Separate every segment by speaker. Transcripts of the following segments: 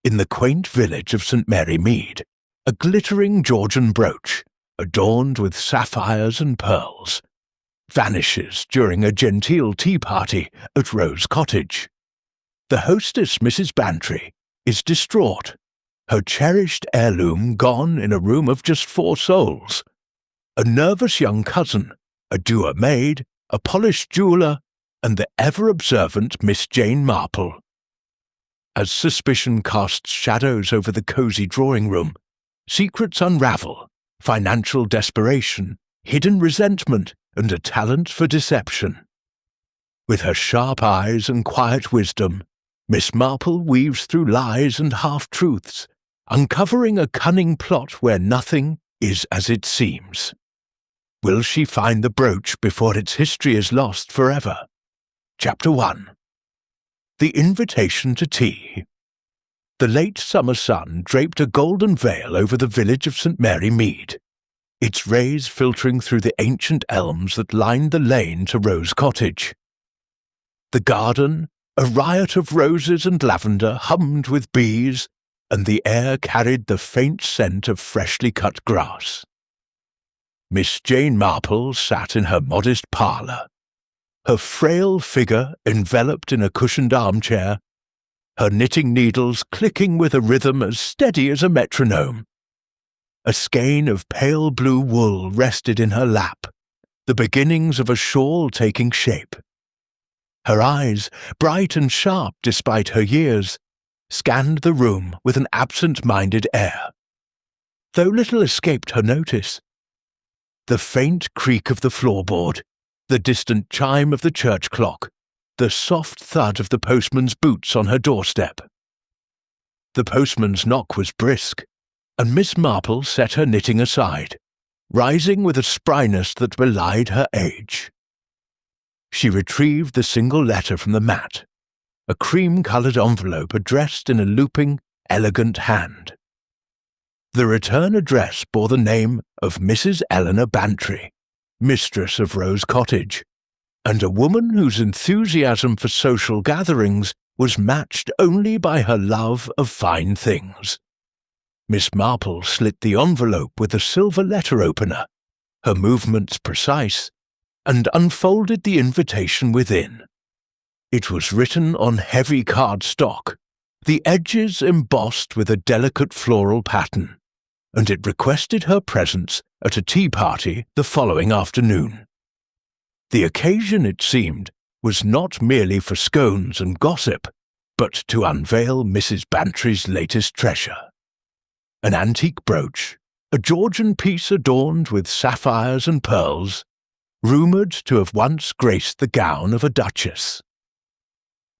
Speaker 1: In the quaint village of St. Mary Mead, a glittering Georgian brooch, adorned with sapphires and pearls, vanishes during a genteel tea party at Rose Cottage. The hostess, Mrs. Bantry, is distraught, her cherished heirloom gone in a room of just 4 souls. A nervous young cousin, a dour maid, a polished jeweller, and the ever-observant Miss Jane Marple. As suspicion casts shadows over the cosy drawing-room, secrets unravel, financial desperation, hidden resentment, and a talent for deception. With her sharp eyes and quiet wisdom, Miss Marple weaves through lies and half-truths, uncovering a cunning plot where nothing is as it seems. Will she find the brooch before its history is lost forever? Chapter 1. The Invitation to Tea. The late summer sun draped a golden veil over the village of St. Mary Mead, its rays filtering through the ancient elms that lined the lane to Rose Cottage. The garden, a riot of roses and lavender, hummed with bees, and the air carried the faint scent of freshly cut grass. Miss Jane Marple sat in her modest parlour, her frail figure enveloped in a cushioned armchair, her knitting needles clicking with a rhythm as steady as a metronome. A skein of pale blue wool rested in her lap, the beginnings of a shawl taking shape. Her eyes, bright and sharp despite her years, scanned the room with an absent-minded air, though little escaped her notice. The faint creak of the floorboard, the distant chime of the church clock, the soft thud of the postman's boots on her doorstep. The postman's knock was brisk, and Miss Marple set her knitting aside, rising with a spryness that belied her age. She retrieved the single letter from the mat, a cream-coloured envelope addressed in a looping, elegant hand. The return address bore the name of Mrs. Eleanor Bantry, mistress of Rose Cottage, and a woman whose enthusiasm for social gatherings was matched only by her love of fine things. Miss Marple slit the envelope with a silver letter opener, her movements precise, and unfolded the invitation within. It was written on heavy cardstock, the edges embossed with a delicate floral pattern, and it requested her presence at a tea party the following afternoon. The occasion, it seemed, was not merely for scones and gossip, but to unveil Mrs. Bantry's latest treasure. An antique brooch, a Georgian piece adorned with sapphires and pearls, rumoured to have once graced the gown of a duchess.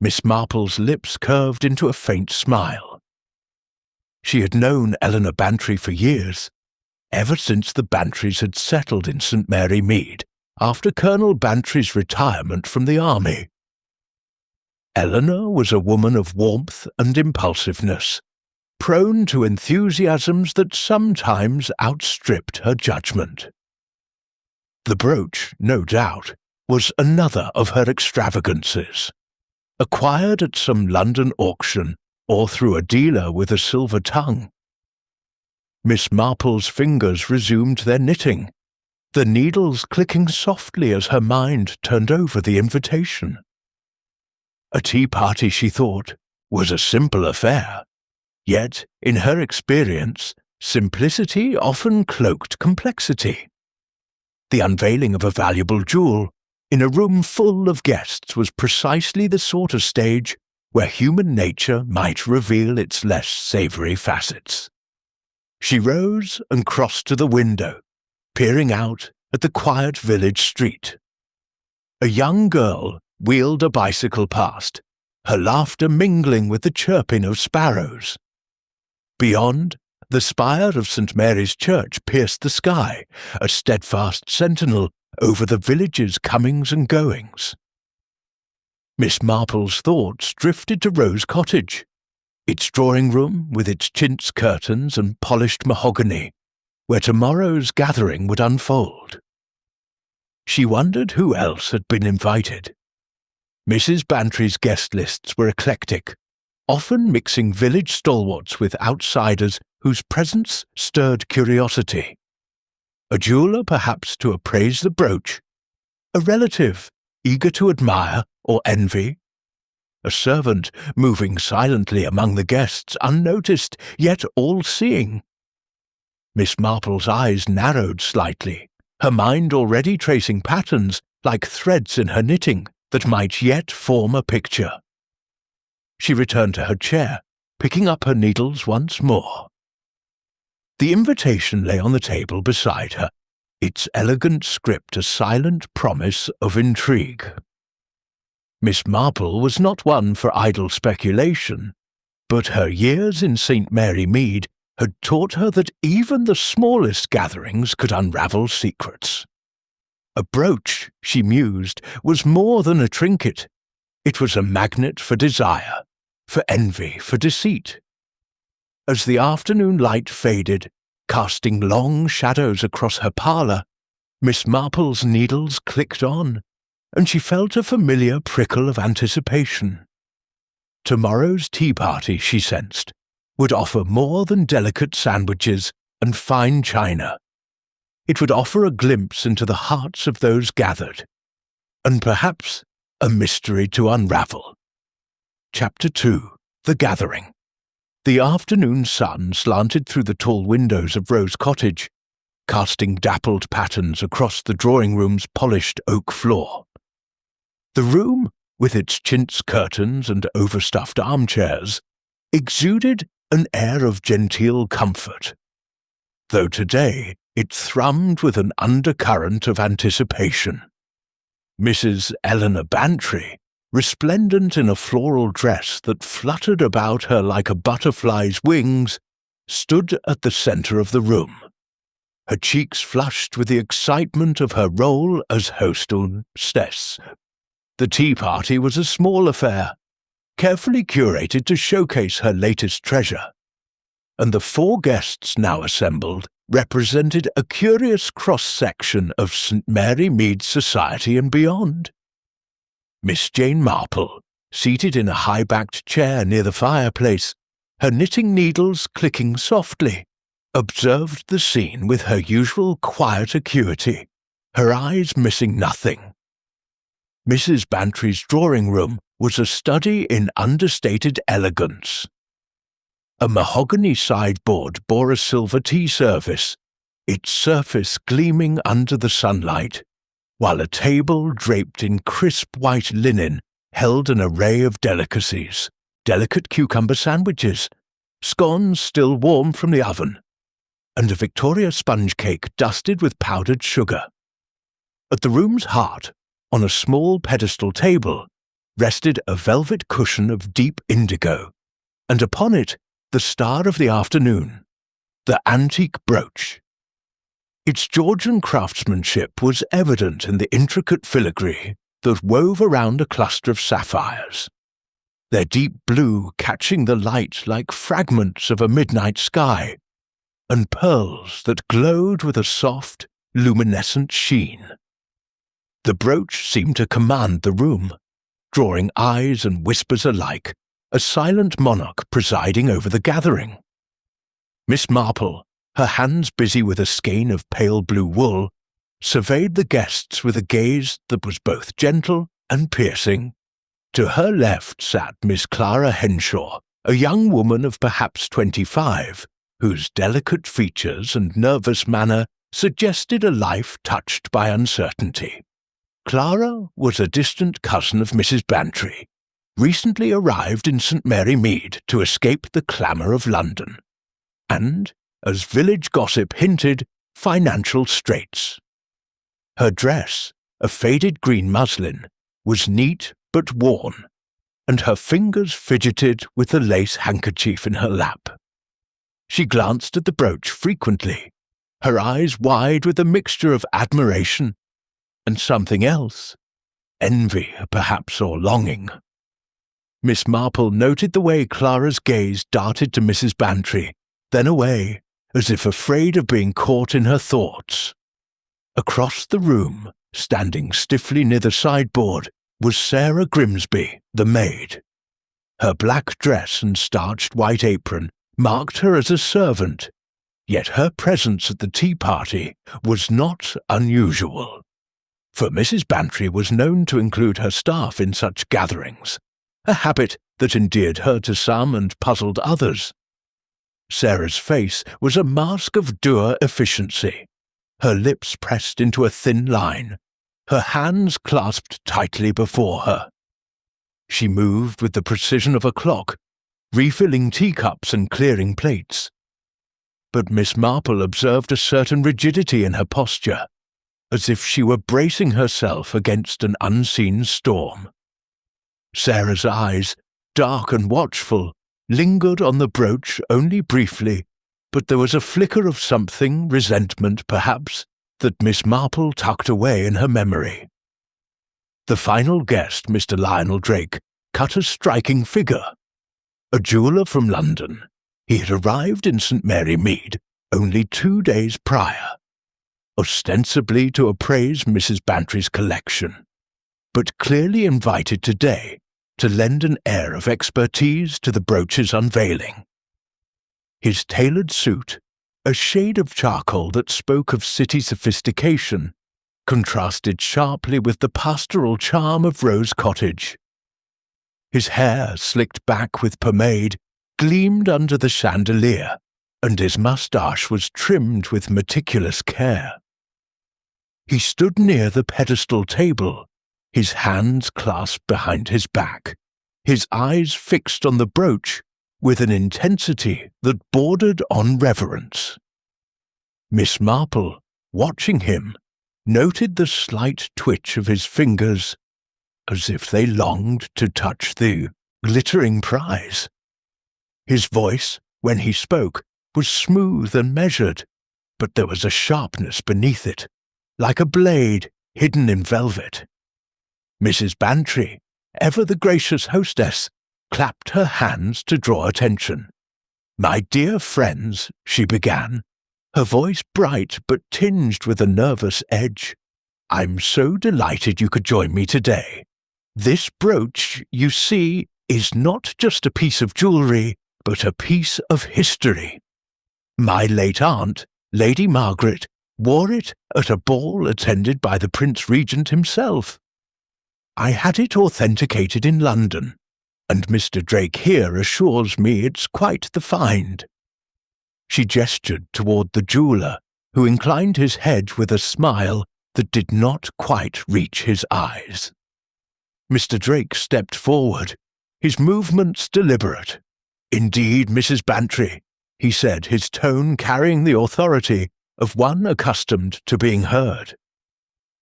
Speaker 1: Miss Marple's lips curved into a faint smile. She had known Eleanor Bantry for years, ever since the Bantrys had settled in St. Mary Mead after Colonel Bantry's retirement from the army. Eleanor was a woman of warmth and impulsiveness, prone to enthusiasms that sometimes outstripped her judgment. The brooch, no doubt, was another of her extravagances, acquired at some London auction or through a dealer with a silver tongue. Miss Marple's fingers resumed their knitting, the needles clicking softly as her mind turned over the invitation. A tea party, she thought, was a simple affair, yet, in her experience, simplicity often cloaked complexity. The unveiling of a valuable jewel in a room full of guests was precisely the sort of stage where human nature might reveal its less savoury facets. She rose and crossed to the window, peering out at the quiet village street. A young girl wheeled a bicycle past, her laughter mingling with the chirping of sparrows. Beyond, the spire of St. Mary's Church pierced the sky, a steadfast sentinel over the village's comings and goings. Miss Marple's thoughts drifted to Rose Cottage, its drawing-room with its chintz curtains and polished mahogany, where tomorrow's gathering would unfold. She wondered who else had been invited. Mrs. Bantry's guest lists were eclectic, often mixing village stalwarts with outsiders whose presence stirred curiosity. A jeweller perhaps to appraise the brooch, a relative eager to admire or envy, a servant moving silently among the guests, unnoticed yet all-seeing. Miss Marple's eyes narrowed slightly, her mind already tracing patterns like threads in her knitting that might yet form a picture. She returned to her chair, picking up her needles once more. The invitation lay on the table beside her, its elegant script a silent promise of intrigue. Miss Marple was not one for idle speculation, but her years in St. Mary Mead had taught her that even the smallest gatherings could unravel secrets. A brooch, she mused, was more than a trinket. It was a magnet for desire, for envy, for deceit. As the afternoon light faded, casting long shadows across her parlour, Miss Marple's needles clicked on, and she felt a familiar prickle of anticipation. Tomorrow's tea party, she sensed, would offer more than delicate sandwiches and fine china. It would offer a glimpse into the hearts of those gathered, and perhaps a mystery to unravel. Chapter 2. The Gathering. The afternoon sun slanted through the tall windows of Rose Cottage, casting dappled patterns across the drawing-room's polished oak floor. The room, with its chintz curtains and overstuffed armchairs, exuded an air of genteel comfort, though today it thrummed with an undercurrent of anticipation. Mrs. Eleanor Bantry, resplendent in a floral dress that fluttered about her like a butterfly's wings, stood at the centre of the room, her cheeks flushed with the excitement of her role as hostess. The tea party was a small affair, carefully curated to showcase her latest treasure, and the 4 guests now assembled represented a curious cross-section of St. Mary Mead society and beyond. Miss Jane Marple, seated in a high-backed chair near the fireplace, her knitting needles clicking softly, observed the scene with her usual quiet acuity, her eyes missing nothing. Mrs. Bantry's drawing-room was a study in understated elegance. A mahogany sideboard bore a silver tea service, its surface gleaming under the sunlight, while a table draped in crisp white linen held an array of delicacies, delicate cucumber sandwiches, scones still warm from the oven, and a Victoria sponge cake dusted with powdered sugar. At the room's heart, on a small pedestal table, rested a velvet cushion of deep indigo, and upon it the star of the afternoon, the antique brooch. Its Georgian craftsmanship was evident in the intricate filigree that wove around a cluster of sapphires, their deep blue catching the light like fragments of a midnight sky, and pearls that glowed with a soft, luminescent sheen. The brooch seemed to command the room, drawing eyes and whispers alike, a silent monarch presiding over the gathering. Miss Marple, her hands busy with a skein of pale blue wool, surveyed the guests with a gaze that was both gentle and piercing. To her left sat Miss Clara Henshaw, a young woman of perhaps 25, whose delicate features and nervous manner suggested a life touched by uncertainty. Clara was a distant cousin of Mrs. Bantry, recently arrived in St. Mary Mead to escape the clamour of London, and, as village gossip hinted, financial straits. Her dress, a faded green muslin, was neat but worn, and her fingers fidgeted with the lace handkerchief in her lap. She glanced at the brooch frequently, her eyes wide with a mixture of admiration and something else, envy perhaps or longing. Miss Marple noted the way Clara's gaze darted to Mrs. Bantry, then away, as if afraid of being caught in her thoughts. Across the room, standing stiffly near the sideboard, was Sarah Grimsby, the maid. Her black dress and starched white apron marked her as a servant, yet her presence at the tea party was not unusual, for Mrs. Bantry was known to include her staff in such gatherings, a habit that endeared her to some and puzzled others. Sarah's face was a mask of dour efficiency, her lips pressed into a thin line, her hands clasped tightly before her. She moved with the precision of a clock, refilling teacups and clearing plates. But Miss Marple observed a certain rigidity in her posture, as if she were bracing herself against an unseen storm. Sarah's eyes, dark and watchful, lingered on the brooch only briefly, but there was a flicker of something, resentment perhaps, that Miss Marple tucked away in her memory. The final guest, Mr. Lionel Drake, cut a striking figure. A jeweller from London, he had arrived in St. Mary Mead only 2 days prior, ostensibly to appraise Mrs. Bantry's collection, but clearly invited today to lend an air of expertise to the brooch's unveiling. His tailored suit, a shade of charcoal that spoke of city sophistication, contrasted sharply with the pastoral charm of Rose Cottage. His hair, slicked back with pomade, gleamed under the chandelier, and his moustache was trimmed with meticulous care. He stood near the pedestal table, his hands clasped behind his back, his eyes fixed on the brooch with an intensity that bordered on reverence. Miss Marple, watching him, noted the slight twitch of his fingers, as if they longed to touch the glittering prize. His voice, when he spoke, was smooth and measured, but there was a sharpness beneath it, like a blade hidden in velvet. Mrs. Bantry, ever the gracious hostess, clapped her hands to draw attention. "My dear friends," she began, her voice bright but tinged with a nervous edge, "I'm so delighted you could join me today. This brooch, you see, is not just a piece of jewellery, but a piece of history. My late aunt, Lady Margaret, wore it at a ball attended by the Prince Regent himself. I had it authenticated in London, and Mr. Drake here assures me it's quite the find." She gestured toward the jeweller, who inclined his head with a smile that did not quite reach his eyes. Mr. Drake stepped forward, his movements deliberate. "Indeed, Mrs. Bantry," he said, his tone carrying the authority of one accustomed to being heard.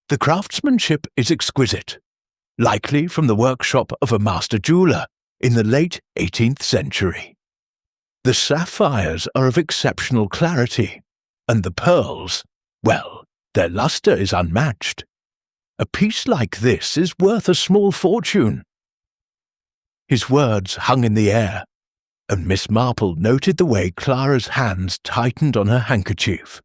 Speaker 1: "The craftsmanship is exquisite, likely from the workshop of a master jeweller in the late 18th century. The sapphires are of exceptional clarity, and the pearls, well, their lustre is unmatched. A piece like this is worth a small fortune." His words hung in the air, and Miss Marple noted the way Clara's hands tightened on her handkerchief,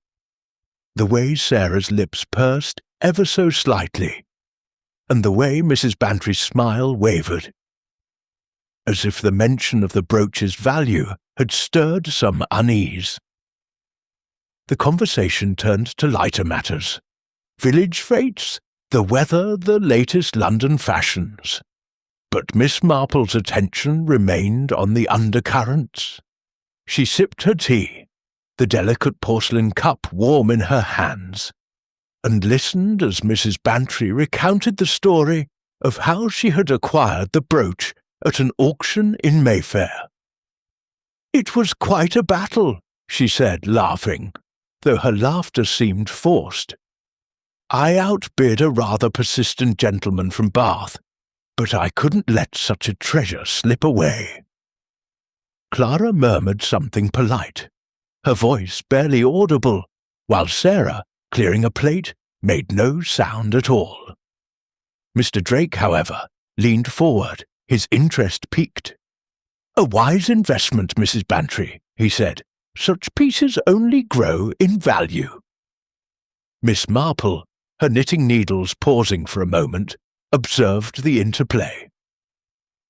Speaker 1: the way Sarah's lips pursed ever so slightly, and the way Mrs. Bantry's smile wavered, as if the mention of the brooch's value had stirred some unease. The conversation turned to lighter matters: village fetes, the weather, the latest London fashions. But Miss Marple's attention remained on the undercurrents. She sipped her tea, the delicate porcelain cup warm in her hands, and listened as Mrs. Bantry recounted the story of how she had acquired the brooch at an auction in Mayfair. "It was quite a battle," she said, laughing, though her laughter seemed forced. "I outbid a rather persistent gentleman from Bath, but I couldn't let such a treasure slip away." Clara murmured something polite, her voice barely audible, while Sarah, clearing a plate, made no sound at all. Mr. Drake, however, leaned forward, his interest piqued. "A wise investment, Mrs. Bantry," he said. "Such pieces only grow in value." Miss Marple, her knitting needles pausing for a moment, observed the interplay.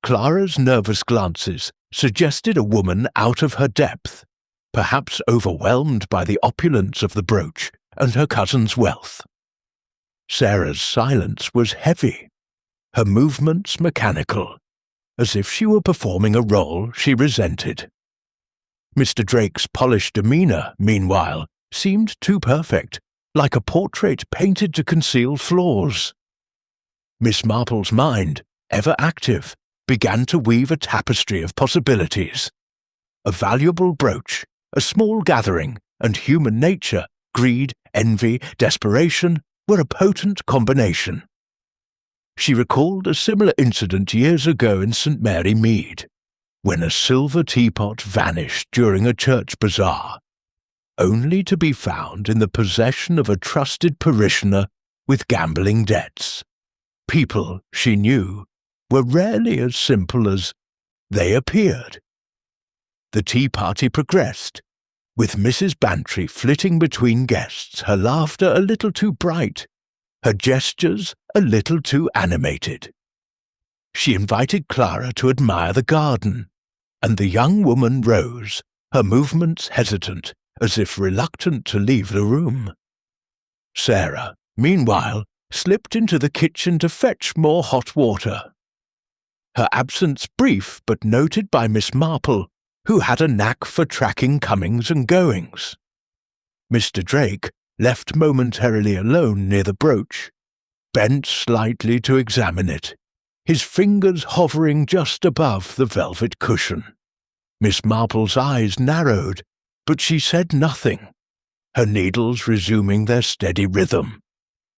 Speaker 1: Clara's nervous glances suggested a woman out of her depth, perhaps overwhelmed by the opulence of the brooch and her cousin's wealth. Sarah's silence was heavy, her movements mechanical, as if she were performing a role she resented. Mr. Drake's polished demeanour, meanwhile, seemed too perfect, like a portrait painted to conceal flaws. Miss Marple's mind, ever active, began to weave a tapestry of possibilities. A valuable brooch, a small gathering, and human nature, greed, envy, desperation, were a potent combination. She recalled a similar incident years ago in St. Mary Mead, when a silver teapot vanished during a church bazaar, only to be found in the possession of a trusted parishioner with gambling debts. People, she knew, were rarely as simple as they appeared. The tea party progressed, with Mrs. Bantry flitting between guests, her laughter a little too bright, her gestures a little too animated. She invited Clara to admire the garden, and the young woman rose, her movements hesitant, as if reluctant to leave the room. Sarah, meanwhile, slipped into the kitchen to fetch more hot water. Her absence brief but noted by Miss Marple, who had a knack for tracking comings and goings. Mr. Drake, left momentarily alone near the brooch, bent slightly to examine it, his fingers hovering just above the velvet cushion. Miss Marple's eyes narrowed, but she said nothing, her needles resuming their steady rhythm.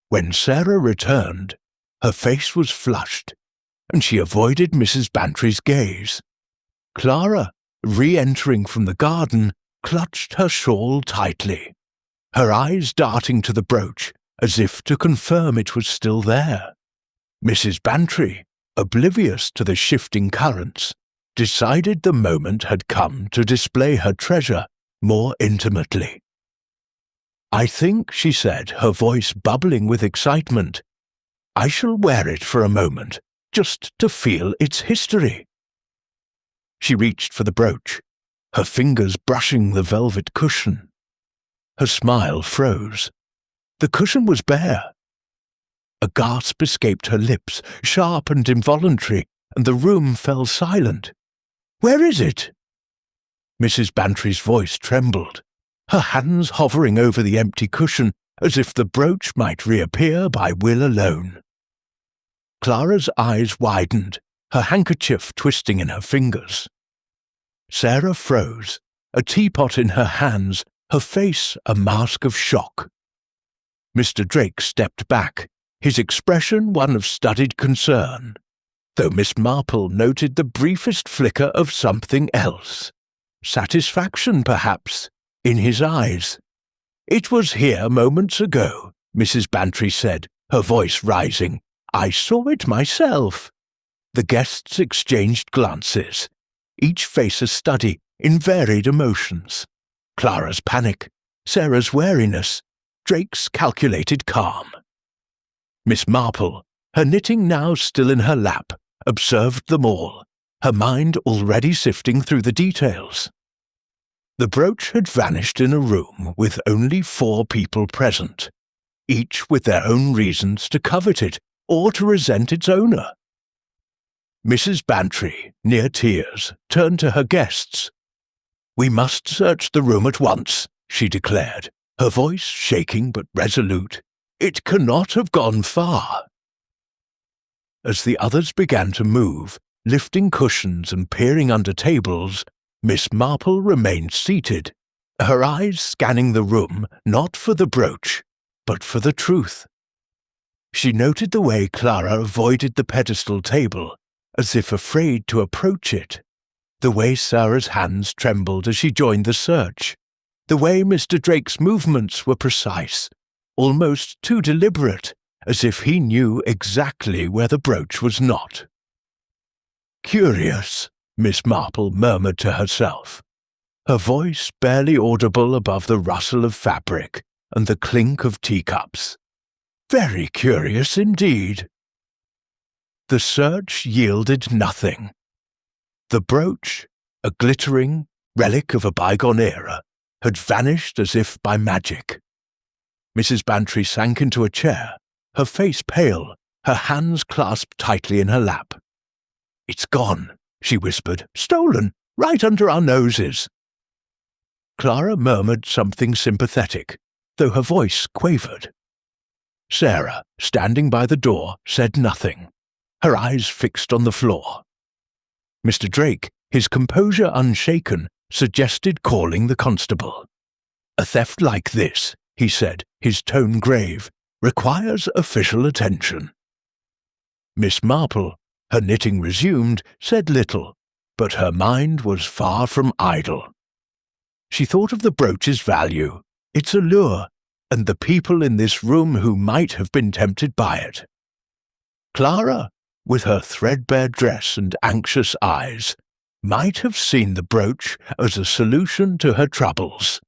Speaker 1: When Sarah returned, her face was flushed, and she avoided Mrs. Bantry's gaze. Clara, re-entering from the garden, clutched her shawl tightly, her eyes darting to the brooch as if to confirm it was still there. Mrs. Bantry, oblivious to the shifting currents, decided the moment had come to display her treasure more intimately. "I think," she said, her voice bubbling with excitement, "I shall wear it for a moment, just to feel its history." She reached for the brooch, her fingers brushing the velvet cushion. Her smile froze. The cushion was bare. A gasp escaped her lips, sharp and involuntary, and the room fell silent. "Where is it?" Mrs. Bantry's voice trembled, her hands hovering over the empty cushion as if the brooch might reappear by will alone. Clara's eyes widened, her handkerchief twisting in her fingers. Sarah froze, a teapot in her hands, her face a mask of shock. Mr. Drake stepped back, his expression one of studied concern, though Miss Marple noted the briefest flicker of something else. Satisfaction, perhaps, in his eyes. "It was here moments ago," Mrs. Bantry said, her voice rising. "I saw it myself." The guests exchanged glances, each face a study in varied emotions. Clara's panic, Sarah's wariness, Drake's calculated calm. Miss Marple, her knitting now still in her lap, observed them all, her mind already sifting through the details. The brooch had vanished in a room with only 4 people present, each with their own reasons to covet it or to resent its owner. Mrs. Bantry, near tears, turned to her guests. "We must search the room at once," she declared, her voice shaking but resolute. "It cannot have gone far." As the others began to move, lifting cushions and peering under tables, Miss Marple remained seated, her eyes scanning the room not for the brooch, but for the truth. She noted the way Clara avoided the pedestal table, as if afraid to approach it, the way Sarah's hands trembled as she joined the search, the way Mr. Drake's movements were precise, almost too deliberate, as if he knew exactly where the brooch was not. "Curious," Miss Marple murmured to herself, her voice barely audible above the rustle of fabric and the clink of teacups. "Very curious indeed." The search yielded nothing. The brooch, a glittering relic of a bygone era, had vanished as if by magic. Mrs. Bantry sank into a chair, her face pale, her hands clasped tightly in her lap. "It's gone," she whispered. "Stolen, right under our noses." Clara murmured something sympathetic, though her voice quavered. Sarah, standing by the door, said nothing, her eyes fixed on the floor. Mr. Drake, his composure unshaken, suggested calling the constable. "A theft like this," he said, his tone grave, "requires official attention." Miss Marple, her knitting resumed, said little, but her mind was far from idle. She thought of the brooch's value, its allure, and the people in this room who might have been tempted by it. Clara, with her threadbare dress and anxious eyes, might have seen the brooch as a solution to her troubles.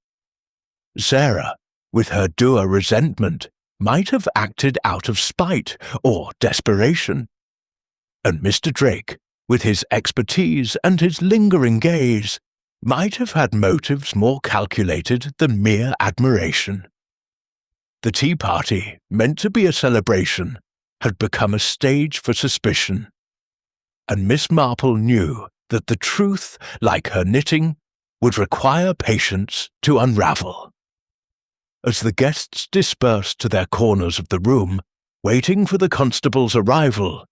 Speaker 1: Sarah, with her dour resentment, might have acted out of spite or desperation. And Mr. Drake, with his expertise and his lingering gaze, might have had motives more calculated than mere admiration. The tea party, meant to be a celebration, had become a stage for suspicion, and Miss Marple knew that the truth, like her knitting, would require patience to unravel. As the guests dispersed to their corners of the room, waiting for the constable's arrival,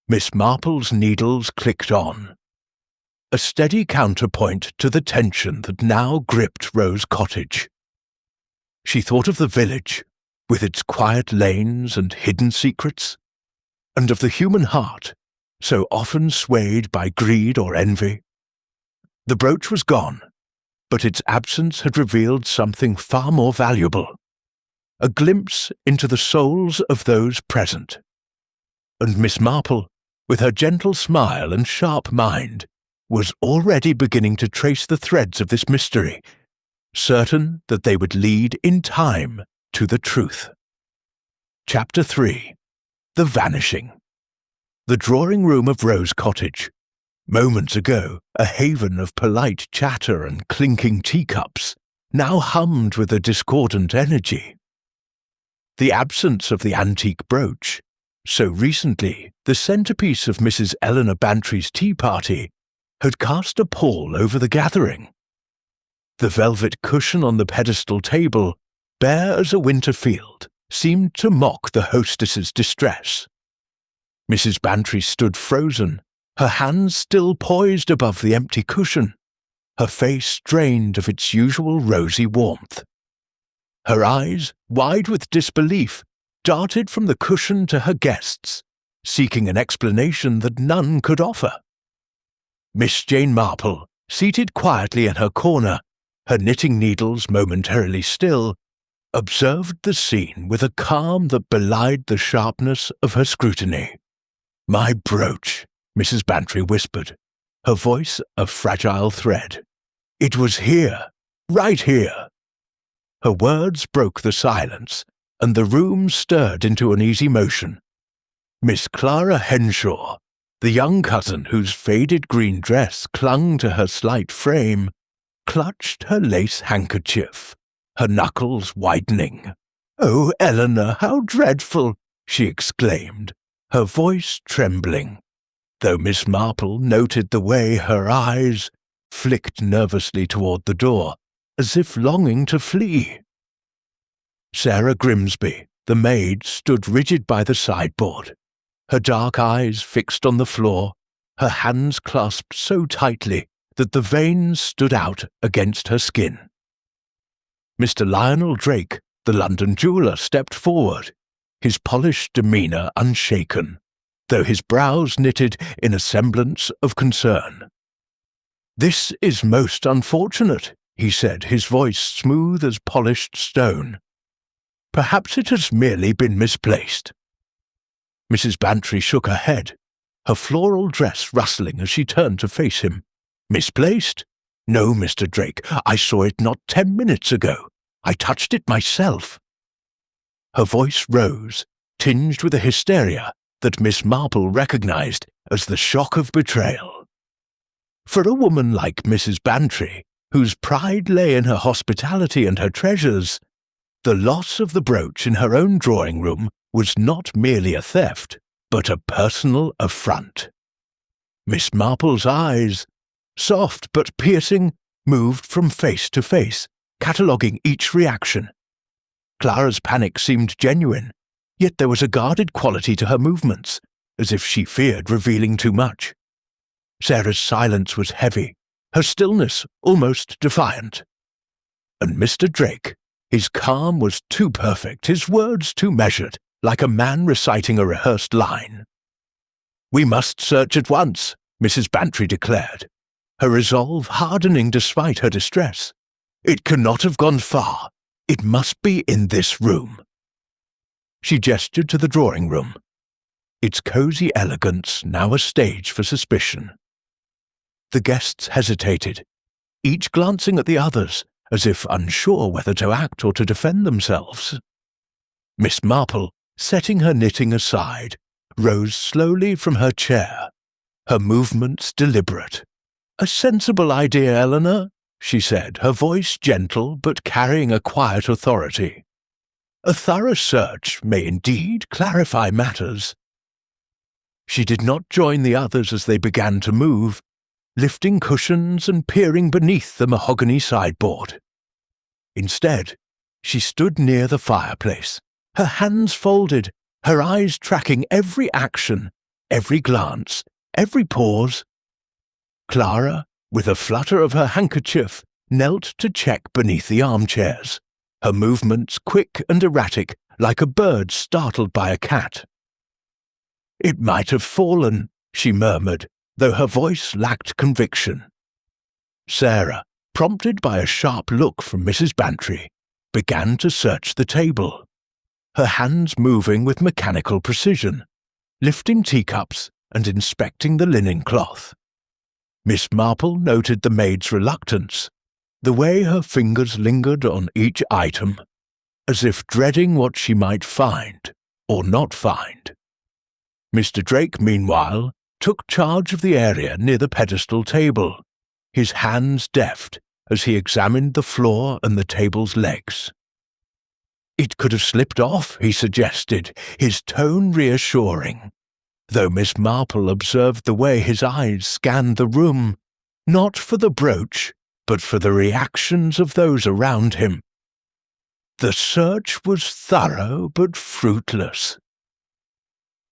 Speaker 1: Miss Marple's needles clicked on, a steady counterpoint to the tension that now gripped Rose Cottage. She thought of the village, with its quiet lanes and hidden secrets, and of the human heart, so often swayed by greed or envy. The brooch was gone, but its absence had revealed something far more valuable, a glimpse into the souls of those present. And Miss Marple, with her gentle smile and sharp mind, was already beginning to trace the threads of this mystery, certain that they would lead in time to the truth. Chapter 3. The Vanishing. The drawing-room of Rose Cottage, moments ago a haven of polite chatter and clinking teacups, now hummed with a discordant energy. The absence of the antique brooch, so recently the centerpiece of Mrs. Eleanor Bantry's tea party, had cast a pall over the gathering. The velvet cushion on the pedestal table, bare as a winter field, seemed to mock the hostess's distress. Mrs. Bantry stood frozen, her hands still poised above the empty cushion, her face drained of its usual rosy warmth. Her eyes, wide with disbelief, darted from the cushion to her guests, seeking an explanation that none could offer. Miss Jane Marple, seated quietly in her corner, her knitting needles momentarily still, observed the scene with a calm that belied the sharpness of her scrutiny. "My brooch," Mrs. Bantry whispered, her voice a fragile thread. "It was here, right here." Her words broke the silence, and the room stirred into an easy motion. Miss Clara Henshaw, the young cousin whose faded green dress clung to her slight frame, clutched her lace handkerchief, her knuckles widening. "Oh, Eleanor, how dreadful!" she exclaimed, her voice trembling, though Miss Marple noted the way her eyes flicked nervously toward the door, as if longing to flee. Sarah Grimsby, the maid, stood rigid by the sideboard, her dark eyes fixed on the floor, her hands clasped so tightly that the veins stood out against her skin. Mr. Lionel Drake, the London jeweller, stepped forward, his polished demeanour unshaken, though his brows knitted in a semblance of concern. "This is most unfortunate," he said, his voice smooth as polished stone. "Perhaps it has merely been misplaced." Mrs. Bantry shook her head, her floral dress rustling as she turned to face him. "Misplaced? No, Mr. Drake, I saw it not 10 minutes ago. I touched it myself." Her voice rose, tinged with a hysteria that Miss Marple recognized as the shock of betrayal. For a woman like Mrs. Bantry, whose pride lay in her hospitality and her treasures, the loss of the brooch in her own drawing-room was not merely a theft, but a personal affront. Miss Marple's eyes, soft but piercing, moved from face to face, cataloguing each reaction. Clara's panic seemed genuine, yet there was a guarded quality to her movements, as if she feared revealing too much. Sarah's silence was heavy, her stillness almost defiant. And Mr. Drake, his calm was too perfect, his words too measured, like a man reciting a rehearsed line. "We must search at once," Mrs. Bantry declared, her resolve hardening despite her distress. "It cannot have gone far. It must be in this room." She gestured to the drawing-room, its cosy elegance now a stage for suspicion. The guests hesitated, each glancing at the others, as if unsure whether to act or to defend themselves. Miss Marple, setting her knitting aside, rose slowly from her chair, her movements deliberate. "A sensible idea, Eleanor," she said, her voice gentle but carrying a quiet authority. "A thorough search may indeed clarify matters." She did not join the others as they began to move, lifting cushions and peering beneath the mahogany sideboard. Instead, she stood near the fireplace, her hands folded, her eyes tracking every action, every glance, every pause. Clara, with a flutter of her handkerchief, knelt to check beneath the armchairs, her movements quick and erratic, like a bird startled by a cat. "It might have fallen," she murmured, though her voice lacked conviction. Sarah, prompted by a sharp look from Mrs. Bantry, began to search the table, her hands moving with mechanical precision, lifting teacups and inspecting the linen cloth. Miss Marple noted the maid's reluctance, the way her fingers lingered on each item, as if dreading what she might find or not find. Mr. Drake, meanwhile, took charge of the area near the pedestal table, his hands deft as he examined the floor and the table's legs. "It could have slipped off," he suggested, his tone reassuring, though Miss Marple observed the way his eyes scanned the room, not for the brooch, but for the reactions of those around him. The search was thorough but fruitless.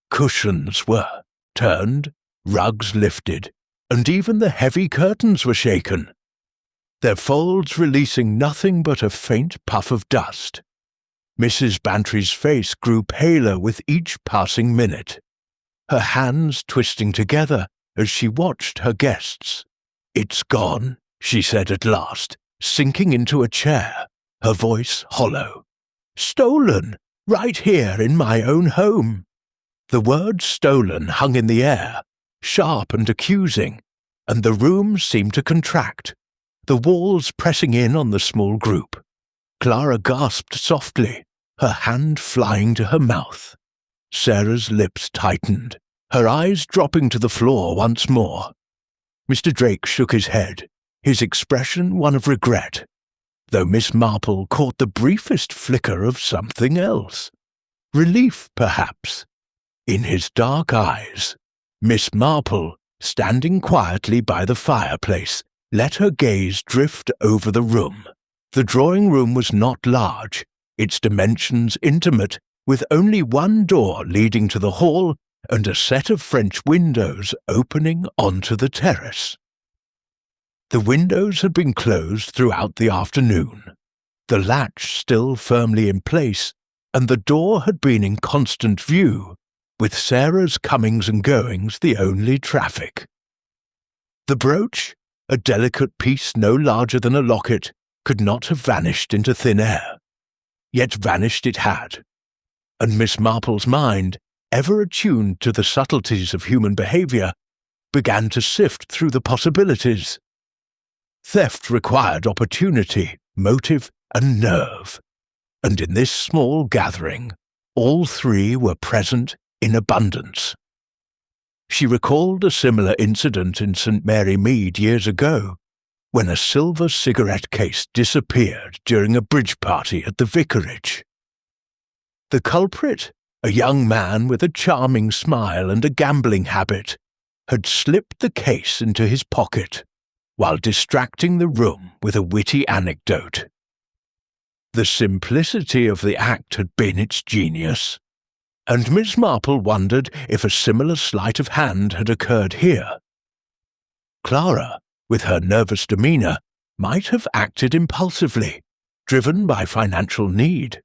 Speaker 1: Cushions were turned, rugs lifted, and even the heavy curtains were shaken, their folds releasing nothing but a faint puff of dust. Mrs. Bantry's face grew paler with each passing minute, her hands twisting together as she watched her guests. "It's gone," she said at last, sinking into a chair, her voice hollow. "Stolen, right here in my own home." The word stolen hung in the air, sharp and accusing, and the room seemed to contract, the walls pressing in on the small group. Clara gasped softly, her hand flying to her mouth. Sarah's lips tightened, her eyes dropping to the floor once more. Mr. Drake shook his head, his expression one of regret, though Miss Marple caught the briefest flicker of something else. Relief, perhaps. In his dark eyes, Miss Marple, standing quietly by the fireplace, let her gaze drift over the room. The drawing-room was not large, its dimensions intimate, with only one door leading to the hall and a set of French windows opening onto the terrace. The windows had been closed throughout the afternoon, the latch still firmly in place, and the door had been in constant view, with Sarah's comings and goings the only traffic. The brooch, a delicate piece no larger than a locket, could not have vanished into thin air. Yet vanished it had, and Miss Marple's mind, ever attuned to the subtleties of human behaviour, began to sift through the possibilities. Theft required opportunity, motive, and nerve, and in this small gathering, all three were present in abundance. She recalled a similar incident in St. Mary Mead years ago, when a silver cigarette case disappeared during a bridge party at the vicarage. The culprit, a young man with a charming smile and a gambling habit, had slipped the case into his pocket while distracting the room with a witty anecdote. The simplicity of the act had been its genius, and Miss Marple wondered if a similar sleight of hand had occurred here. Clara, with her nervous demeanour, might have acted impulsively, driven by financial need.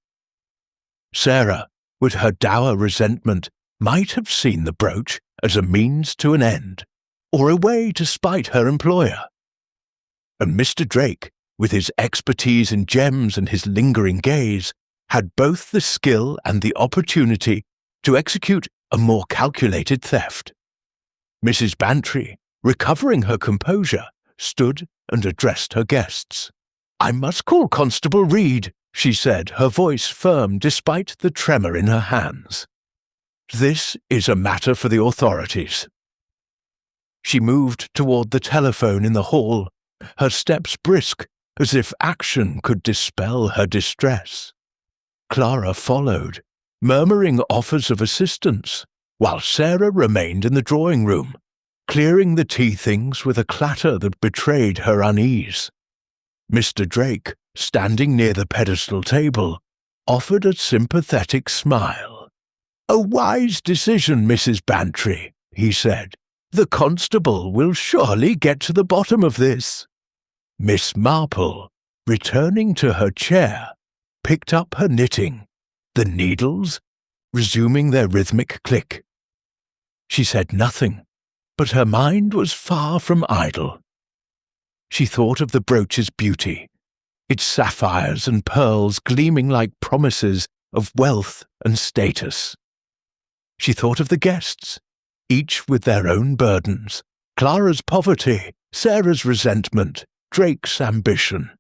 Speaker 1: Sarah, with her dour resentment, might have seen the brooch as a means to an end, or a way to spite her employer. And Mr. Drake, with his expertise in gems and his lingering gaze, had both the skill and the opportunity to execute a more calculated theft. Mrs. Bantry, recovering her composure, stood and addressed her guests. "I must call Constable Reed," she said, her voice firm despite the tremor in her hands. "This is a matter for the authorities." She moved toward the telephone in the hall, her steps brisk, as if action could dispel her distress. Clara followed, murmuring offers of assistance, while Sarah remained in the drawing-room, clearing the tea things with a clatter that betrayed her unease. Mr. Drake, standing near the pedestal table, offered a sympathetic smile. "A wise decision, Mrs. Bantry," he said. "The constable will surely get to the bottom of this." Miss Marple, returning to her chair, picked up her knitting, the needles resuming their rhythmic click. She said nothing, but her mind was far from idle. She thought of the brooch's beauty, its sapphires and pearls gleaming like promises of wealth and status. She thought of the guests, each with their own burdens, Clara's poverty, Sarah's resentment, Drake's ambition.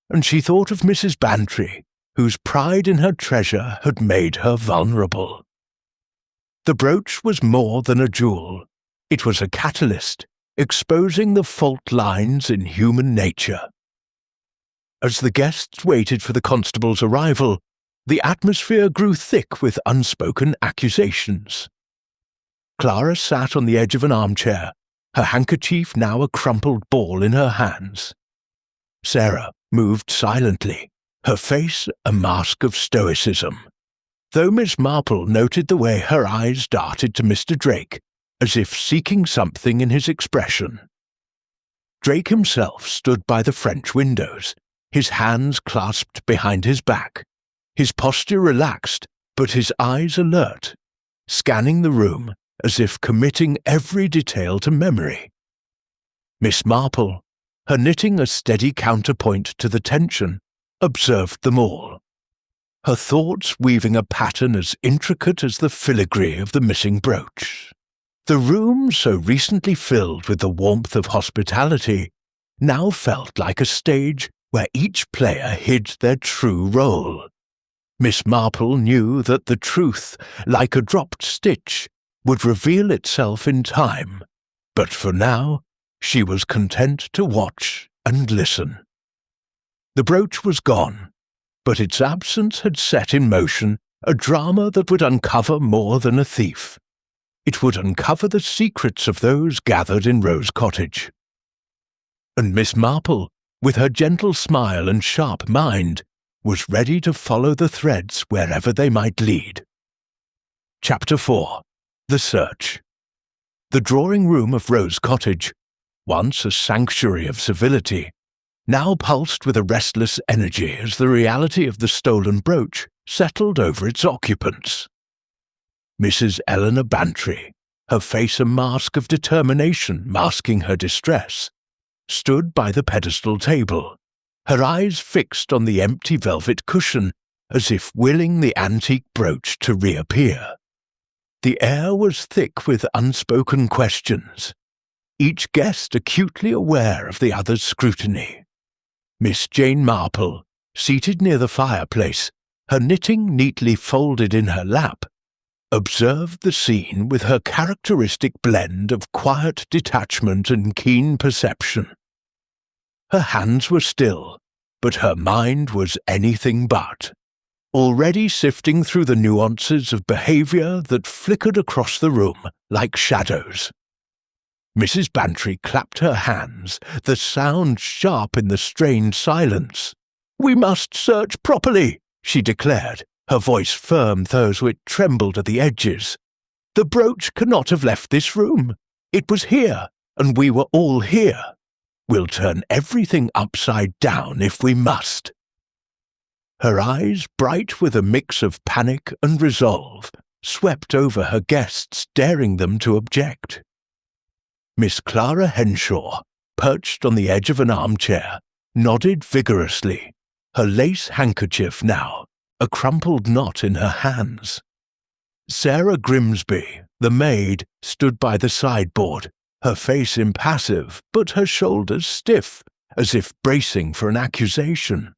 Speaker 1: And she thought of Mrs. Bantry, whose pride in her treasure had made her vulnerable. The brooch was more than a jewel. It was a catalyst, exposing the fault lines in human nature. As the guests waited for the constable's arrival, the atmosphere grew thick with unspoken accusations. Clara sat on the edge of an armchair, her handkerchief now a crumpled ball in her hands. Sarah moved silently, her face a mask of stoicism, though Miss Marple noted the way her eyes darted to Mr. Drake, as if seeking something in his expression. Drake himself stood by the French windows, his hands clasped behind his back, his posture relaxed, but his eyes alert, scanning the room as if committing every detail to memory. Miss Marple, her knitting a steady counterpoint to the tension, observed them all, her thoughts weaving a pattern as intricate as the filigree of the missing brooch. The room, so recently filled with the warmth of hospitality, now felt like a stage where each player hid their true role. Miss Marple knew that the truth, like a dropped stitch, would reveal itself in time, but for now she was content to watch and listen. The brooch was gone, but its absence had set in motion a drama that would uncover more than a thief. It would uncover the secrets of those gathered in Rose Cottage. And Miss Marple, with her gentle smile and sharp mind, was ready to follow the threads wherever they might lead. Chapter 4. The Search. The drawing-room of Rose Cottage, once a sanctuary of civility, now pulsed with a restless energy as the reality of the stolen brooch settled over its occupants. Mrs. Eleanor Bantry, her face a mask of determination masking her distress, stood by the pedestal table, her eyes fixed on the empty velvet cushion as if willing the antique brooch to reappear. The air was thick with unspoken questions, each guest acutely aware of the other's scrutiny. Miss Jane Marple, seated near the fireplace, her knitting neatly folded in her lap, observed the scene with her characteristic blend of quiet detachment and keen perception. Her hands were still, but her mind was anything but, already sifting through the nuances of behaviour that flickered across the room like shadows. Mrs. Bantry clapped her hands, the sound sharp in the strained silence. "We must search properly," she declared, her voice firm though it trembled at the edges. "The brooch cannot have left this room. It was here, and we were all here. We'll turn everything upside down if we must." Her eyes, bright with a mix of panic and resolve, swept over her guests, daring them to object. Miss Clara Henshaw, perched on the edge of an armchair, nodded vigorously, her lace handkerchief now a crumpled knot in her hands. Sarah Grimsby, the maid, stood by the sideboard, her face impassive but her shoulders stiff, as if bracing for an accusation.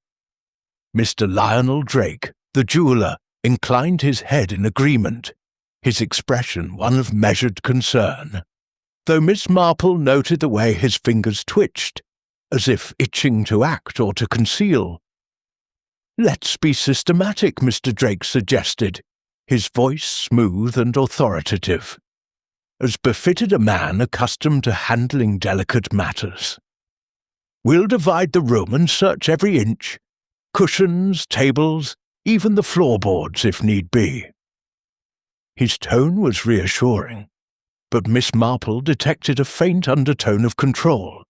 Speaker 1: Mr. Lionel Drake, the jeweller, inclined his head in agreement, his expression one of measured concern, though Miss Marple noted the way his fingers twitched, as if itching to act or to conceal. "Let's be systematic," Mr. Drake suggested, his voice smooth and authoritative, as befitted a man accustomed to handling delicate matters. "We'll divide the room and search every inch, cushions, tables, even the floorboards if need be." His tone was reassuring, but Miss Marple detected a faint undertone of control,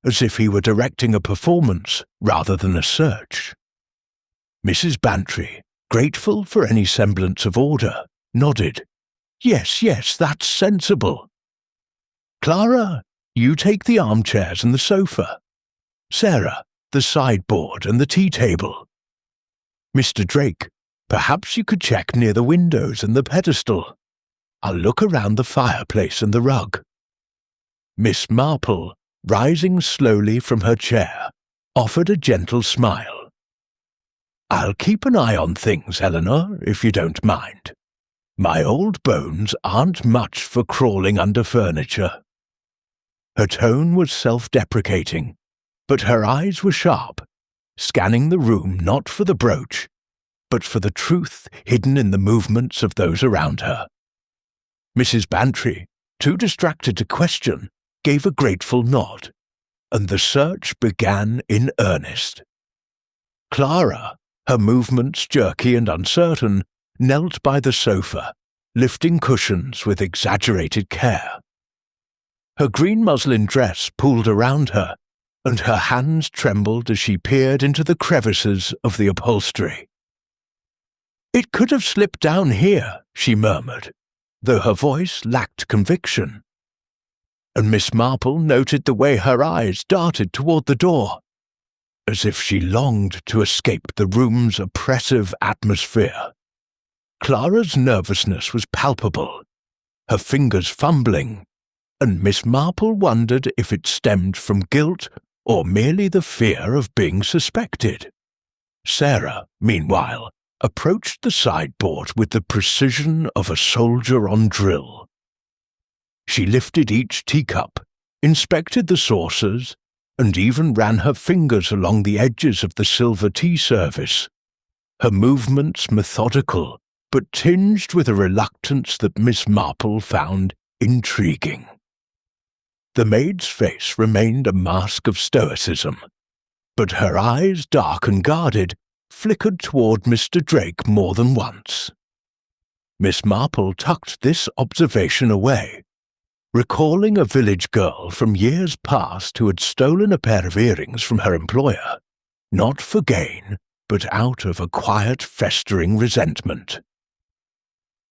Speaker 1: as if he were directing a performance rather than a search. Mrs. Bantry, grateful for any semblance of order, nodded. Yes, that's sensible. Clara, you take the armchairs and the sofa. Sarah, the sideboard and the tea-table. Mr. Drake, perhaps you could check near the windows and the pedestal. I'll look around the fireplace and the rug. Miss Marple, rising slowly from her chair, offered a gentle smile. I'll keep an eye on things, Eleanor, if you don't mind. My old bones aren't much for crawling under furniture. Her tone was self-deprecating, but her eyes were sharp, scanning the room not for the brooch, but for the truth hidden in the movements of those around her. Mrs. Bantry, too distracted to question, gave a grateful nod, and the search began in earnest. Clara, her movements jerky and uncertain, knelt by the sofa, lifting cushions with exaggerated care. Her green muslin dress pulled around her, and her hands trembled as she peered into the crevices of the upholstery. "It could have slipped down here," she murmured, though her voice lacked conviction. And Miss Marple noted the way her eyes darted toward the door, as if she longed to escape the room's oppressive atmosphere. Clara's nervousness was palpable, her fingers fumbling, and Miss Marple wondered if it stemmed from guilt or merely the fear of being suspected. Sarah, meanwhile, approached the sideboard with the precision of a soldier on drill. She lifted each teacup, inspected the saucers, and even ran her fingers along the edges of the silver tea service, her movements methodical, but tinged with a reluctance that Miss Marple found intriguing. The maid's face remained a mask of stoicism, but her eyes, dark and guarded, flickered toward Mr. Drake more than once. Miss Marple tucked this observation away, recalling a village girl from years past who had stolen a pair of earrings from her employer, not for gain, but out of a quiet, festering resentment.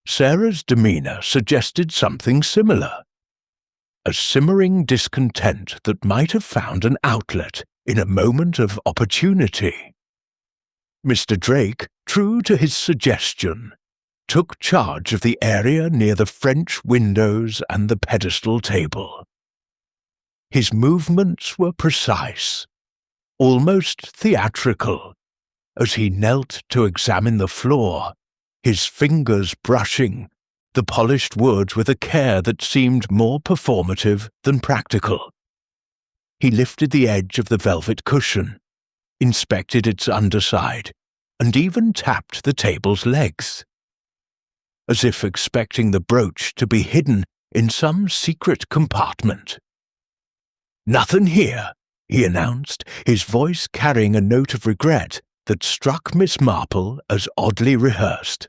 Speaker 1: Sarah's demeanour suggested something similar, a simmering discontent that might have found an outlet in a moment of opportunity. Mr. Drake, true to his suggestion, took charge of the area near the French windows and the pedestal table. His movements were precise, almost theatrical, as he knelt to examine the floor, his fingers brushing, the polished wood with a care that seemed more performative than practical. He lifted the edge of the velvet cushion, inspected its underside, and even tapped the table's legs, as if expecting the brooch to be hidden in some secret compartment. "Nothing here," he announced, his voice carrying a note of regret that struck Miss Marple as oddly rehearsed.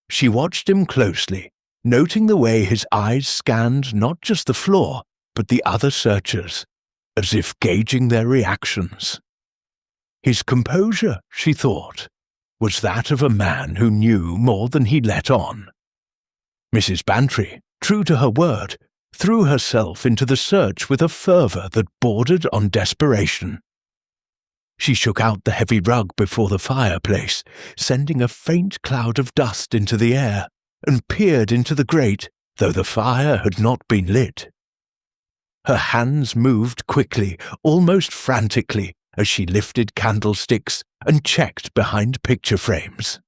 Speaker 1: She watched him closely, noting the way his eyes scanned not just the floor, but the other searchers, as if gauging their reactions. His composure, she thought, was that of a man who knew more than he let on. Mrs. Bantry, true to her word, threw herself into the search with a fervour that bordered on desperation. She shook out the heavy rug before the fireplace, sending a faint cloud of dust into the air, and peered into the grate, though the fire had not been lit. Her hands moved quickly, almost frantically, as she lifted candlesticks and checked behind picture frames.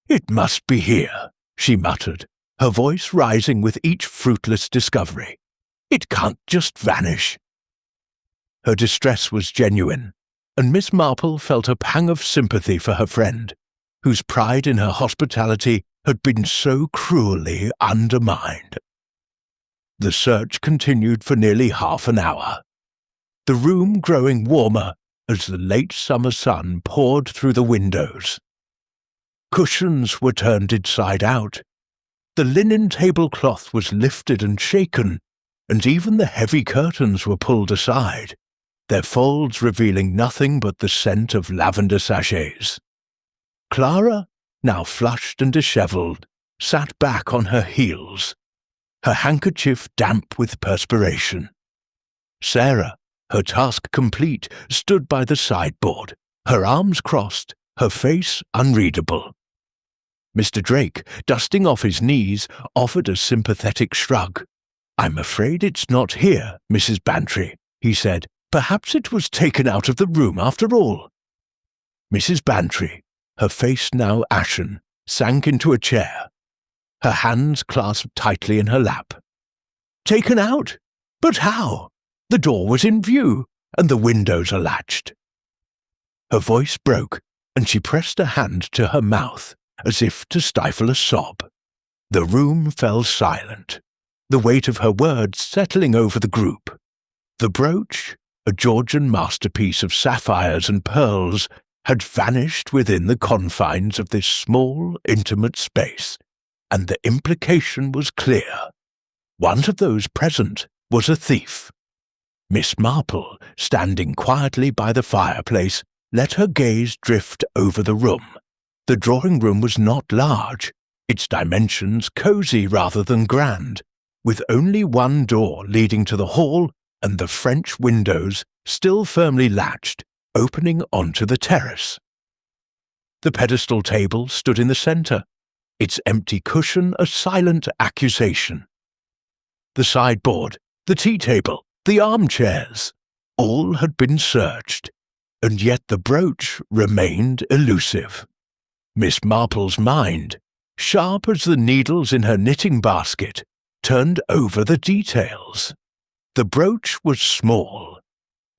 Speaker 1: "It must be here," she muttered, her voice rising with each fruitless discovery. "It can't just vanish." Her distress was genuine, and Miss Marple felt a pang of sympathy for her friend, whose pride in her hospitality had been so cruelly undermined. The search continued for nearly half an hour, the room growing warmer as the late summer sun poured through the windows. Cushions were turned inside out, the linen tablecloth was lifted and shaken, and even the heavy curtains were pulled aside, their folds revealing nothing but the scent of lavender sachets. Clara, now flushed and dishevelled, sat back on her heels, her handkerchief damp with perspiration. Sarah, her task complete, stood by the sideboard, her arms crossed, her face unreadable. Mr. Drake, dusting off his knees, offered a sympathetic shrug. "I'm afraid it's not here, Mrs. Bantry," he said. "Perhaps it was taken out of the room after all." Mrs. Bantry, her face now ashen, sank into a chair, her hands clasped tightly in her lap. "Taken out? But how? The door was in view, and the windows are latched." Her voice broke, and she pressed a hand to her mouth, as if to stifle a sob. The room fell silent, the weight of her words settling over the group. The brooch, a Georgian masterpiece of sapphires and pearls, had vanished within the confines of this small, intimate space, and the implication was clear. One of those present was a thief. Miss Marple, standing quietly by the fireplace, let her gaze drift over the room. The drawing-room was not large, its dimensions cosy rather than grand, with only one door leading to the hall and the French windows, still firmly latched, opening onto the terrace. The pedestal table stood in the centre, its empty cushion a silent accusation. The sideboard, the tea-table, the armchairs, all had been searched, and yet the brooch remained elusive. Miss Marple's mind, sharp as the needles in her knitting basket, turned over the details. The brooch was small,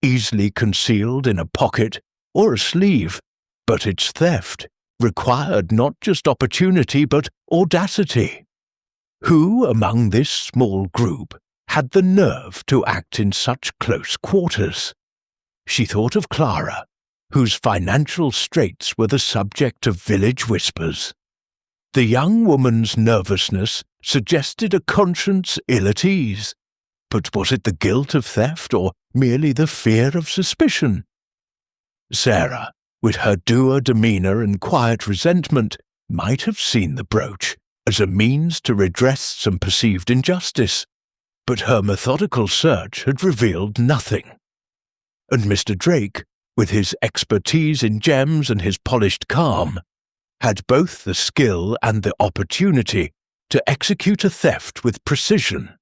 Speaker 1: easily concealed in a pocket or a sleeve, but its theft required not just opportunity but audacity. Who among this small group had the nerve to act in such close quarters? She thought of Clara, whose financial straits were the subject of village whispers. The young woman's nervousness suggested a conscience ill at ease, but was it the guilt of theft or merely the fear of suspicion? Sarah, with her dour demeanour and quiet resentment, might have seen the brooch as a means to redress some perceived injustice, but her methodical search had revealed nothing. And Mr. Drake, with his expertise in gems and his polished calm, had both the skill and the opportunity to execute a theft with precision.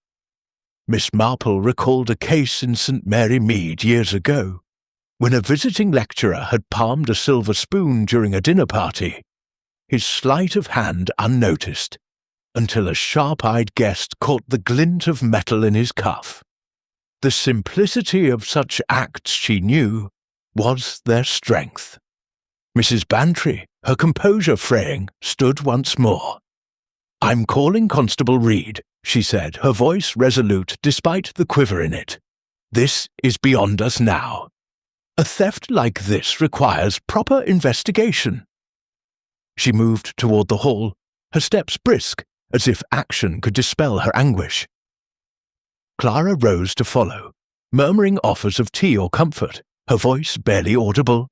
Speaker 1: Miss Marple recalled a case in St. Mary Mead years ago, when a visiting lecturer had palmed a silver spoon during a dinner party. his sleight of hand unnoticed, until a sharp-eyed guest caught the glint of metal in his cuff. The simplicity of such acts, she knew, was their strength. Mrs. Bantry, her composure fraying, stood once more. "I'm calling Constable Reed," she said, her voice resolute despite the quiver in it. "This is beyond us now. A theft like this requires proper investigation." She moved toward the hall, her steps brisk, as if action could dispel her anguish. Clara rose to follow, murmuring offers of tea or comfort, her voice barely audible.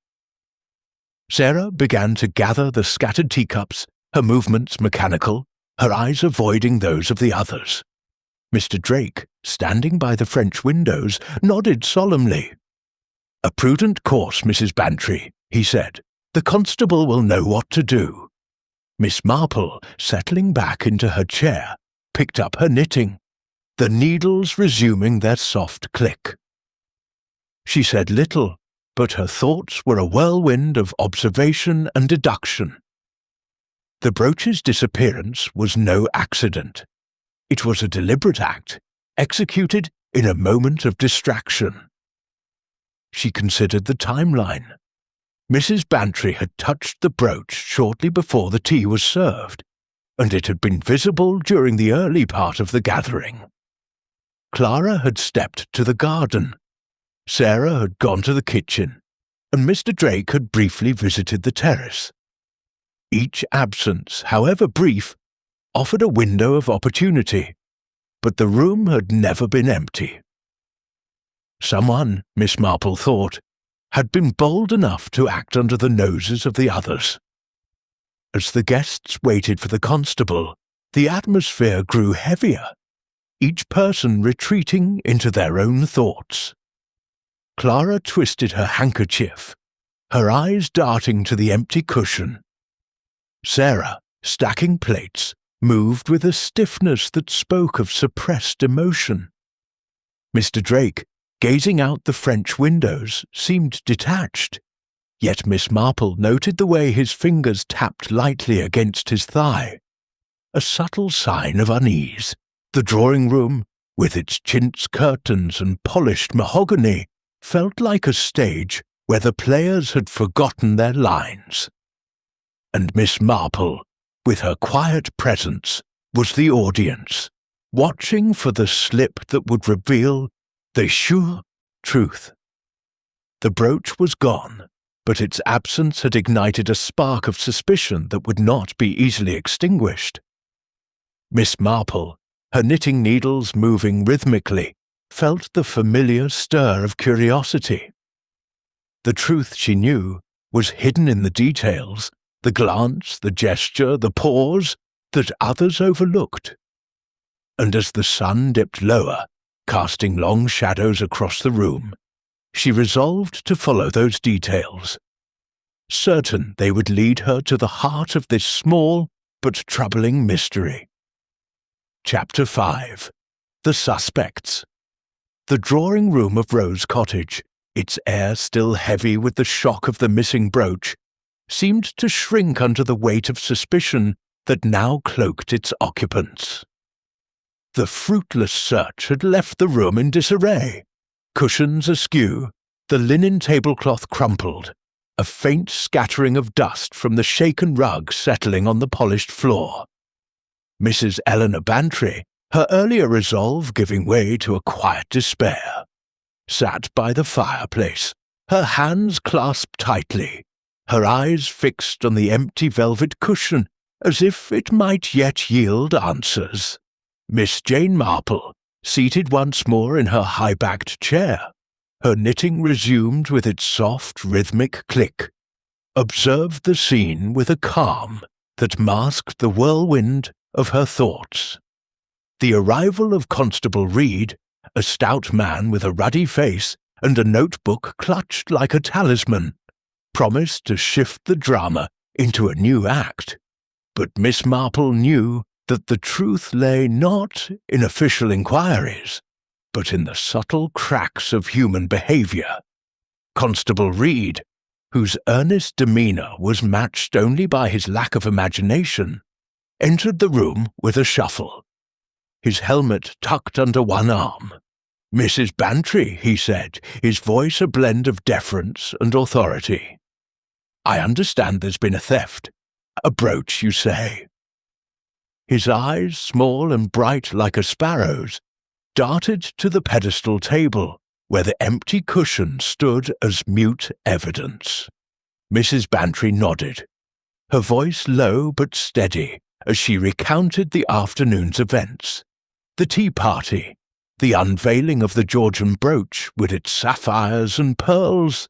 Speaker 1: Sarah began to gather the scattered teacups, her movements mechanical, her eyes avoiding those of the others. Mr. Drake, standing by the French windows, nodded solemnly. "A prudent course, Mrs. Bantry," he said. "The constable will know what to do." Miss Marple, settling back into her chair, picked up her knitting, the needles resuming their soft click. She said little, but her thoughts were a whirlwind of observation and deduction. The brooch's disappearance was no accident. It was a deliberate act, executed in a moment of distraction. She considered the timeline. Mrs. Bantry had touched the brooch shortly before the tea was served, and it had been visible during the early part of the gathering. Clara had stepped to the garden. Sarah had gone to the kitchen, and Mr. Drake had briefly visited the terrace. Each absence, however brief, offered a window of opportunity, but the room had never been empty. Someone, Miss Marple thought, had been bold enough to act under the noses of the others. As the guests waited for the constable, the atmosphere grew heavier, each person retreating into their own thoughts. Clara twisted her handkerchief, her eyes darting to the empty cushion. Sarah, stacking plates, moved with a stiffness that spoke of suppressed emotion. Mr. Drake, gazing out the French windows, seemed detached, yet Miss Marple noted the way his fingers tapped lightly against his thigh, a subtle sign of unease. The drawing-room, with its chintz curtains and polished mahogany, felt like a stage where the players had forgotten their lines. And Miss Marple, with her quiet presence, was the audience, watching for the slip that would reveal the sure truth. The brooch was gone, but its absence had ignited a spark of suspicion that would not be easily extinguished. Miss Marple, her knitting needles moving rhythmically, felt the familiar stir of curiosity. The truth, she knew, was hidden in the details, the glance, the gesture, the pause, that others overlooked. And as the sun dipped lower, casting long shadows across the room, she resolved to follow those details, certain they would lead her to the heart of this small but troubling mystery. Chapter 5. The Suspects. The drawing-room of Rose Cottage, its air still heavy with the shock of the missing brooch, seemed to shrink under the weight of suspicion that now cloaked its occupants. The fruitless search had left the room in disarray. Cushions askew, the linen tablecloth crumpled, a faint scattering of dust from the shaken rug settling on the polished floor. Mrs. Eleanor Bantry, her earlier resolve giving way to a quiet despair, sat by the fireplace, her hands clasped tightly, her eyes fixed on the empty velvet cushion as if it might yet yield answers. Miss Jane Marple, seated once more in her high-backed chair, her knitting resumed with its soft, rhythmic click, observed the scene with a calm that masked the whirlwind of her thoughts. The arrival of Constable Reed, a stout man with a ruddy face and a notebook clutched like a talisman, promised to shift the drama into a new act. But Miss Marple knew that the truth lay not in official inquiries, but in the subtle cracks of human behaviour. Constable Reed, whose earnest demeanour was matched only by his lack of imagination, entered the room with a shuffle, his helmet tucked under one arm. "Mrs. Bantry," he said, his voice a blend of deference and authority. "I understand there's been a theft. A brooch, you say?" His eyes, small and bright like a sparrow's, darted to the pedestal table, where the empty cushion stood as mute evidence. Mrs. Bantry nodded, her voice low but steady, as she recounted the afternoon's events. The tea party, the unveiling of the Georgian brooch with its sapphires and pearls,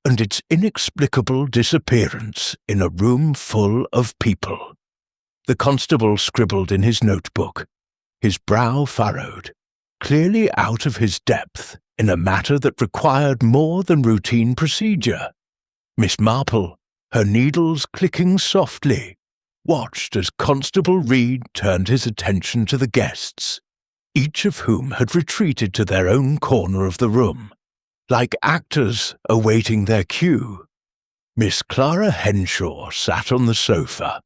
Speaker 1: and its inexplicable disappearance in a room full of people. The constable scribbled in his notebook, his brow furrowed, clearly out of his depth in a matter that required more than routine procedure. Miss Marple, her needles clicking softly, watched as Constable Reed turned his attention to the guests, each of whom had retreated to their own corner of the room, like actors awaiting their cue. Miss Clara Henshaw sat on the sofa,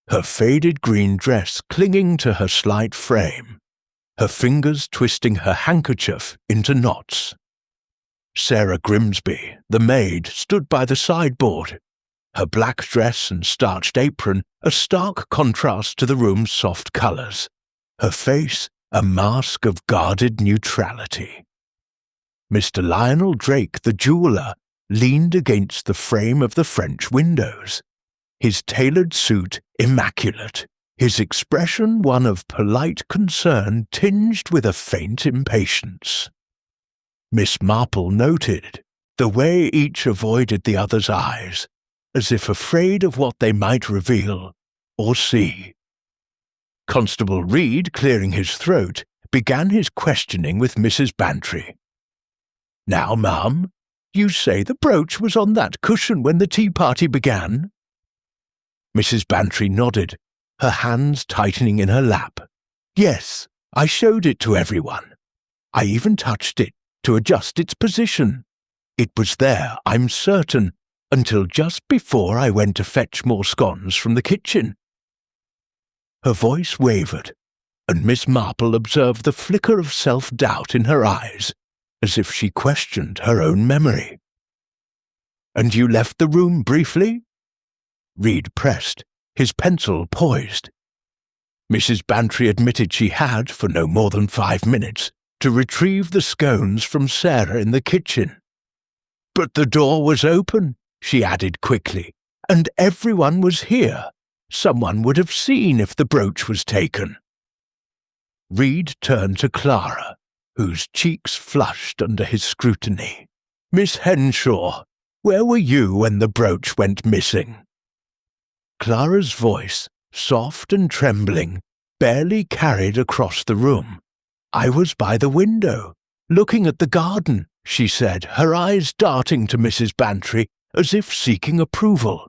Speaker 1: her faded green dress clinging to her slight frame, her fingers twisting her handkerchief into knots. Sarah Grimsby, the maid, stood by the sideboard, her black dress and starched apron a stark contrast to the room's soft colours, her face a mask of guarded neutrality. Mr. Lionel Drake, the jeweller, leaned against the frame of the French windows, his tailored suit immaculate, his expression one of polite concern tinged with a faint impatience. Miss Marple noted the way each avoided the other's eyes, as if afraid of what they might reveal or see. Constable Reed, clearing his throat, began his questioning with Mrs. Bantry. "Now, ma'am, you say the brooch was on that cushion when the tea party began?" Mrs. Bantry nodded, her hands tightening in her lap. "Yes, I showed it to everyone. I even touched it to adjust its position. It was there, I'm certain, until just before I went to fetch more scones from the kitchen." Her voice wavered, and Miss Marple observed the flicker of self-doubt in her eyes, as if she questioned her own memory. "And you left the room briefly?" Reed pressed, his pencil poised. Mrs. Bantry admitted she had, for no more than 5 minutes, to retrieve the scones from Sarah in the kitchen. "But the door was open," she added quickly, "and everyone was here. Someone would have seen if the brooch was taken." Reed turned to Clara, whose cheeks flushed under his scrutiny. "Miss Henshaw, where were you when the brooch went missing?" Clara's voice, soft and trembling, barely carried across the room. "I was by the window, looking at the garden," she said, her eyes darting to Mrs. Bantry as if seeking approval.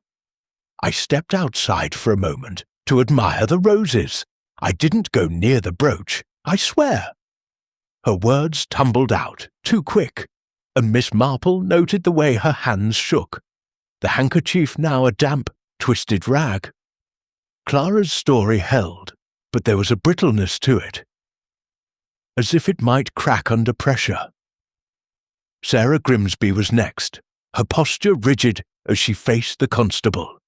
Speaker 1: "I stepped outside for a moment to admire the roses. I didn't go near the brooch, I swear." Her words tumbled out, too quick, and Miss Marple noted the way her hands shook, the handkerchief now a damp, twisted rag. Clara's story held, but there was a brittleness to it, as if it might crack under pressure. Sarah Grimsby was next, her posture rigid as she faced the constable.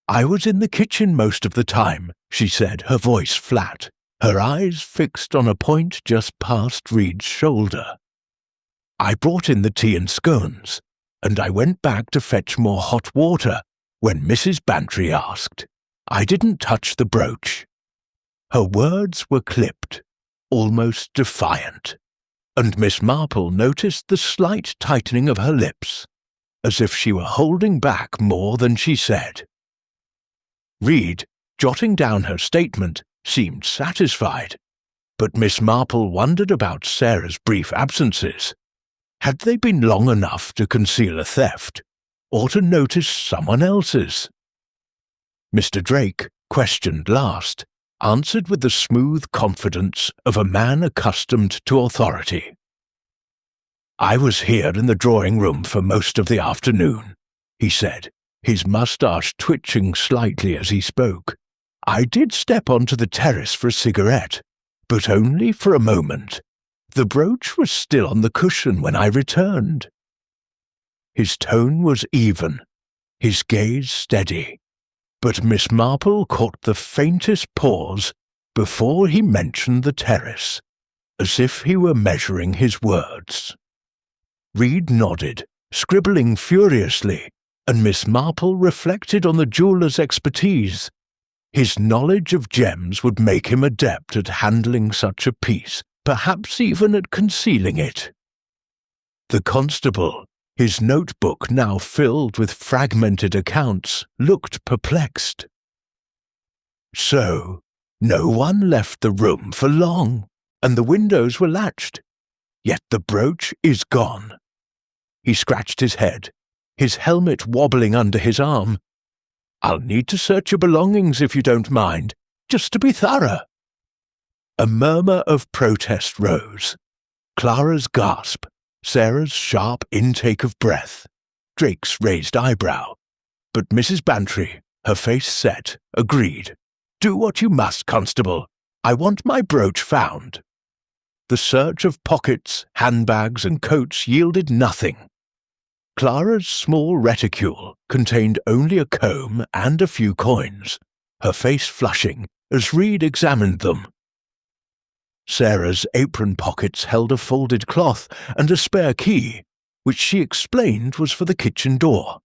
Speaker 1: "I was in the kitchen most of the time," she said, her voice flat, her eyes fixed on a point just past Reed's shoulder. "I brought in the tea and scones, and I went back to fetch more hot water when Mrs. Bantry asked. I didn't touch the brooch." Her words were clipped, almost defiant, and Miss Marple noticed the slight tightening of her lips, as if she were holding back more than she said. Reed, jotting down her statement, seemed satisfied, but Miss Marple wondered about Sarah's brief absences. Had they been long enough to conceal a theft, or to notice someone else's? Mr. Drake, questioned last, answered with the smooth confidence of a man accustomed to authority. "I was here in the drawing-room for most of the afternoon. he said, his moustache twitching slightly as he spoke. "I did step onto the terrace for a cigarette, but only for a moment. The brooch was still on the cushion when I returned." His tone was even, his gaze steady, but Miss Marple caught the faintest pause before he mentioned the terrace, as if he were measuring his words. Reed nodded, scribbling furiously, and Miss Marple reflected on the jeweller's expertise. His knowledge of gems would make him adept at handling such a piece, perhaps even at concealing it. The constable, his notebook now filled with fragmented accounts, looked perplexed. "So, no one left the room for long, and the windows were latched, yet the brooch is gone." He scratched his head, his helmet wobbling under his arm. "I'll need to search your belongings if you don't mind, just to be thorough." A murmur of protest rose. Clara's gasp, Sarah's sharp intake of breath, Drake's raised eyebrow. But Mrs. Bantry, her face set, agreed. "Do what you must, constable. I want my brooch found." The search of pockets, handbags, and coats yielded nothing. Clara's small reticule contained only a comb and a few coins, her face flushing as Reed examined them. Sarah's apron pockets held a folded cloth and a spare key, which she explained was for the kitchen door.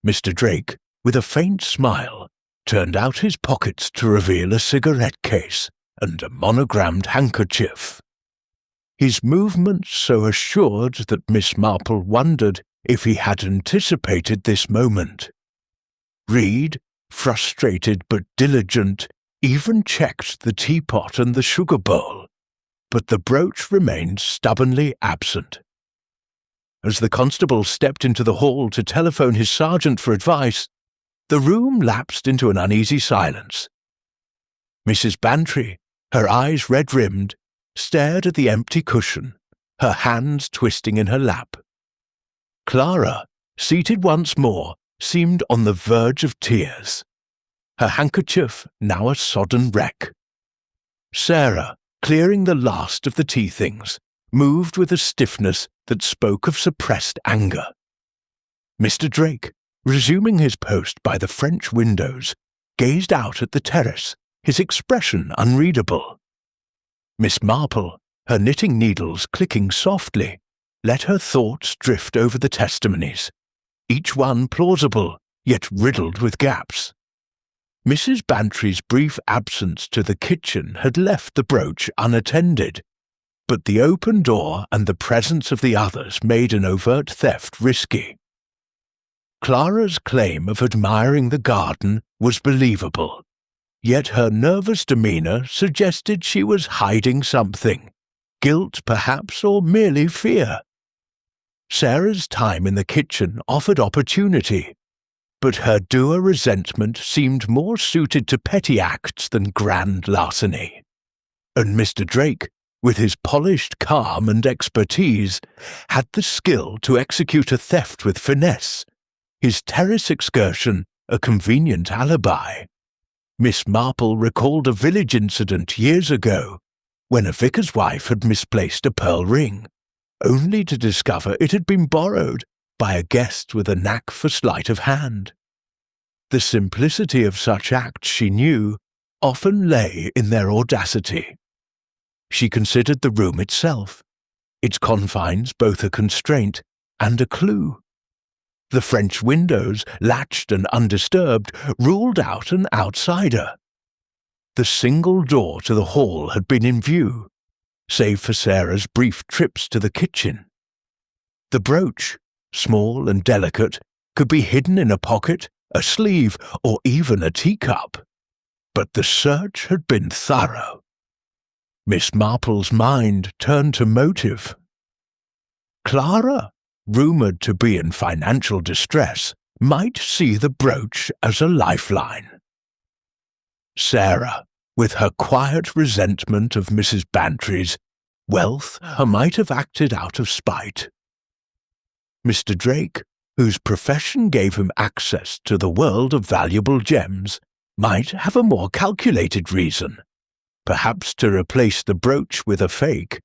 Speaker 1: Mr. Drake, with a faint smile, turned out his pockets to reveal a cigarette case and a monogrammed handkerchief. His movements so assured that Miss Marple wondered if he had anticipated this moment. Reed, frustrated but diligent, even checked the teapot and the sugar bowl, but the brooch remained stubbornly absent. As the constable stepped into the hall to telephone his sergeant for advice, the room lapsed into an uneasy silence. Mrs. Bantry, her eyes red-rimmed, stared at the empty cushion, her hands twisting in her lap. Clara, seated once more, seemed on the verge of tears, her handkerchief now a sodden wreck. Sarah, clearing the last of the tea things, moved with a stiffness that spoke of suppressed anger. Mr. Drake, resuming his post by the French windows, gazed out at the terrace, his expression unreadable. Miss Marple, her knitting needles clicking softly, let her thoughts drift over the testimonies, each one plausible, yet riddled with gaps. Mrs. Bantry's brief absence to the kitchen had left the brooch unattended, but the open door and the presence of the others made an overt theft risky. Clara's claim of admiring the garden was believable, yet her nervous demeanour suggested she was hiding something, guilt perhaps, or merely fear. Sarah's time in the kitchen offered opportunity, but her dour resentment seemed more suited to petty acts than grand larceny. And Mr. Drake, with his polished calm and expertise, had the skill to execute a theft with finesse, his terrace excursion a convenient alibi. Miss Marple recalled a village incident years ago, when a vicar's wife had misplaced a pearl ring, only to discover it had been borrowed by a guest with a knack for sleight of hand. The simplicity of such acts, she knew, often lay in their audacity. She considered the room itself, its confines both a constraint and a clue. The French windows, latched and undisturbed, ruled out an outsider. The single door to the hall had been in view, save for Sarah's brief trips to the kitchen. The brooch, small and delicate, could be hidden in a pocket, a sleeve, or even a teacup. But the search had been thorough. Miss Marple's mind turned to motive. Clara, rumoured to be in financial distress, might see the brooch as a lifeline. Sarah, with her quiet resentment of Mrs. Bantry's wealth, might have acted out of spite. Mr. Drake, whose profession gave him access to the world of valuable gems, might have a more calculated reason, perhaps to replace the brooch with a fake,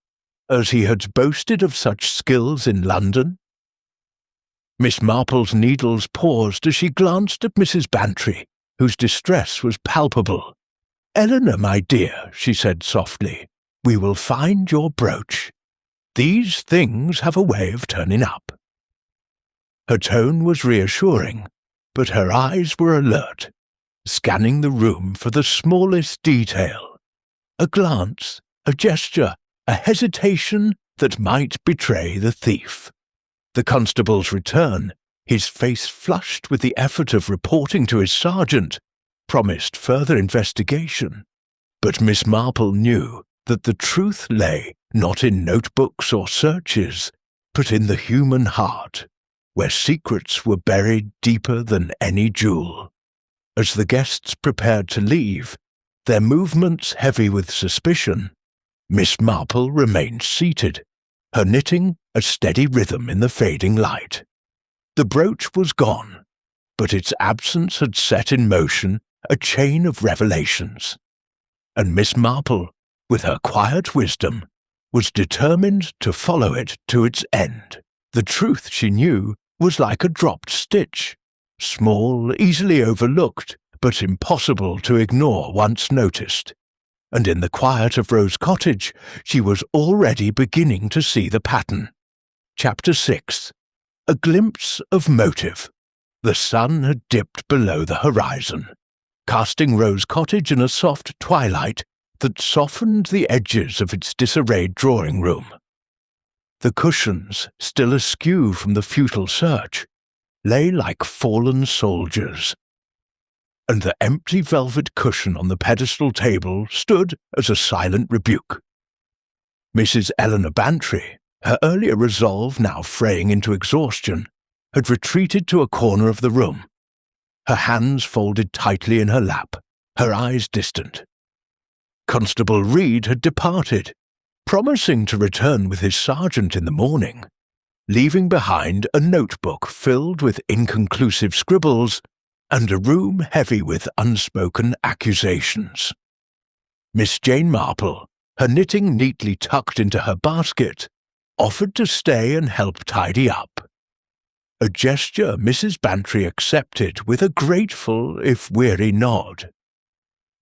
Speaker 1: as he had boasted of such skills in London. Miss Marple's needles paused as she glanced at Mrs. Bantry, whose distress was palpable. "Eleanor, my dear," she said softly, "we will find your brooch. These things have a way of turning up." Her tone was reassuring, but her eyes were alert, scanning the room for the smallest detail. A glance, a gesture, a hesitation that might betray the thief. The constable's return, his face flushed with the effort of reporting to his sergeant, promised further investigation. But Miss Marple knew that the truth lay not in notebooks or searches, but in the human heart, where secrets were buried deeper than any jewel. As the guests prepared to leave, their movements heavy with suspicion, Miss Marple remained seated, her knitting a steady rhythm in the fading light. The brooch was gone, but its absence had set in motion a chain of revelations, and Miss Marple, with her quiet wisdom, was determined to follow it to its end. The truth, she knew, was like a dropped stitch, small, easily overlooked, but impossible to ignore once noticed. And in the quiet of Rose Cottage, she was already beginning to see the pattern. Chapter 6. A glimpse of motive. The sun had dipped below the horizon, casting Rose Cottage in a soft twilight that softened the edges of its disarrayed drawing-room. The cushions, still askew from the futile search, lay like fallen soldiers, and the empty velvet cushion on the pedestal table stood as a silent rebuke. Mrs. Eleanor Bantry, her earlier resolve now fraying into exhaustion, had retreated to a corner of the room, her hands folded tightly in her lap, her eyes distant. Constable Reed had departed, promising to return with his sergeant in the morning, leaving behind a notebook filled with inconclusive scribbles and a room heavy with unspoken accusations. Miss Jane Marple, her knitting neatly tucked into her basket, offered to stay and help tidy up. A gesture Mrs. Bantry accepted with a grateful, if weary, nod.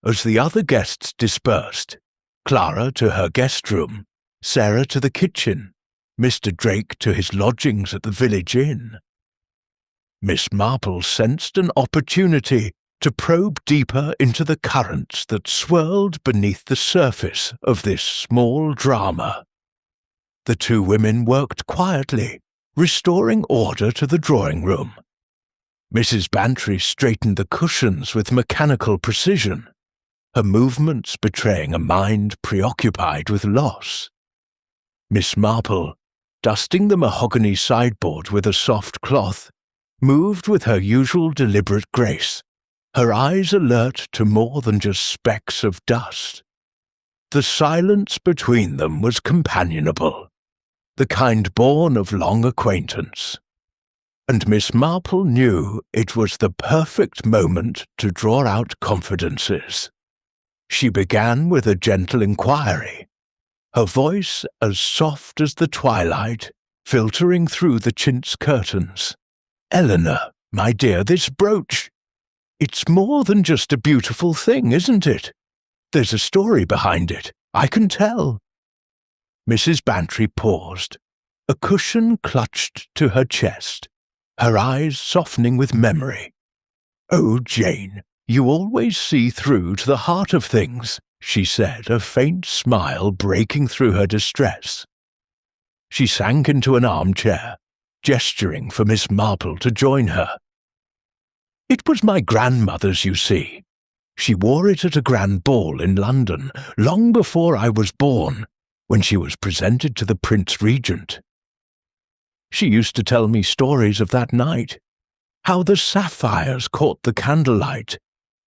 Speaker 1: As the other guests dispersed, Clara to her guest room, Sarah to the kitchen, Mr. Drake to his lodgings at the village inn, Miss Marple sensed an opportunity to probe deeper into the currents that swirled beneath the surface of this small drama. The two women worked quietly, restoring order to the drawing-room. Mrs. Bantry straightened the cushions with mechanical precision, her movements betraying a mind preoccupied with loss. Miss Marple, dusting the mahogany sideboard with a soft cloth, moved with her usual deliberate grace, her eyes alert to more than just specks of dust. The silence between them was companionable, the kind born of long acquaintance, and Miss Marple knew it was the perfect moment to draw out confidences. She began with a gentle inquiry, her voice as soft as the twilight, filtering through the chintz curtains. "Eleanor, my dear, this brooch. It's more than just a beautiful thing, isn't it? There's a story behind it, I can tell." Mrs. Bantry paused, a cushion clutched to her chest, her eyes softening with memory. "Oh, Jane, you always see through to the heart of things," she said, a faint smile breaking through her distress. She sank into an armchair, gesturing for Miss Marple to join her. "It was my grandmother's, you see. She wore it at a grand ball in London, long before I was born, when she was presented to the Prince Regent. She used to tell me stories of that night, how the sapphires caught the candlelight,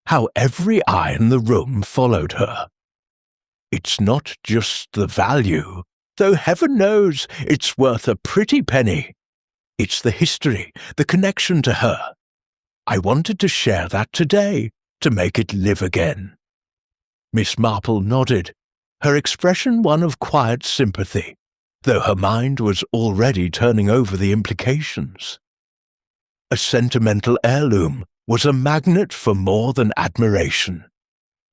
Speaker 1: how every eye in the room followed her. It's not just the value, though heaven knows it's worth a pretty penny. It's the history, the connection to her. I wanted to share that today, to make it live again." Miss Marple nodded, her expression one of quiet sympathy, though her mind was already turning over the implications. A sentimental heirloom was a magnet for more than admiration.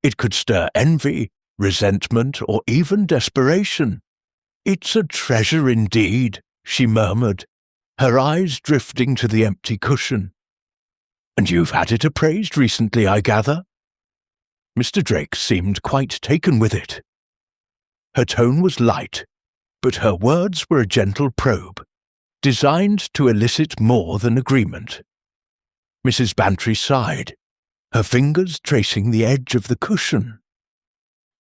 Speaker 1: It could stir envy, resentment, or even desperation. "It's a treasure indeed," she murmured, her eyes drifting to the empty cushion. "And you've had it appraised recently, I gather?" Mr. Drake seemed quite taken with it. Her tone was light, but her words were a gentle probe, designed to elicit more than agreement. Mrs. Bantry sighed, her fingers tracing the edge of the cushion.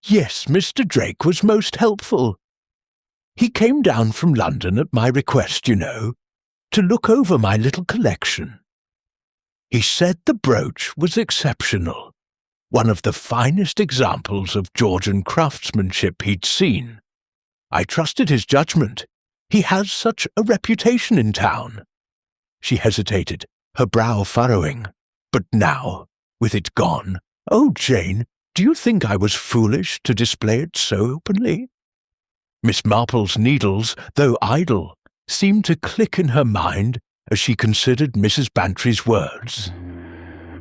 Speaker 1: "Yes, Mr. Drake was most helpful. He came down from London at my request, you know, to look over my little collection. He said the brooch was exceptional, one of the finest examples of Georgian craftsmanship he'd seen. I trusted his judgment. He has such a reputation in town." She hesitated, her brow furrowing. "But now, with it gone, oh, Jane, do you think I was foolish to display it so openly?" Miss Marple's needles, though idle, seemed to click in her mind as she considered Mrs. Bantry's words.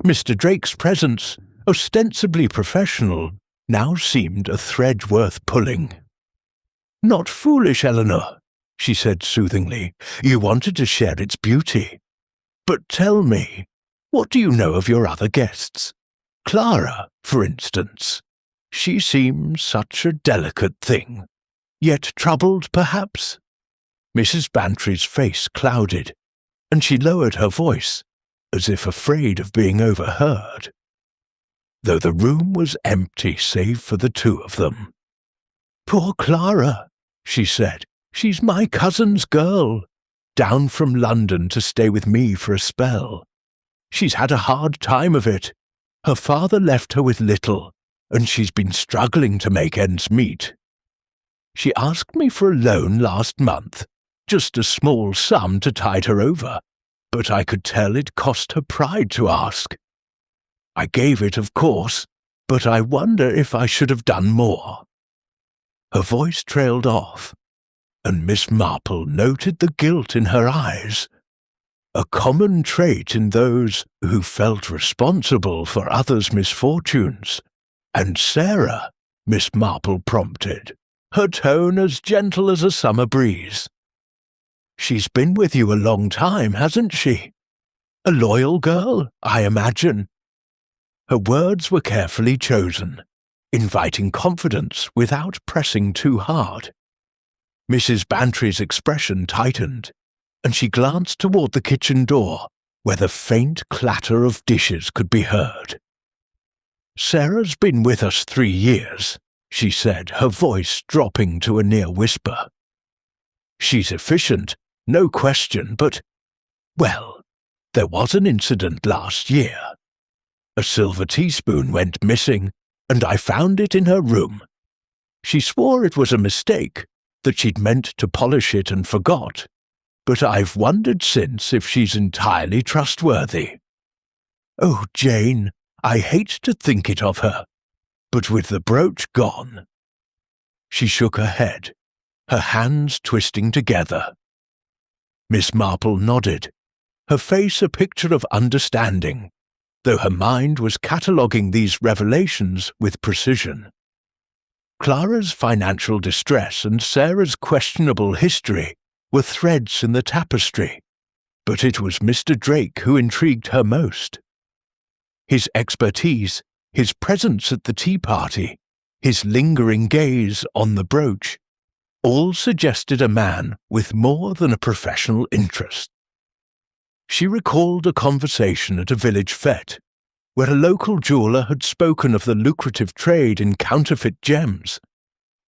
Speaker 1: Mr. Drake's presence, ostensibly professional, now seemed a thread worth pulling. "Not foolish, Eleanor," she said soothingly. "You wanted to share its beauty. But tell me, what do you know of your other guests? Clara, for instance. She seems such a delicate thing. Yet troubled, perhaps?" Mrs. Bantry's face clouded, and she lowered her voice, as if afraid of being overheard, though the room was empty save for the two of them. "Poor Clara," she said. "She's my cousin's girl, down from London to stay with me for a spell. She's had a hard time of it. Her father left her with little, and she's been struggling to make ends meet. She asked me for a loan last month, just a small sum to tide her over, but I could tell it cost her pride to ask. I gave it, of course, but I wonder if I should have done more." Her voice trailed off, and Miss Marple noted the guilt in her eyes, a common trait in those who felt responsible for others' misfortunes. "And Sarah," Miss Marple prompted, her tone as gentle as a summer breeze. "She's been with you a long time, hasn't she? A loyal girl, I imagine." Her words were carefully chosen, inviting confidence without pressing too hard. Mrs. Bantry's expression tightened, and she glanced toward the kitchen door, where the faint clatter of dishes could be heard. "Sarah's been with us 3 years, she said, her voice dropping to a near whisper. "She's efficient, no question, but, well, there was an incident last year. A silver teaspoon went missing, and I found it in her room. She swore it was a mistake, that she'd meant to polish it and forgot, but I've wondered since if she's entirely trustworthy. Oh, Jane, I hate to think it of her, but with the brooch gone—" She shook her head, her hands twisting together. Miss Marple nodded, her face a picture of understanding, though her mind was cataloguing these revelations with precision. Clara's financial distress and Sarah's questionable history were threads in the tapestry, but it was Mr. Drake who intrigued her most. His expertise, his presence at the tea party, his lingering gaze on the brooch, all suggested a man with more than a professional interest. She recalled a conversation at a village fete, where a local jeweller had spoken of the lucrative trade in counterfeit gems,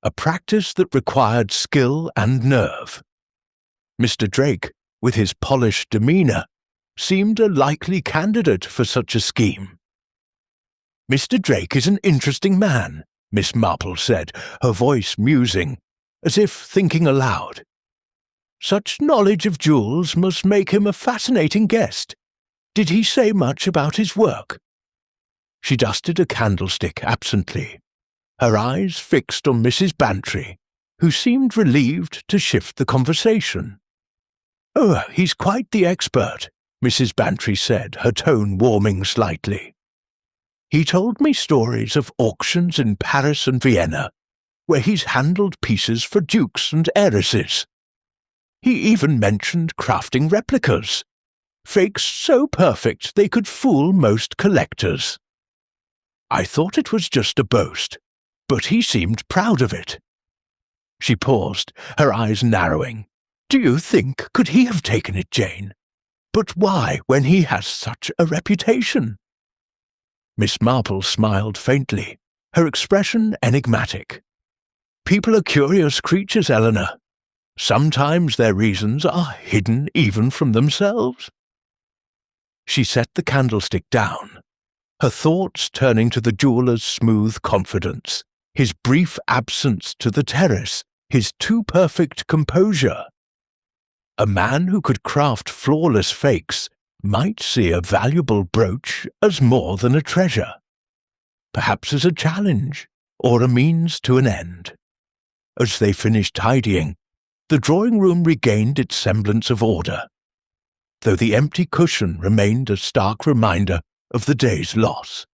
Speaker 1: a practice that required skill and nerve. Mr. Drake, with his polished demeanour, seemed a likely candidate for such a scheme. "Mr. Drake is an interesting man," Miss Marple said, her voice musing, as if thinking aloud. Such knowledge of jewels must make him a fascinating guest. Did he say much about his work?" She dusted a candlestick absently, her eyes fixed on Mrs. Bantry, who seemed relieved to shift the conversation. "Oh, he's quite the expert," Mrs. Bantry said, her tone warming slightly. "He told me stories of auctions in Paris and Vienna, where he's handled pieces for dukes and heiresses. He even mentioned crafting replicas, fakes so perfect they could fool most collectors. I thought it was just a boast, but he seemed proud of it." She paused, her eyes narrowing. "Do you think could he have taken it, Jane? But why, when he has such a reputation?" Miss Marple smiled faintly, her expression enigmatic. "People are curious creatures, Eleanor. Sometimes their reasons are hidden even from themselves." She set the candlestick down, her thoughts turning to the jeweller's smooth confidence, his brief absence to the terrace, his too-perfect composure. A man who could craft flawless fakes might see a valuable brooch as more than a treasure, perhaps as a challenge or a means to an end. As they finished tidying, the drawing-room regained its semblance of order, though the empty cushion remained a stark reminder of the day's loss.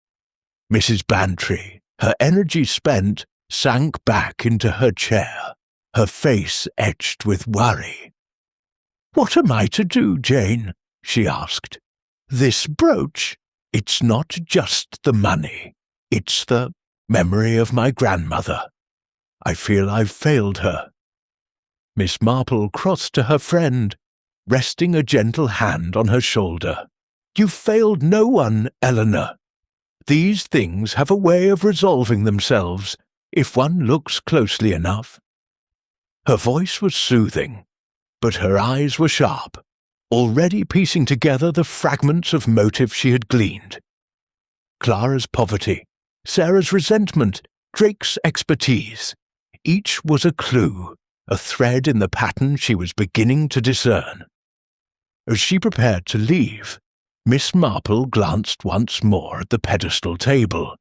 Speaker 1: Mrs. Bantry, her energy spent, sank back into her chair, her face etched with worry. "What am I to do, Jane?" she asked. "This brooch, it's not just the money. It's the memory of my grandmother. I feel I've failed her." Miss Marple crossed to her friend, resting a gentle hand on her shoulder. "You've failed no one, Eleanor. These things have a way of resolving themselves if one looks closely enough." Her voice was soothing, but her eyes were sharp, already piecing together the fragments of motive she had gleaned. Clara's poverty, Sarah's resentment, Drake's expertise, each was a clue, a thread in the pattern she was beginning to discern. As she prepared to leave, Miss Marple glanced once more at the pedestal table,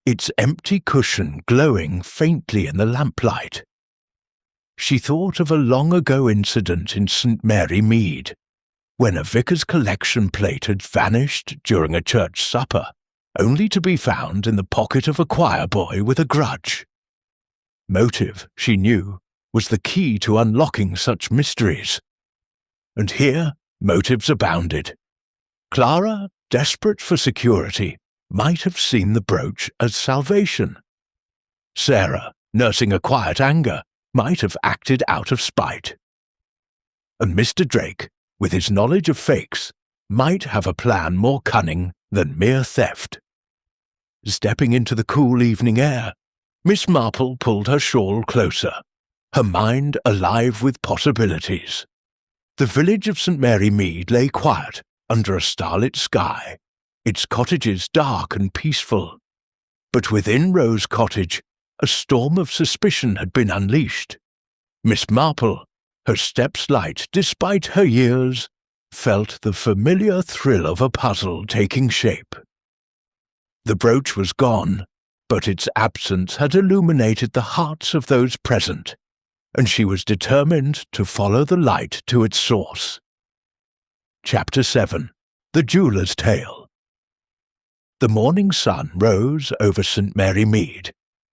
Speaker 1: its empty cushion glowing faintly in the lamplight. She thought of a long-ago incident in St. Mary Mead, when a vicar's collection plate had vanished during a church supper, only to be found in the pocket of a choir boy with a grudge. Motive, she knew, was the key to unlocking such mysteries. And here motives abounded. Clara, desperate for security, might have seen the brooch as salvation. Sarah, nursing a quiet anger, might have acted out of spite. And Mr. Drake, with his knowledge of fakes, might have a plan more cunning than mere theft. Stepping into the cool evening air, Miss Marple pulled her shawl closer, her mind alive with possibilities. The village of St. Mary Mead lay quiet under a starlit sky, its cottages dark and peaceful. But within Rose Cottage, a storm of suspicion had been unleashed. Miss Marple, her steps light despite her years, felt the familiar thrill of a puzzle taking shape. The brooch was gone, but its absence had illuminated the hearts of those present, and she was determined to follow the light to its source. Chapter 7. The Jeweller's Tale. The morning sun rose over St. Mary Mead,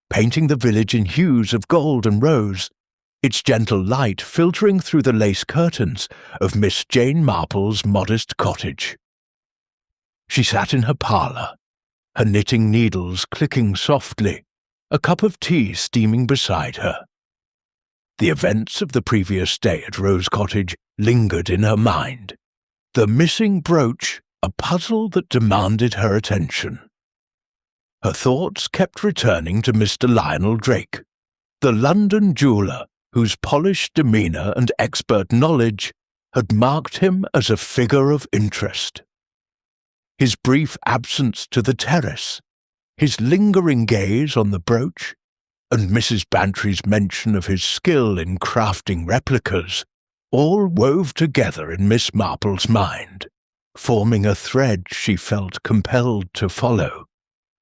Speaker 1: painting the village in hues of gold and rose, its gentle light filtering through the lace curtains of Miss Jane Marple's modest cottage. She sat in her parlour, her knitting needles clicking softly, a cup of tea steaming beside her. The events of the previous day at Rose Cottage lingered in her mind. The missing brooch, a puzzle that demanded her attention. Her thoughts kept returning to Mr. Lionel Drake, the London jeweller whose polished demeanour and expert knowledge had marked him as a figure of interest. His brief absence to the terrace, his lingering gaze on the brooch, and Mrs. Bantry's mention of his skill in crafting replicas all wove together in Miss Marple's mind, forming a thread she felt compelled to follow.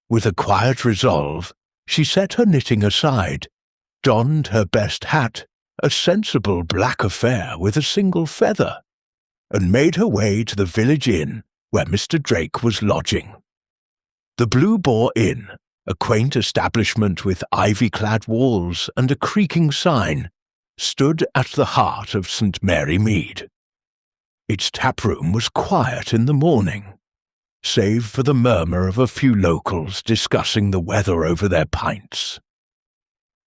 Speaker 1: With a quiet resolve, she set her knitting aside, donned her best hat, a sensible black affair with a single feather, and made her way to the village inn where Mr. Drake was lodging. The Blue Boar Inn, a quaint establishment with ivy-clad walls and a creaking sign, stood at the heart of St. Mary Mead. Its taproom was quiet in the morning, save for the murmur of a few locals discussing the weather over their pints.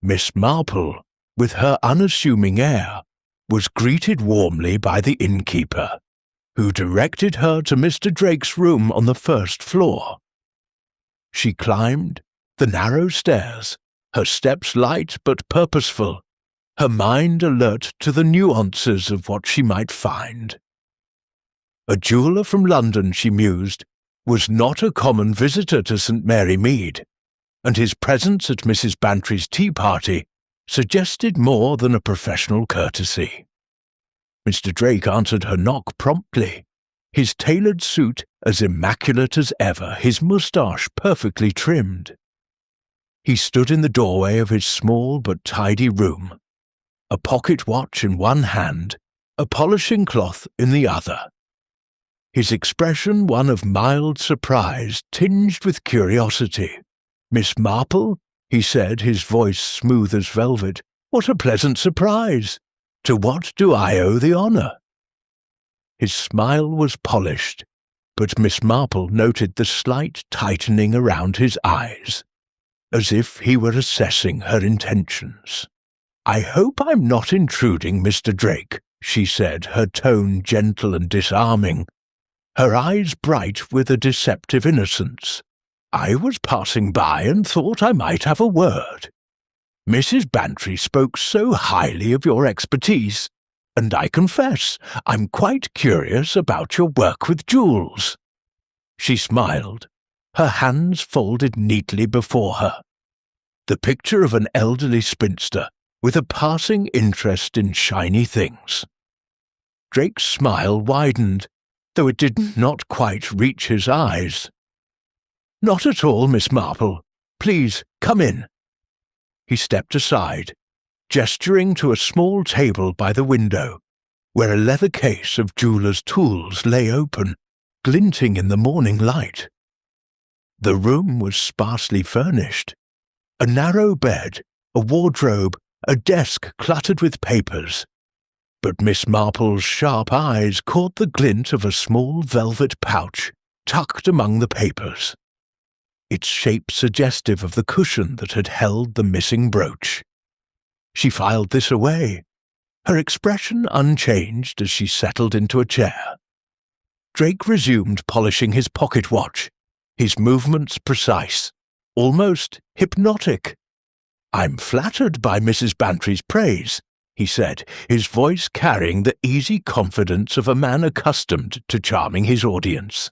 Speaker 1: Miss Marple, with her unassuming air, was greeted warmly by the innkeeper, who directed her to Mr. Drake's room on the first floor. She climbed the narrow stairs, her steps light but purposeful, her mind alert to the nuances of what she might find. A jeweller from London, she mused, was not a common visitor to St. Mary Mead, and his presence at Mrs. Bantry's tea party suggested more than a professional courtesy. Mr. Drake answered her knock promptly, his tailored suit as immaculate as ever, his moustache perfectly trimmed. He stood in the doorway of his small but tidy room, a pocket watch in one hand, a polishing cloth in the other. His expression one of mild surprise tinged with curiosity. "Miss Marple," he said, his voice smooth as velvet, "what a pleasant surprise! To what do I owe the honour?" His smile was polished, but Miss Marple noted the slight tightening around his eyes, as if he were assessing her intentions. "I hope I'm not intruding, Mr. Drake," she said, her tone gentle and disarming, her eyes bright with a deceptive innocence. "I was passing by and thought I might have a word. Mrs. Bantry spoke so highly of your expertise, and I confess I'm quite curious about your work with jewels." She smiled, her hands folded neatly before her, the picture of an elderly spinster with a passing interest in shiny things. Drake's smile widened, though it did not quite reach his eyes. "Not at all, Miss Marple. Please, come in." He stepped aside, gesturing to a small table by the window, where a leather case of jeweller's tools lay open, glinting in the morning light. The room was sparsely furnished. A narrow bed, a wardrobe, a desk cluttered with papers. But Miss Marple's sharp eyes caught the glint of a small velvet pouch tucked among the papers, its shape suggestive of the cushion that had held the missing brooch. She filed this away, her expression unchanged as she settled into a chair. Drake resumed polishing his pocket watch, his movements precise, almost hypnotic. "I'm flattered by Mrs. Bantry's praise," he said, his voice carrying the easy confidence of a man accustomed to charming his audience.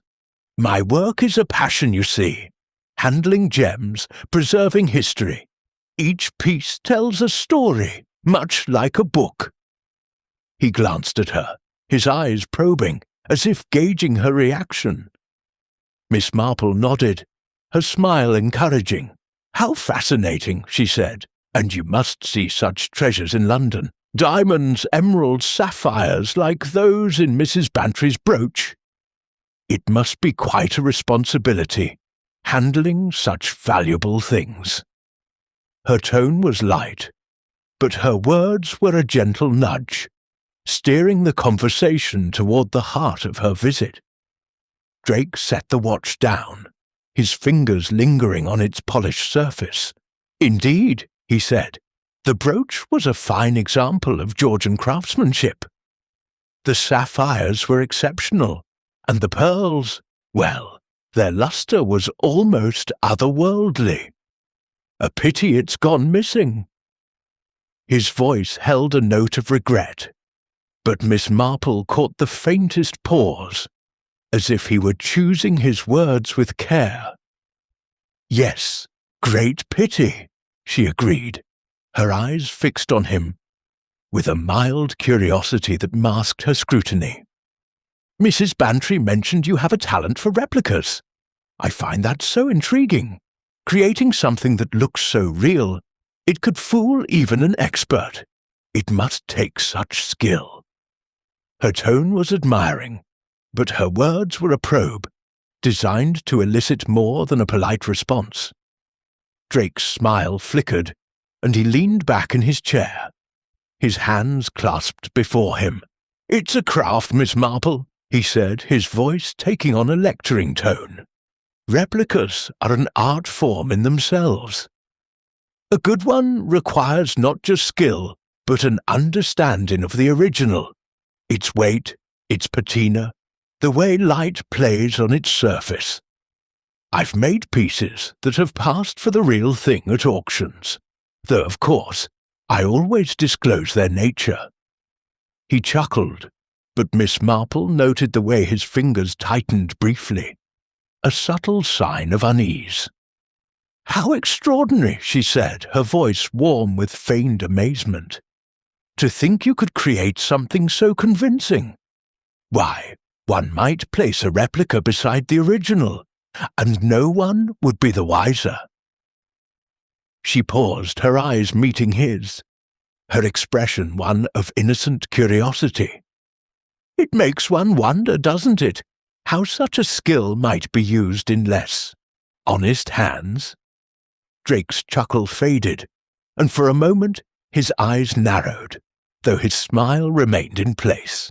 Speaker 1: "My work is a passion, you see, handling gems, preserving history. Each piece tells a story, much like a book." He glanced at her, his eyes probing, as if gauging her reaction. Miss Marple nodded, her smile encouraging. "How fascinating," she said. "And you must see such treasures in London. Diamonds, emeralds, sapphires like those in Mrs. Bantry's brooch. It must be quite a responsibility, handling such valuable things." Her tone was light, but her words were a gentle nudge, steering the conversation toward the heart of her visit. Drake set the watch down, his fingers lingering on its polished surface. "Indeed," he said, "the brooch was a fine example of Georgian craftsmanship. The sapphires were exceptional, and the pearls, well, their luster was almost otherworldly. A pity it's gone missing." His voice held a note of regret, but Miss Marple caught the faintest pause, as if he were choosing his words with care. "Yes, great pity," she agreed, her eyes fixed on him. with a mild curiosity that masked her scrutiny. "Mrs. Bantry mentioned you have a talent for replicas. I find that so intriguing. Creating something that looks so real, it could fool even an expert. It must take such skill." Her tone was admiring, but her words were a probe, designed to elicit more than a polite response. Drake's smile flickered, and he leaned back in his chair, his hands clasped before him. "It's a craft, Miss Marple," he said, his voice taking on a lecturing tone. "Replicas are an art form in themselves. A good one requires not just skill, but an understanding of the original, its weight, its patina, the way light plays on its surface. I've made pieces that have passed for the real thing at auctions, though, of course, I always disclose their nature." He chuckled, but Miss Marple noted the way his fingers tightened briefly, a subtle sign of unease. "How extraordinary," she said, her voice warm with feigned amazement. "To think you could create something so convincing. Why, one might place a replica beside the original, and no one would be the wiser." She paused, her eyes meeting his, her expression one of innocent curiosity. "It makes one wonder, doesn't it, how such a skill might be used in less honest hands?" Drake's chuckle faded, and for a moment his eyes narrowed, though his smile remained in place.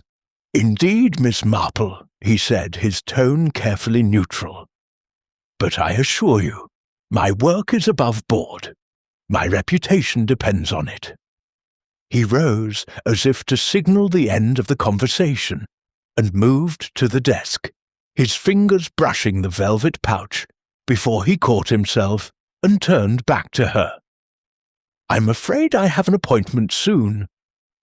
Speaker 1: "Indeed, Miss Marple," he said, his tone carefully neutral. "But I assure you, my work is above board. My reputation depends on it." He rose as if to signal the end of the conversation, and moved to the desk, his fingers brushing the velvet pouch, before he caught himself and turned back to her. "I'm afraid I have an appointment soon,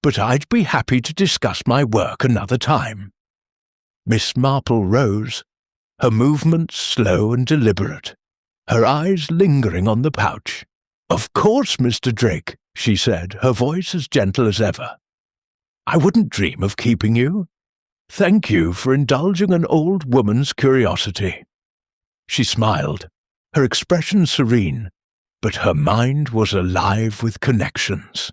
Speaker 1: but I'd be happy to discuss my work another time." Miss Marple rose, her movements slow and deliberate, her eyes lingering on the pouch. "Of course, Mr. Drake," she said, her voice as gentle as ever. "I wouldn't dream of keeping you. Thank you for indulging an old woman's curiosity." She smiled, her expression serene, but her mind was alive with connections.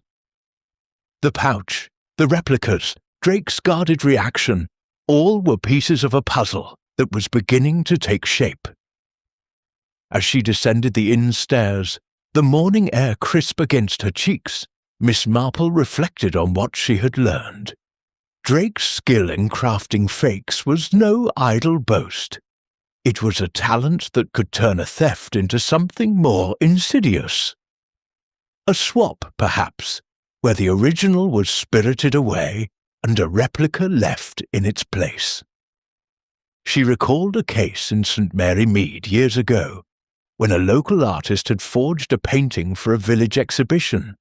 Speaker 1: The pouch, the replicas, Drake's guarded reaction, all were pieces of a puzzle that was beginning to take shape. As she descended the inn stairs, the morning air crisp against her cheeks, Miss Marple reflected on what she had learned. Drake's skill in crafting fakes was no idle boast. It was a talent that could turn a theft into something more insidious. A swap, perhaps, where the original was spirited away and a replica left in its place. She recalled a case in St. Mary Mead years ago, when a local artist had forged a painting for a village exhibition,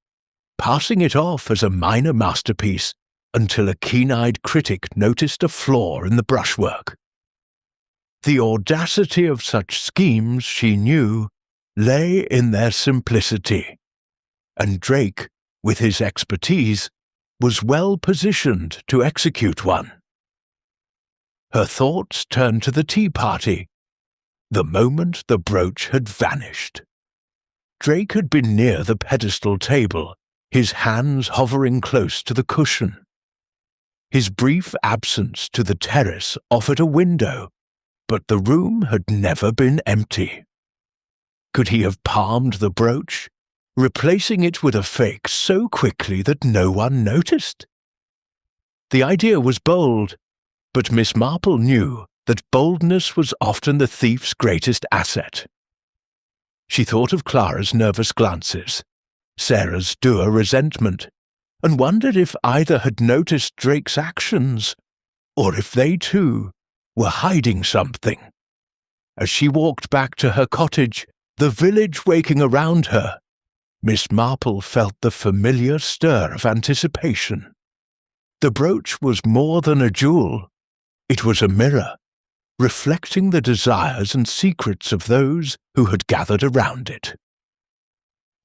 Speaker 1: passing it off as a minor masterpiece until a keen-eyed critic noticed a flaw in the brushwork. The audacity of such schemes, she knew, lay in their simplicity, and Drake, with his expertise, was well positioned to execute one. Her thoughts turned to the tea party, the moment the brooch had vanished. Drake had been near the pedestal table, his hands hovering close to the cushion. His brief absence to the terrace offered a window, but the room had never been empty. Could he have palmed the brooch, replacing it with a fake so quickly that no one noticed? The idea was bold, but Miss Marple knew that boldness was often the thief's greatest asset. She thought of Clara's nervous glances, Sarah's dour resentment, and wondered if either had noticed Drake's actions, or if they too were hiding something. As she walked back to her cottage, the village waking around her, Miss Marple felt the familiar stir of anticipation. The brooch was more than a jewel. It was a mirror, reflecting the desires and secrets of those who had gathered around it.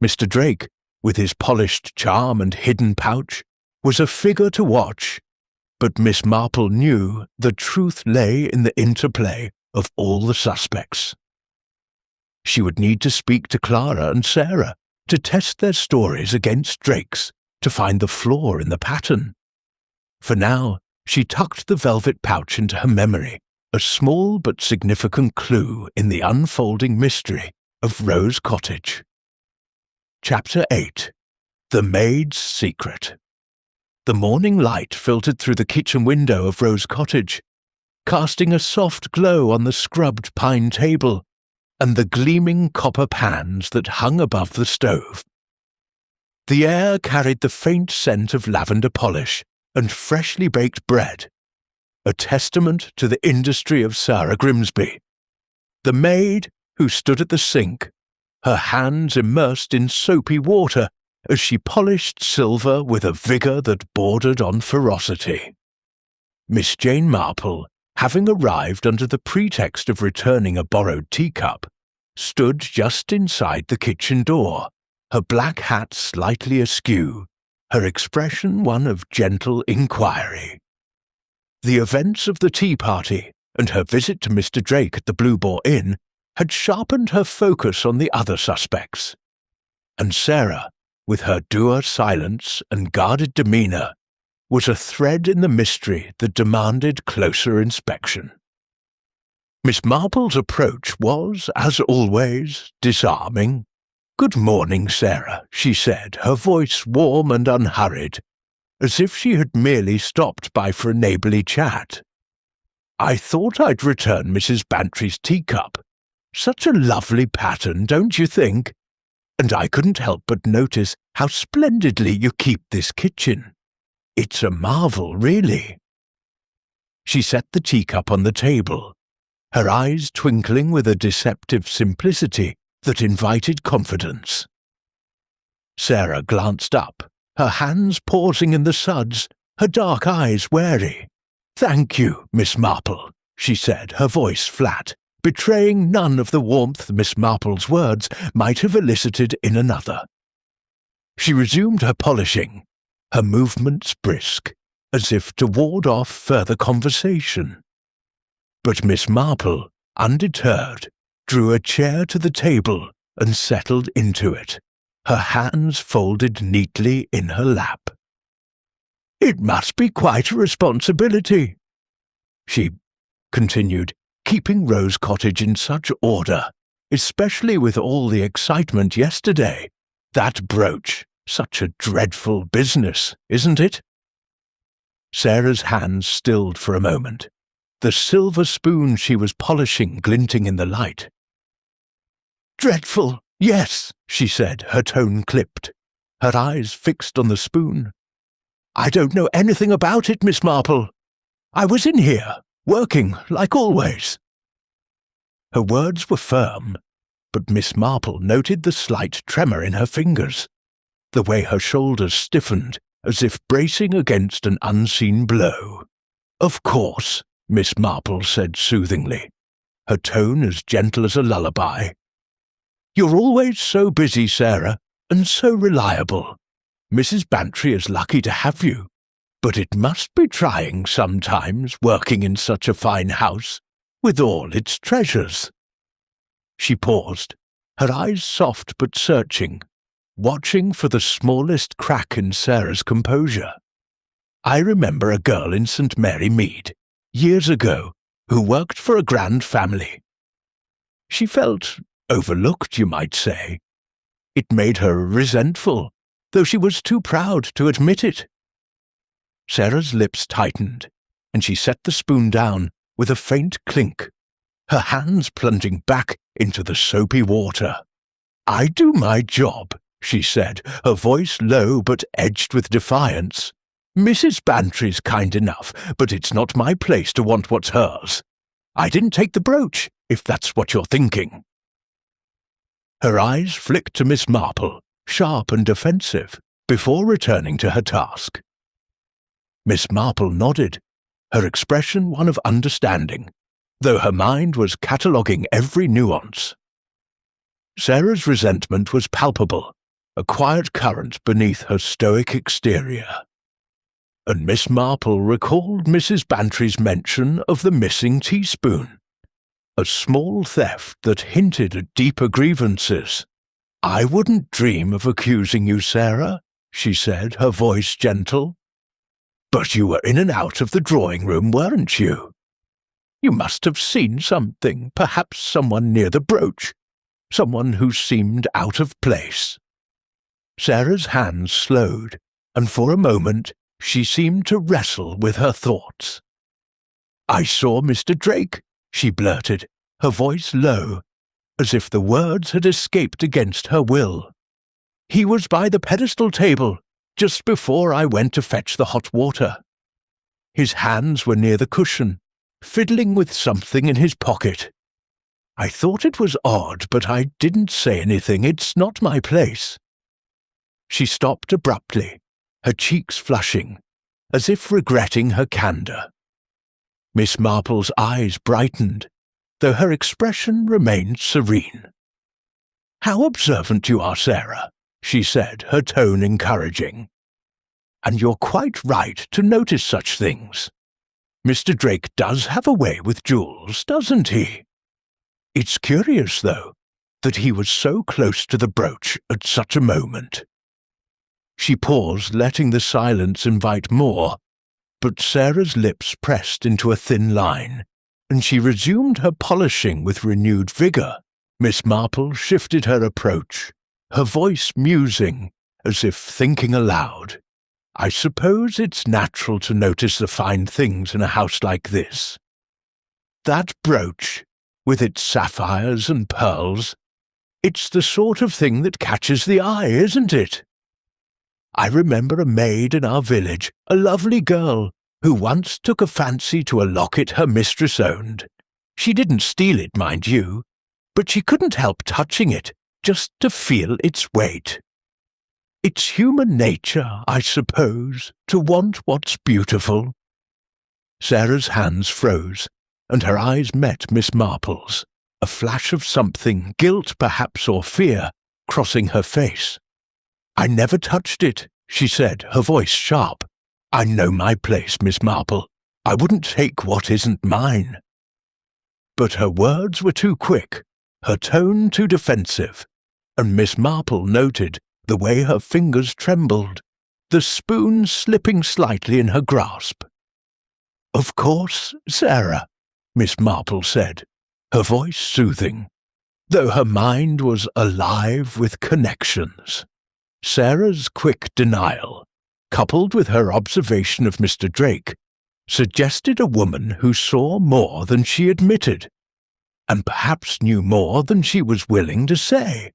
Speaker 1: Mr. Drake, with his polished charm and hidden pouch, was a figure to watch, but Miss Marple knew the truth lay in the interplay of all the suspects. She would need to speak to Clara and Sarah to test their stories against Drake's, to find the flaw in the pattern. For now, she tucked the velvet pouch into her memory, a small but significant clue in the unfolding mystery of Rose Cottage. Chapter 8. The Maid's Secret. The morning light filtered through the kitchen window of Rose Cottage, casting a soft glow on the scrubbed pine table and the gleaming copper pans that hung above the stove. The air carried the faint scent of lavender polish and freshly baked bread, a testament to the industry of Sarah Grimsby. The maid, who stood at the sink, her hands immersed in soapy water as she polished silver with a vigour that bordered on ferocity. Miss Jane Marple, having arrived under the pretext of returning a borrowed teacup, stood just inside the kitchen door, her black hat slightly askew, her expression one of gentle inquiry. The events of the tea party and her visit to Mr. Drake at the Blue Boar Inn had sharpened her focus on the other suspects, and Sarah, with her dour silence and guarded demeanour, was a thread in the mystery that demanded closer inspection. Miss Marple's approach was, as always, disarming. "Good morning, Sarah," she said, her voice warm and unhurried, as if she had merely stopped by for a neighbourly chat. "I thought I'd return Mrs. Bantry's teacup. Such a lovely pattern, don't you think? And I couldn't help but notice how splendidly you keep this kitchen. It's a marvel, really." She set the teacup on the table, her eyes twinkling with a deceptive simplicity that invited confidence. Sarah glanced up, her hands pausing in the suds, her dark eyes wary. "Thank you, Miss Marple," she said, her voice flat, betraying none of the warmth Miss Marple's words might have elicited in another. She resumed her polishing, her movements brisk, as if to ward off further conversation. But Miss Marple, undeterred, drew a chair to the table and settled into it, her hands folded neatly in her lap. "It must be quite a responsibility," she continued, keeping Rose Cottage in such order, especially with all the excitement yesterday. "That brooch, such a dreadful business, isn't it?" Sarah's hands stilled for a moment, the silver spoon she was polishing glinting in the light. "Dreadful, yes," she said, her tone clipped, her eyes fixed on the spoon. "I don't know anything about it, Miss Marple. I was in here, working, like always." Her words were firm, but Miss Marple noted the slight tremor in her fingers, the way her shoulders stiffened as if bracing against an unseen blow. "Of course," Miss Marple said soothingly, her tone as gentle as a lullaby. "You're always so busy, Sarah, and so reliable. Mrs. Bantry is lucky to have you, but it must be trying sometimes working in such a fine house, with all its treasures." She paused, her eyes soft but searching, watching for the smallest crack in Sarah's composure. "I remember a girl in St. Mary Mead, years ago, who worked for a grand family. She felt overlooked, you might say. It made her resentful, though she was too proud to admit it." Sarah's lips tightened, and she set the spoon down with a faint clink, her hands plunging back into the soapy water. "I do my job," she said, her voice low but edged with defiance. "Mrs. Bantry's kind enough, but it's not my place to want what's hers. I didn't take the brooch, if that's what you're thinking." Her eyes flicked to Miss Marple, sharp and defensive, before returning to her task. Miss Marple nodded, her expression one of understanding, though her mind was cataloguing every nuance. Sarah's resentment was palpable, a quiet current beneath her stoic exterior. and Miss Marple recalled Mrs. Bantry's mention of the missing teaspoon, a small theft that hinted at deeper grievances. "I wouldn't dream of accusing you, Sarah," she said, her voice gentle. "But you were in and out of the drawing room, weren't you? You must have seen something, perhaps someone near the brooch, someone who seemed out of place." Sarah's hands slowed, and for a moment she seemed to wrestle with her thoughts. "I saw Mr. Drake," she blurted, her voice low, as if the words had escaped against her will. "He was by the pedestal table, just before I went to fetch the hot water. His hands were near the cushion, fiddling with something in his pocket. I thought it was odd, but I didn't say anything. It's not my place." She stopped abruptly, her cheeks flushing, as if regretting her candour. Miss Marple's eyes brightened, though her expression remained serene. "How observant you are, Sarah," she said, her tone encouraging. "And you're quite right to notice such things. Mr. Drake does have a way with jewels, doesn't he? It's curious, though, that he was so close to the brooch at such a moment." She paused, letting the silence invite more, but Sarah's lips pressed into a thin line, and she resumed her polishing with renewed vigour. Miss Marple shifted her approach, her voice musing, as if thinking aloud. "I suppose it's natural to notice the fine things in a house like this. That brooch, with its sapphires and pearls, it's the sort of thing that catches the eye, isn't it? I remember a maid in our village, a lovely girl, who once took a fancy to a locket her mistress owned. She didn't steal it, mind you, but she couldn't help touching it, just to feel its weight. It's human nature, I suppose, to want what's beautiful." Sarah's hands froze, and her eyes met Miss Marple's, a flash of something, guilt perhaps or fear, crossing her face. "I never touched it," she said, her voice sharp. "I know my place, Miss Marple. I wouldn't take what isn't mine." But her words were too quick, her tone too defensive, and Miss Marple noted the way her fingers trembled, the spoon slipping slightly in her grasp. "Of course, Sarah," Miss Marple said, her voice soothing, though her mind was alive with connections. Sarah's quick denial, coupled with her observation of Mr. Drake, suggested a woman who saw more than she admitted, and perhaps knew more than she was willing to say.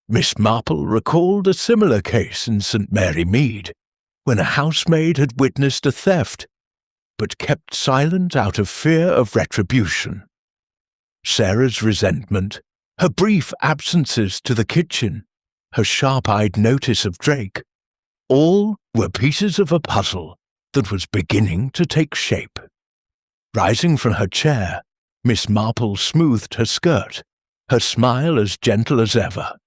Speaker 1: Miss Marple recalled a similar case in St. Mary Mead, when a housemaid had witnessed a theft, but kept silent out of fear of retribution. Sarah's resentment, her brief absences to the kitchen, her sharp-eyed notice of Drake, all were pieces of a puzzle that was beginning to take shape. Rising from her chair, Miss Marple smoothed her skirt, her smile as gentle as ever.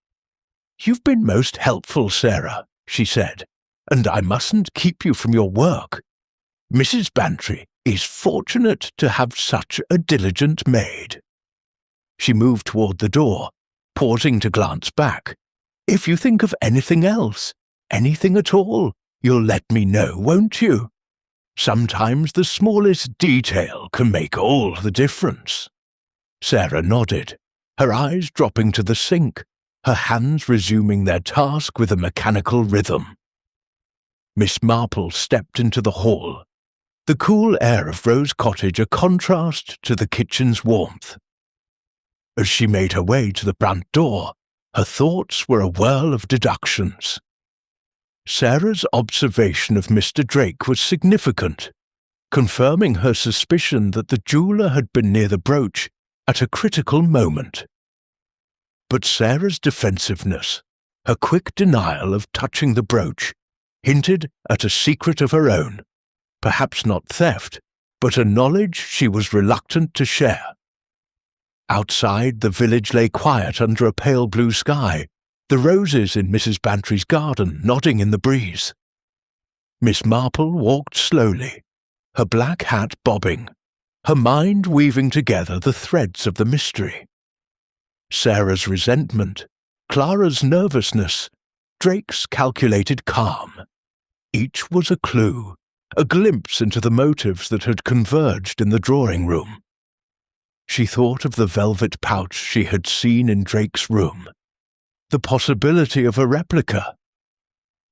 Speaker 1: "You've been most helpful, Sarah," she said, "and I mustn't keep you from your work. Mrs. Bantry is fortunate to have such a diligent maid." She moved toward the door, pausing to glance back. "If you think of anything else, anything at all, you'll let me know, won't you? Sometimes the smallest detail can make all the difference." Sarah nodded, her eyes dropping to the sink, her hands resuming their task with a mechanical rhythm. Miss Marple stepped into the hall, the cool air of Rose Cottage a contrast to the kitchen's warmth. As she made her way to the front door, her thoughts were a whirl of deductions. Sarah's observation of Mr. Drake was significant, confirming her suspicion that the jeweller had been near the brooch at a critical moment. But Sarah's defensiveness, her quick denial of touching the brooch, hinted at a secret of her own, perhaps not theft, but a knowledge she was reluctant to share. Outside, the village lay quiet under a pale blue sky, the roses in Mrs. Bantry's garden nodding in the breeze. Miss Marple walked slowly, her black hat bobbing, her mind weaving together the threads of the mystery. Sarah's resentment, Clara's nervousness, Drake's calculated calm. Each was a clue, a glimpse into the motives that had converged in the drawing room. She thought of the velvet pouch she had seen in Drake's room, the possibility of a replica,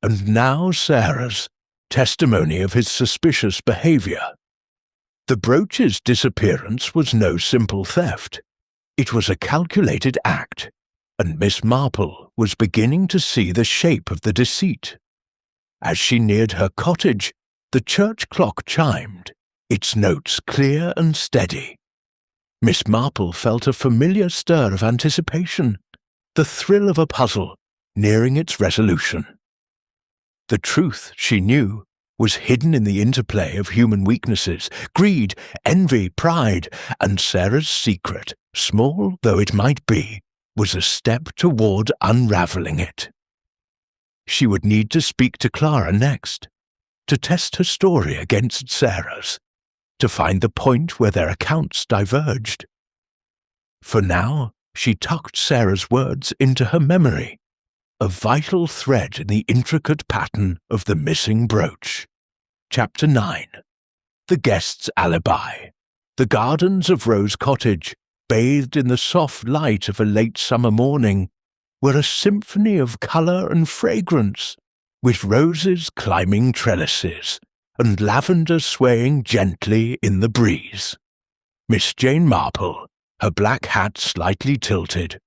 Speaker 1: and now Sarah's testimony of his suspicious behavior. The brooch's disappearance was no simple theft. It was a calculated act, and Miss Marple was beginning to see the shape of the deceit. As she neared her cottage, the church clock chimed, its notes clear and steady. Miss Marple felt a familiar stir of anticipation, the thrill of a puzzle nearing its resolution. The truth, she knew, was hidden in the interplay of human weaknesses, greed, envy, pride, and Sarah's secret, small though it might be, was a step toward unraveling it. She would need to speak to Clara next, to test her story against Sarah's, to find the point where their accounts diverged. For now, she tucked Sarah's words into her memory, a vital thread in the intricate pattern of the missing brooch. Chapter 9. The Guest's Alibi. The gardens of Rose Cottage, bathed in the soft light of a late summer morning, were a symphony of colour and fragrance, with roses climbing trellises, and lavender swaying gently in the breeze. Miss Jane Marple, her black hat slightly tilted,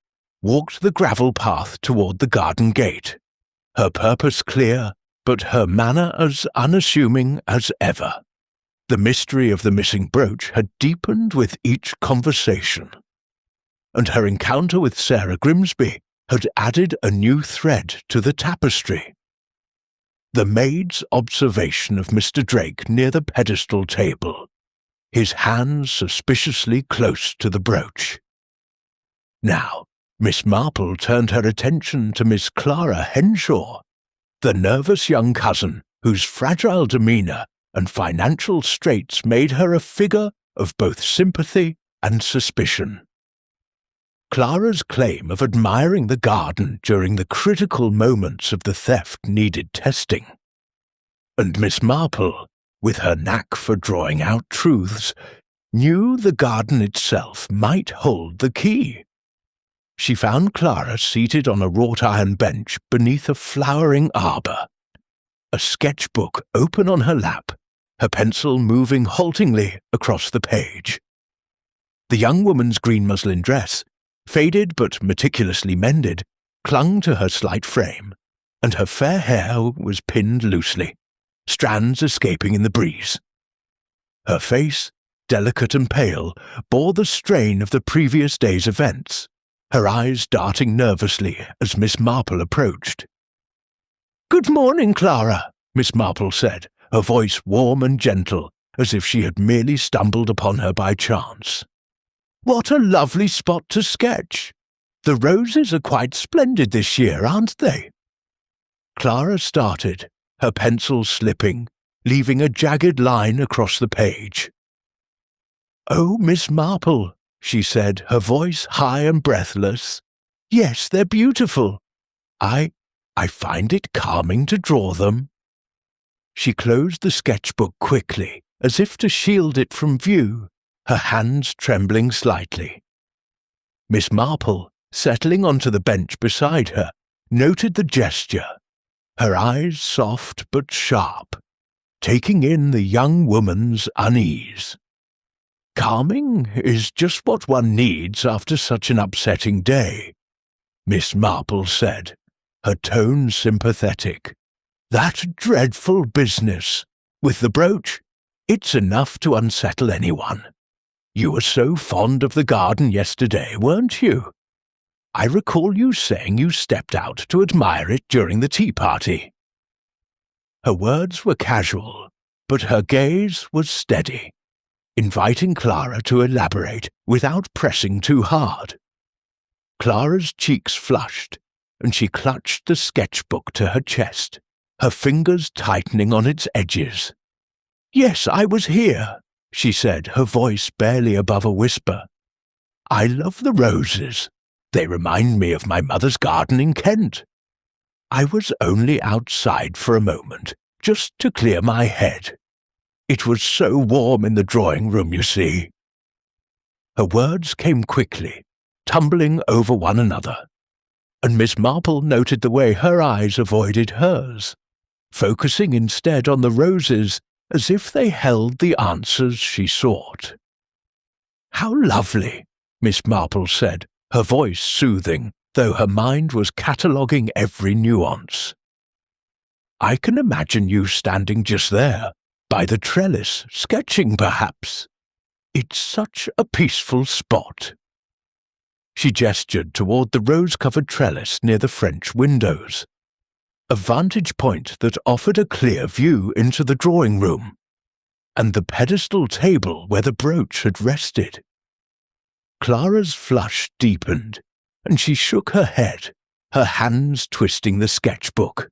Speaker 1: walked the gravel path toward the garden gate, her purpose clear, but her manner as unassuming as ever. The mystery of the missing brooch had deepened with each conversation, and her encounter with Sarah Grimsby had added a new thread to the tapestry. The maid's observation of Mr. Drake near the pedestal table, his hands suspiciously close to the brooch. Now, Miss Marple turned her attention to Miss Clara Henshaw, the nervous young cousin whose fragile demeanour and financial straits made her a figure of both sympathy and suspicion. Clara's claim of admiring the garden during the critical moments of the theft needed testing, and Miss Marple, with her knack for drawing out truths, knew the garden itself might hold the key. She found Clara seated on a wrought-iron bench beneath a flowering arbour, a sketchbook open on her lap, her pencil moving haltingly across the page. The young woman's green muslin dress, faded but meticulously mended, clung to her slight frame, and her fair hair was pinned loosely, strands escaping in the breeze. Her face, delicate and pale, bore the strain of the previous day's events, her eyes darting nervously as Miss Marple approached. "Good morning, Clara," Miss Marple said, her voice warm and gentle, as if she had merely stumbled upon her by chance. "What a lovely spot to sketch! The roses are quite splendid this year, aren't they?" Clara started, her pencil slipping, leaving a jagged line across the page. "Oh, Miss Marple," she said, her voice high and breathless. "Yes, they're beautiful. I find it calming to draw them." She closed the sketchbook quickly, as if to shield it from view, her hands trembling slightly. Miss Marple, settling onto the bench beside her, noted the gesture, her eyes soft but sharp, taking in the young woman's unease. "Calming is just what one needs after such an upsetting day," Miss Marple said, her tone sympathetic. "That dreadful business with the brooch, it's enough to unsettle anyone. You were so fond of the garden yesterday, weren't you? I recall you saying you stepped out to admire it during the tea party." Her words were casual, but her gaze was steady, inviting Clara to elaborate without pressing too hard. Clara's cheeks flushed, and she clutched the sketchbook to her chest, her fingers tightening on its edges. "Yes, I was here," she said, her voice barely above a whisper. "I love the roses. They remind me of my mother's garden in Kent. I was only outside for a moment, just to clear my head. It was so warm in the drawing room, you see." Her words came quickly, tumbling over one another, and Miss Marple noted the way her eyes avoided hers, focusing instead on the roses as if they held the answers she sought. "How lovely," Miss Marple said, her voice soothing, though her mind was cataloguing every nuance. "I can imagine you standing just there, by the trellis, sketching perhaps. It's such a peaceful spot." She gestured toward the rose-covered trellis near the French windows, a vantage point that offered a clear view into the drawing room, and the pedestal table where the brooch had rested. Clara's flush deepened, and she shook her head, her hands twisting the sketchbook.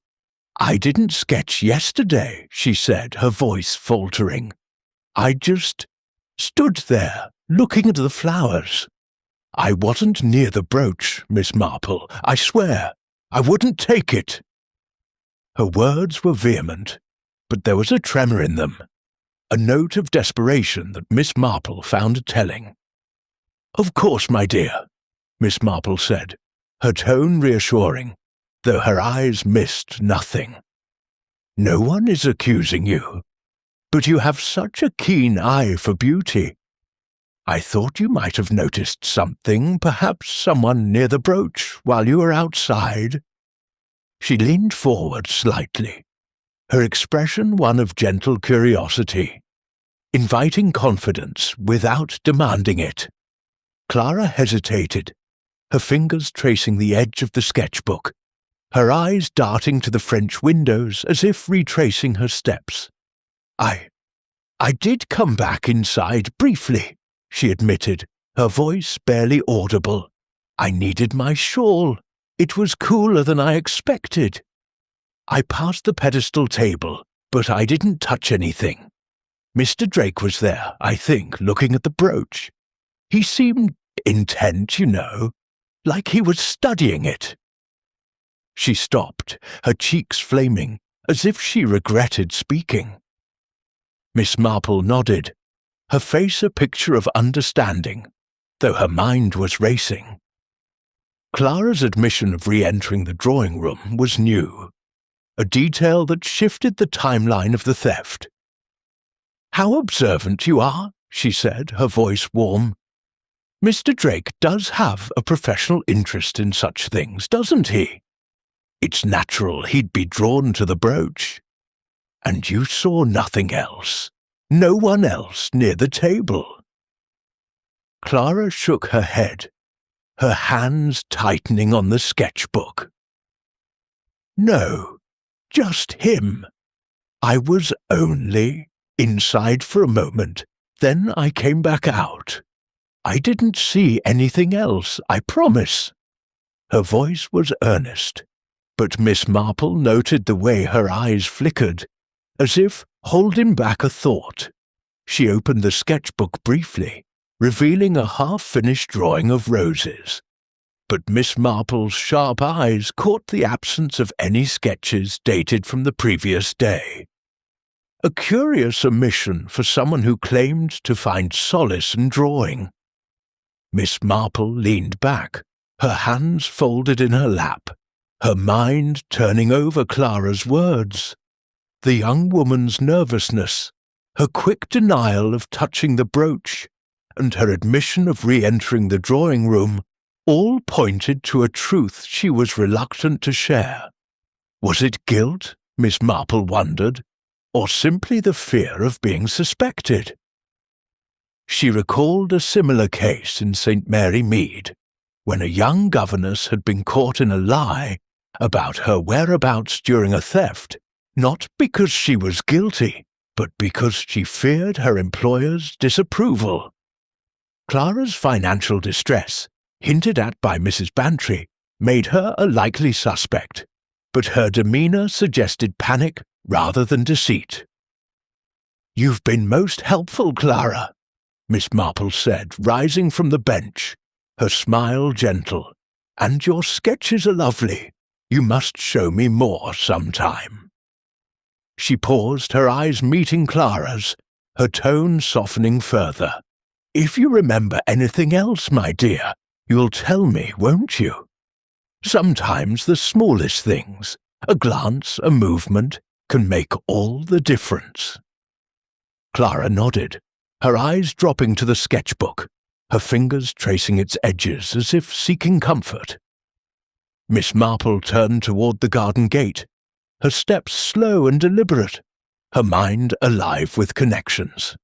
Speaker 1: "I didn't sketch yesterday," she said, her voice faltering. "I just stood there, looking at the flowers. I wasn't near the brooch, Miss Marple, I swear. I wouldn't take it." Her words were vehement, but there was a tremor in them, a note of desperation that Miss Marple found telling. "Of course, my dear," Miss Marple said, her tone reassuring, though her eyes missed nothing. "No one is accusing you, but you have such a keen eye for beauty. I thought you might have noticed something, perhaps someone near the brooch while you were outside." She leaned forward slightly, her expression one of gentle curiosity, inviting confidence without demanding it. Clara hesitated, her fingers tracing the edge of the sketchbook, her eyes darting to the French windows as if retracing her steps. I did come back inside briefly," she admitted, her voice barely audible. "I needed my shawl. It was cooler than I expected. I passed the pedestal table, but I didn't touch anything. Mr. Drake was there, I think, looking at the brooch. He seemed intent, you know, like he was studying it." She stopped, her cheeks flaming, as if she regretted speaking. Miss Marple nodded, her face a picture of understanding, though her mind was racing. Clara's admission of re-entering the drawing room was new, a detail that shifted the timeline of the theft. "How observant you are," she said, her voice warm. "Mr. Drake does have a professional interest in such things, doesn't he? It's natural he'd be drawn to the brooch. And you saw nothing else, no one else near the table." Clara shook her head, her hands tightening on the sketchbook. "No, just him. I was only inside for a moment, then I came back out. I didn't see anything else, I promise." Her voice was earnest, but Miss Marple noted the way her eyes flickered, as if holding back a thought. She opened the sketchbook briefly, revealing a half-finished drawing of roses. But Miss Marple's sharp eyes caught the absence of any sketches dated from the previous day. A curious omission for someone who claimed to find solace in drawing. Miss Marple leaned back, her hands folded in her lap, her mind turning over Clara's words. The young woman's nervousness, her quick denial of touching the brooch, and her admission of re-entering the drawing room all pointed to a truth she was reluctant to share. Was it guilt, Miss Marple wondered, or simply the fear of being suspected? She recalled a similar case in St. Mary Mead, when a young governess had been caught in a lie about her whereabouts during a theft, not because she was guilty, but because she feared her employer's disapproval. Clara's financial distress, hinted at by Mrs. Bantry, made her a likely suspect, but her demeanour suggested panic rather than deceit. "You've been most helpful, Clara," Miss Marple said, rising from the bench, her smile gentle. "And your sketches are lovely. You must show me more sometime." She paused, her eyes meeting Clara's, her tone softening further. "If you remember anything else, my dear, you'll tell me, won't you? Sometimes the smallest things, a glance, a movement, can make all the difference." Clara nodded, her eyes dropping to the sketchbook, her fingers tracing its edges as if seeking comfort. Miss Marple turned toward the garden gate, her steps slow and deliberate, her mind alive with connections.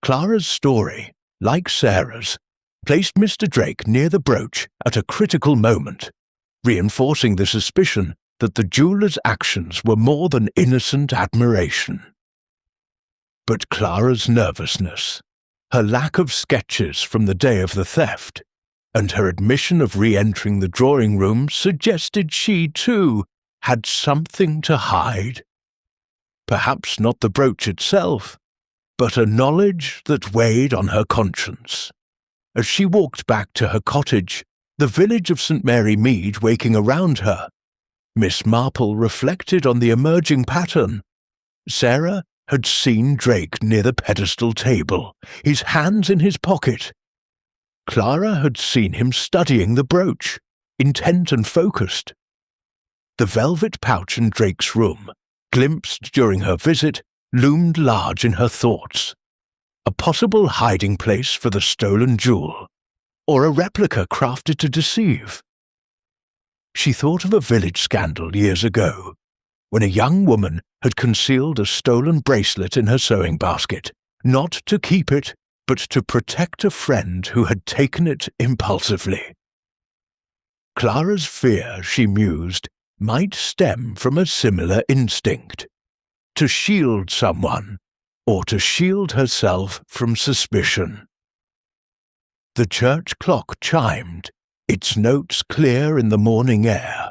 Speaker 1: Clara's story, like Sarah's, placed Mr. Drake near the brooch at a critical moment, reinforcing the suspicion that the jeweller's actions were more than innocent admiration. But Clara's nervousness, her lack of sketches from the day of the theft, and her admission of re-entering the drawing room suggested she, too, had something to hide. Perhaps not the brooch itself, but a knowledge that weighed on her conscience. As she walked back to her cottage, the village of St. Mary Mead waking around her, Miss Marple reflected on the emerging pattern. Sarah had seen Drake near the pedestal table, his hands in his pocket. Clara had seen him studying the brooch, intent and focused. The velvet pouch in Drake's room, glimpsed during her visit, loomed large in her thoughts. A possible hiding place for the stolen jewel, or a replica crafted to deceive. She thought of a village scandal years ago, when a young woman had concealed a stolen bracelet in her sewing basket, not to keep it, but to protect a friend who had taken it impulsively. Clara's fear, she mused, might stem from a similar instinct, to shield someone, or to shield herself from suspicion. The church clock chimed, its notes clear in the morning air,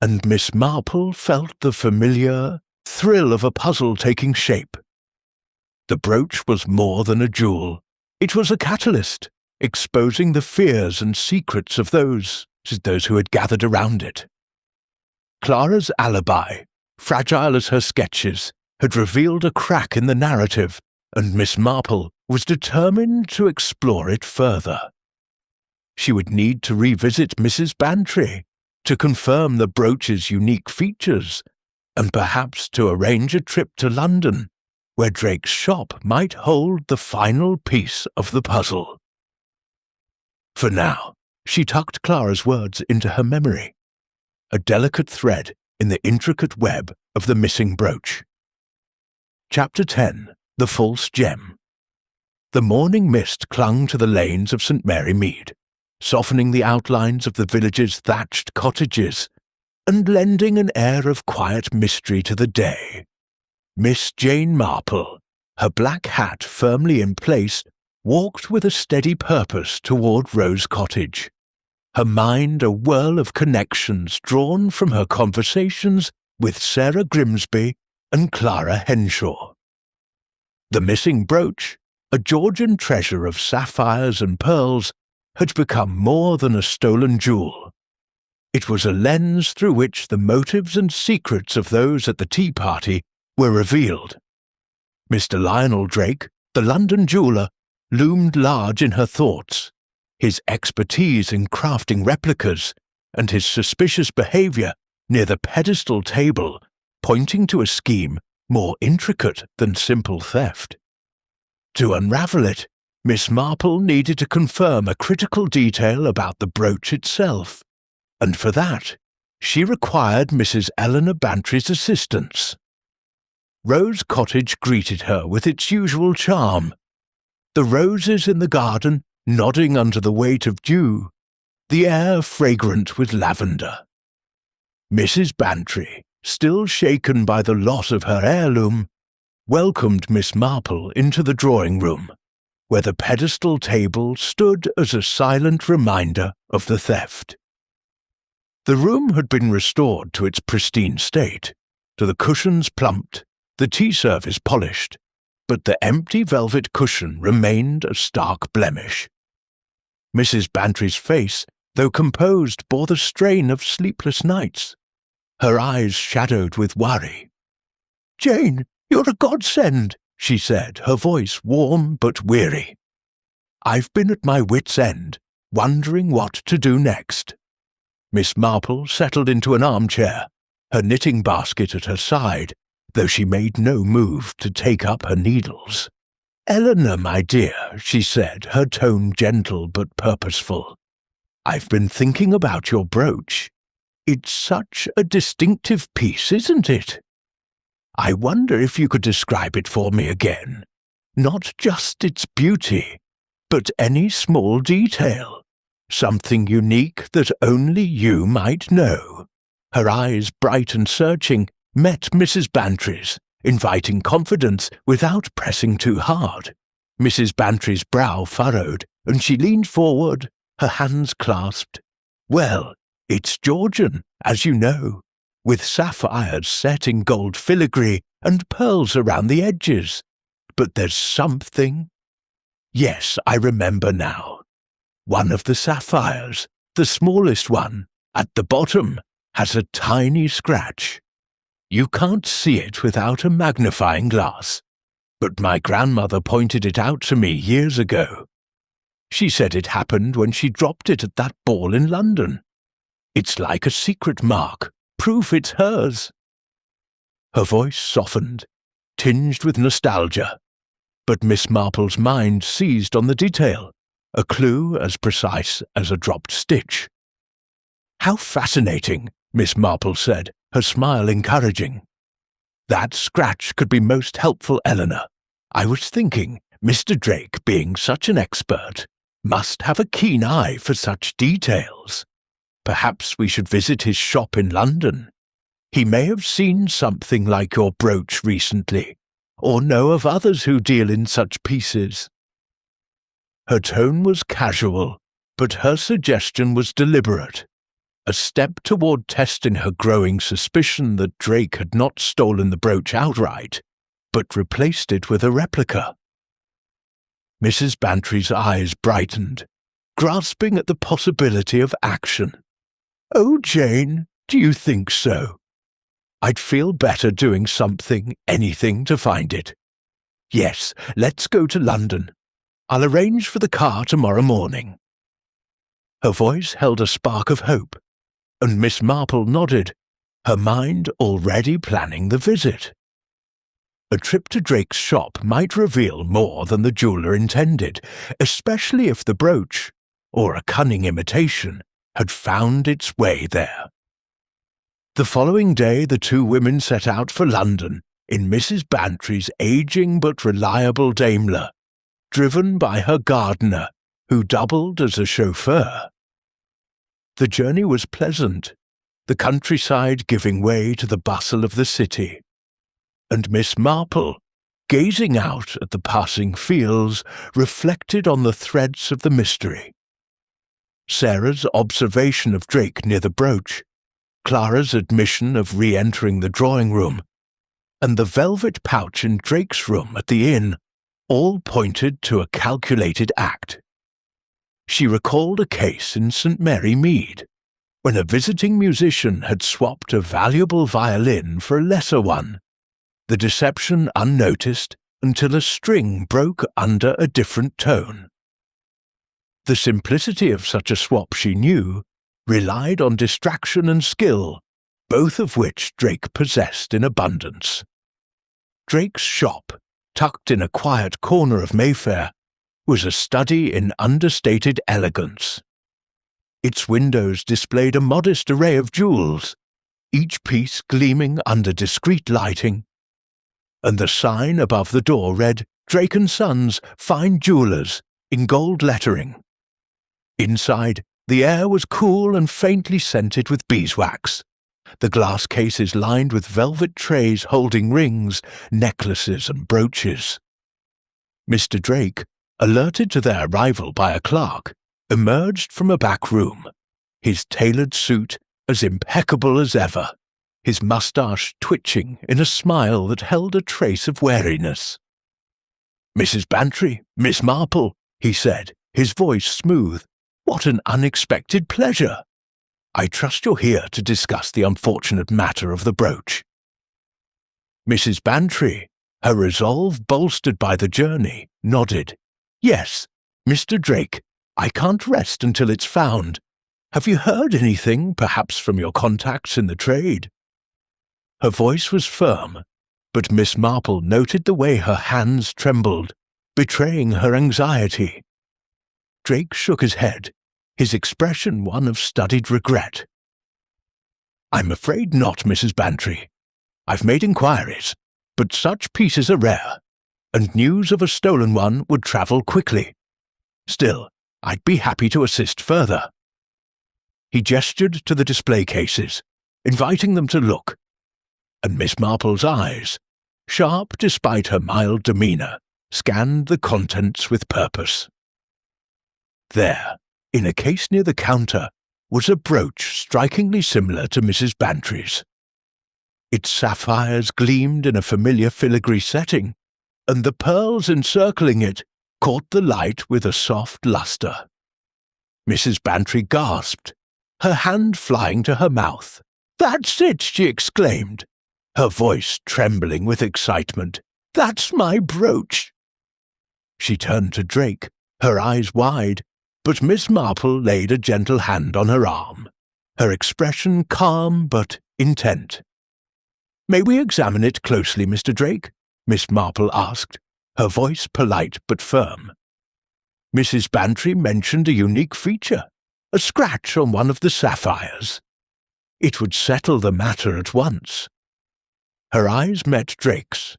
Speaker 1: and Miss Marple felt the familiar thrill of a puzzle taking shape. The brooch was more than a jewel. It was a catalyst, exposing the fears and secrets of those who had gathered around it. Clara's alibi, fragile as her sketches, had revealed a crack in the narrative, and Miss Marple was determined to explore it further. She would need to revisit Mrs. Bantry, to confirm the brooch's unique features, and perhaps to arrange a trip to London, where Drake's shop might hold the final piece of the puzzle. For now, she tucked Clara's words into her memory, a delicate thread in the intricate web of the missing brooch. Chapter 10. The False Gem. The morning mist clung to the lanes of St. Mary Mead, softening the outlines of the village's thatched cottages, and lending an air of quiet mystery to the day. Miss Jane Marple, her black hat firmly in place, walked with a steady purpose toward Rose Cottage, her mind a whirl of connections drawn from her conversations with Sarah Grimsby and Clara Henshaw. The missing brooch, a Georgian treasure of sapphires and pearls, had become more than a stolen jewel. It was a lens through which the motives and secrets of those at the tea party were revealed. Mr. Lionel Drake, the London jeweller, loomed large in her thoughts, his expertise in crafting replicas and his suspicious behaviour near the pedestal table pointing to a scheme more intricate than simple theft. To unravel it, Miss Marple needed to confirm a critical detail about the brooch itself, and for that, she required Mrs. Eleanor Bantry's assistance. Rose Cottage greeted her with its usual charm, the roses in the garden nodding under the weight of dew, the air fragrant with lavender. Mrs. Bantry, still shaken by the loss of her heirloom, welcomed Miss Marple into the drawing-room, where the pedestal table stood as a silent reminder of the theft. The room had been restored to its pristine state, to the cushions plumped, the tea service polished, but the empty velvet cushion remained a stark blemish. Mrs. Bantry's face, though composed, bore the strain of sleepless nights, her eyes shadowed with worry. "Jane, you're a godsend," she said, her voice warm but weary. "I've been at my wits' end, wondering what to do next." Miss Marple settled into an armchair, her knitting basket at her side, though she made no move to take up her needles. "Eleanor, my dear," she said, her tone gentle but purposeful, "I've been thinking about your brooch. It's such a distinctive piece, isn't it? I wonder if you could describe it for me again. Not just its beauty, but any small detail. Something unique that only you might know." Her eyes, bright and searching, met Mrs. Bantry's, inviting confidence without pressing too hard. Mrs. Bantry's brow furrowed, and she leaned forward, her hands clasped. "Well, it's Georgian, as you know, with sapphires set in gold filigree and pearls around the edges. But there's something—" "Yes, I remember now. One of the sapphires, the smallest one, at the bottom, has a tiny scratch. You can't see it without a magnifying glass, but my grandmother pointed it out to me years ago. She said it happened when she dropped it at that ball in London. It's like a secret mark, proof it's hers." Her voice softened, tinged with nostalgia, but Miss Marple's mind seized on the detail, a clue as precise as a dropped stitch. "How fascinating," Miss Marple said, her smile encouraging. "That scratch could be most helpful, Eleanor. I was thinking, Mr. Drake, being such an expert, must have a keen eye for such details. Perhaps we should visit his shop in London. He may have seen something like your brooch recently, or know of others who deal in such pieces." Her tone was casual, but her suggestion was deliberate, a step toward testing her growing suspicion that Drake had not stolen the brooch outright, but replaced it with a replica. Mrs. Bantry's eyes brightened, grasping at the possibility of action. "Oh, Jane, do you think so? I'd feel better doing something, anything to find it. Yes, let's go to London. I'll arrange for the car tomorrow morning." Her voice held a spark of hope, and Miss Marple nodded, her mind already planning the visit. A trip to Drake's shop might reveal more than the jeweller intended, especially if the brooch, or a cunning imitation, had found its way there. The following day the two women set out for London in Mrs. Bantry's aging but reliable Daimler, driven by her gardener, who doubled as a chauffeur. The journey was pleasant, the countryside giving way to the bustle of the city, and Miss Marple, gazing out at the passing fields, reflected on the threads of the mystery. Sarah's observation of Drake near the brooch, Clara's admission of re-entering the drawing-room, and the velvet pouch in Drake's room at the inn all pointed to a calculated act. She recalled a case in St. Mary Mead, when a visiting musician had swapped a valuable violin for a lesser one, the deception unnoticed until a string broke under a different tone. The simplicity of such a swap, she knew, relied on distraction and skill, both of which Drake possessed in abundance. Drake's shop, tucked in a quiet corner of Mayfair, was a study in understated elegance. Its windows displayed a modest array of jewels, each piece gleaming under discreet lighting, and the sign above the door read "Drake & Sons, Fine Jewelers," in gold lettering. Inside, the air was cool and faintly scented with beeswax, the glass cases lined with velvet trays holding rings, necklaces and brooches. Mr. Drake, alerted to their arrival by a clerk, emerged from a back room, his tailored suit as impeccable as ever, his moustache twitching in a smile that held a trace of wariness. "Mrs. Bantry, Miss Marple," he said, his voice smooth. "What an unexpected pleasure! I trust you're here to discuss the unfortunate matter of the brooch." Mrs. Bantry, her resolve bolstered by the journey, nodded. "Yes, Mr. Drake, I can't rest until it's found. Have you heard anything, perhaps from your contacts in the trade?" Her voice was firm, but Miss Marple noted the way her hands trembled, betraying her anxiety. Drake shook his head, his expression one of studied regret. "I'm afraid not, Mrs. Bantry. I've made inquiries, but such pieces are rare, and news of a stolen one would travel quickly. Still, I'd be happy to assist further." He gestured to the display cases, inviting them to look, and Miss Marple's eyes, sharp despite her mild demeanour, scanned the contents with purpose. There, in a case near the counter, was a brooch strikingly similar to Mrs. Bantry's. Its sapphires gleamed in a familiar filigree setting, and the pearls encircling it caught the light with a soft lustre. Mrs. Bantry gasped, her hand flying to her mouth. "That's it!" she exclaimed, her voice trembling with excitement. "That's my brooch!" She turned to Drake, her eyes wide, but Miss Marple laid a gentle hand on her arm, her expression calm but intent. "May we examine it closely, Mr. Drake?" Miss Marple asked, her voice polite but firm. Mrs. Bantry mentioned a unique feature, a scratch on one of the sapphires. It would settle the matter at once. Her eyes met Drake's,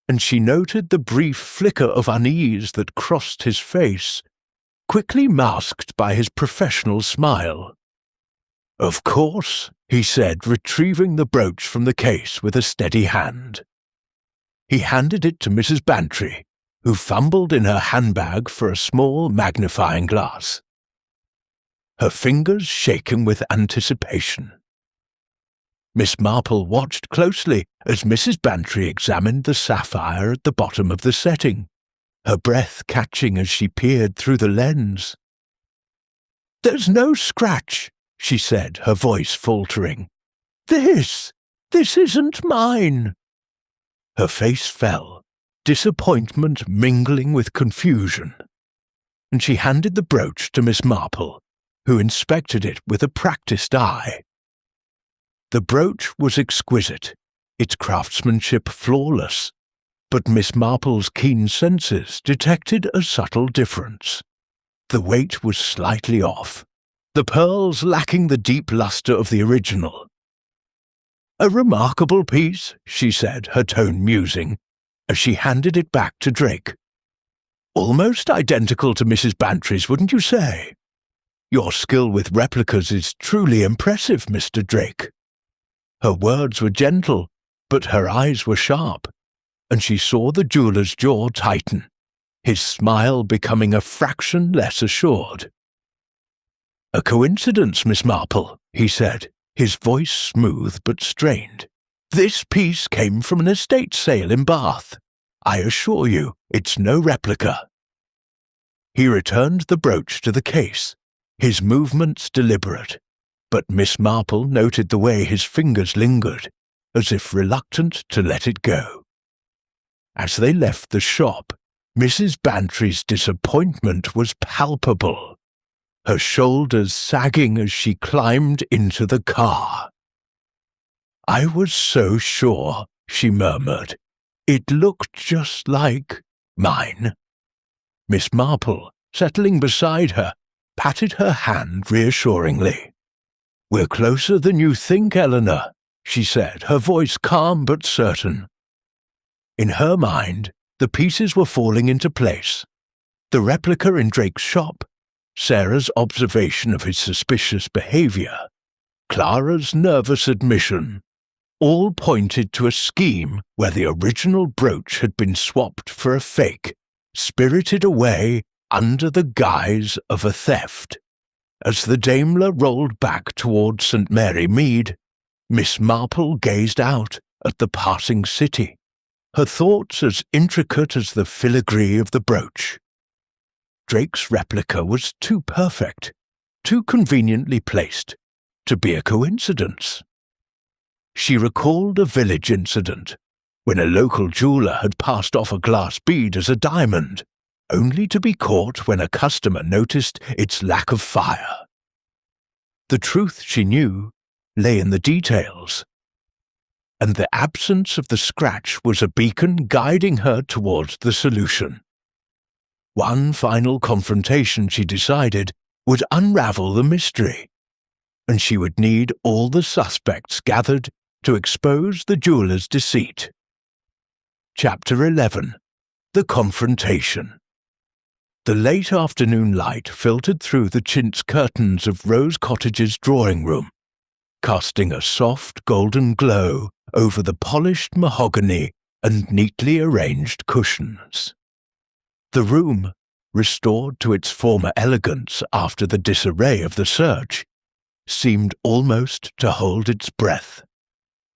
Speaker 1: and she noted the brief flicker of unease that crossed his face, quickly masked by his professional smile. "Of course," he said, retrieving the brooch from the case with a steady hand. He handed it to Mrs. Bantry, who fumbled in her handbag for a small magnifying glass, her fingers shaking with anticipation. Miss Marple watched closely as Mrs. Bantry examined the sapphire at the bottom of the setting, her breath catching as she peered through the lens. "There's no scratch," she said, her voice faltering. This isn't mine." Her face fell, disappointment mingling with confusion, and she handed the brooch to Miss Marple, who inspected it with a practised eye. The brooch was exquisite, its craftsmanship flawless, but Miss Marple's keen senses detected a subtle difference. The weight was slightly off, the pearls lacking the deep lustre of the original. "A remarkable piece," she said, her tone musing, as she handed it back to Drake. "Almost identical to Mrs. Bantry's, wouldn't you say? Your skill with replicas is truly impressive, Mr. Drake." Her words were gentle, but her eyes were sharp, and she saw the jeweller's jaw tighten, his smile becoming a fraction less assured. "A coincidence, Miss Marple," he said, his voice smooth but strained. "This piece came from an estate sale in Bath. I assure you, it's no replica." He returned the brooch to the case, his movements deliberate, but Miss Marple noted the way his fingers lingered, as if reluctant to let it go. As they left the shop, Mrs. Bantry's disappointment was palpable, her shoulders sagging as she climbed into the car. "I was so sure," she murmured. "It looked just like mine." Miss Marple, settling beside her, patted her hand reassuringly. "We're closer than you think, Eleanor," she said, her voice calm but certain. In her mind, the pieces were falling into place. The replica in Drake's shop, Sarah's observation of his suspicious behaviour, Clara's nervous admission, all pointed to a scheme where the original brooch had been swapped for a fake, spirited away under the guise of a theft. As the Daimler rolled back towards St. Mary Mead, Miss Marple gazed out at the passing city, her thoughts as intricate as the filigree of the brooch. Drake's replica was too perfect, too conveniently placed, to be a coincidence. She recalled a village incident, when a local jeweller had passed off a glass bead as a diamond, only to be caught when a customer noticed its lack of fire. The truth, she knew, lay in the details, and the absence of the scratch was a beacon guiding her towards the solution. One final confrontation, she decided, would unravel the mystery, and she would need all the suspects gathered to expose the jeweller's deceit. Chapter 11. The Confrontation. The late afternoon light filtered through the chintz curtains of Rose Cottage's drawing room, casting a soft golden glow over the polished mahogany and neatly arranged cushions. The room, restored to its former elegance after the disarray of the search, seemed almost to hold its breath,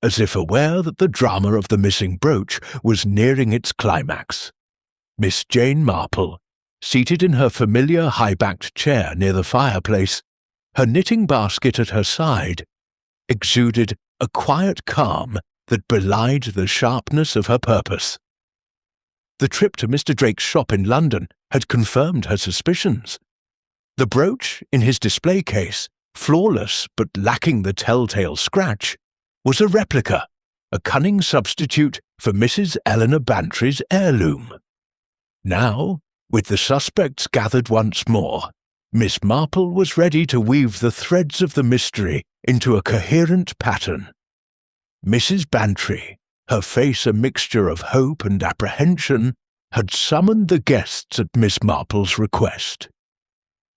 Speaker 1: as if aware that the drama of the missing brooch was nearing its climax. Miss Jane Marple, seated in her familiar high-backed chair near the fireplace, her knitting basket at her side, exuded a quiet calm that belied the sharpness of her purpose. The trip to Mr. Drake's shop in London had confirmed her suspicions. The brooch in his display case, flawless but lacking the telltale scratch, was a replica, a cunning substitute for Mrs. Eleanor Bantry's heirloom. Now, with the suspects gathered once more, Miss Marple was ready to weave the threads of the mystery into a coherent pattern. Mrs. Bantry, her face a mixture of hope and apprehension, had summoned the guests at Miss Marple's request.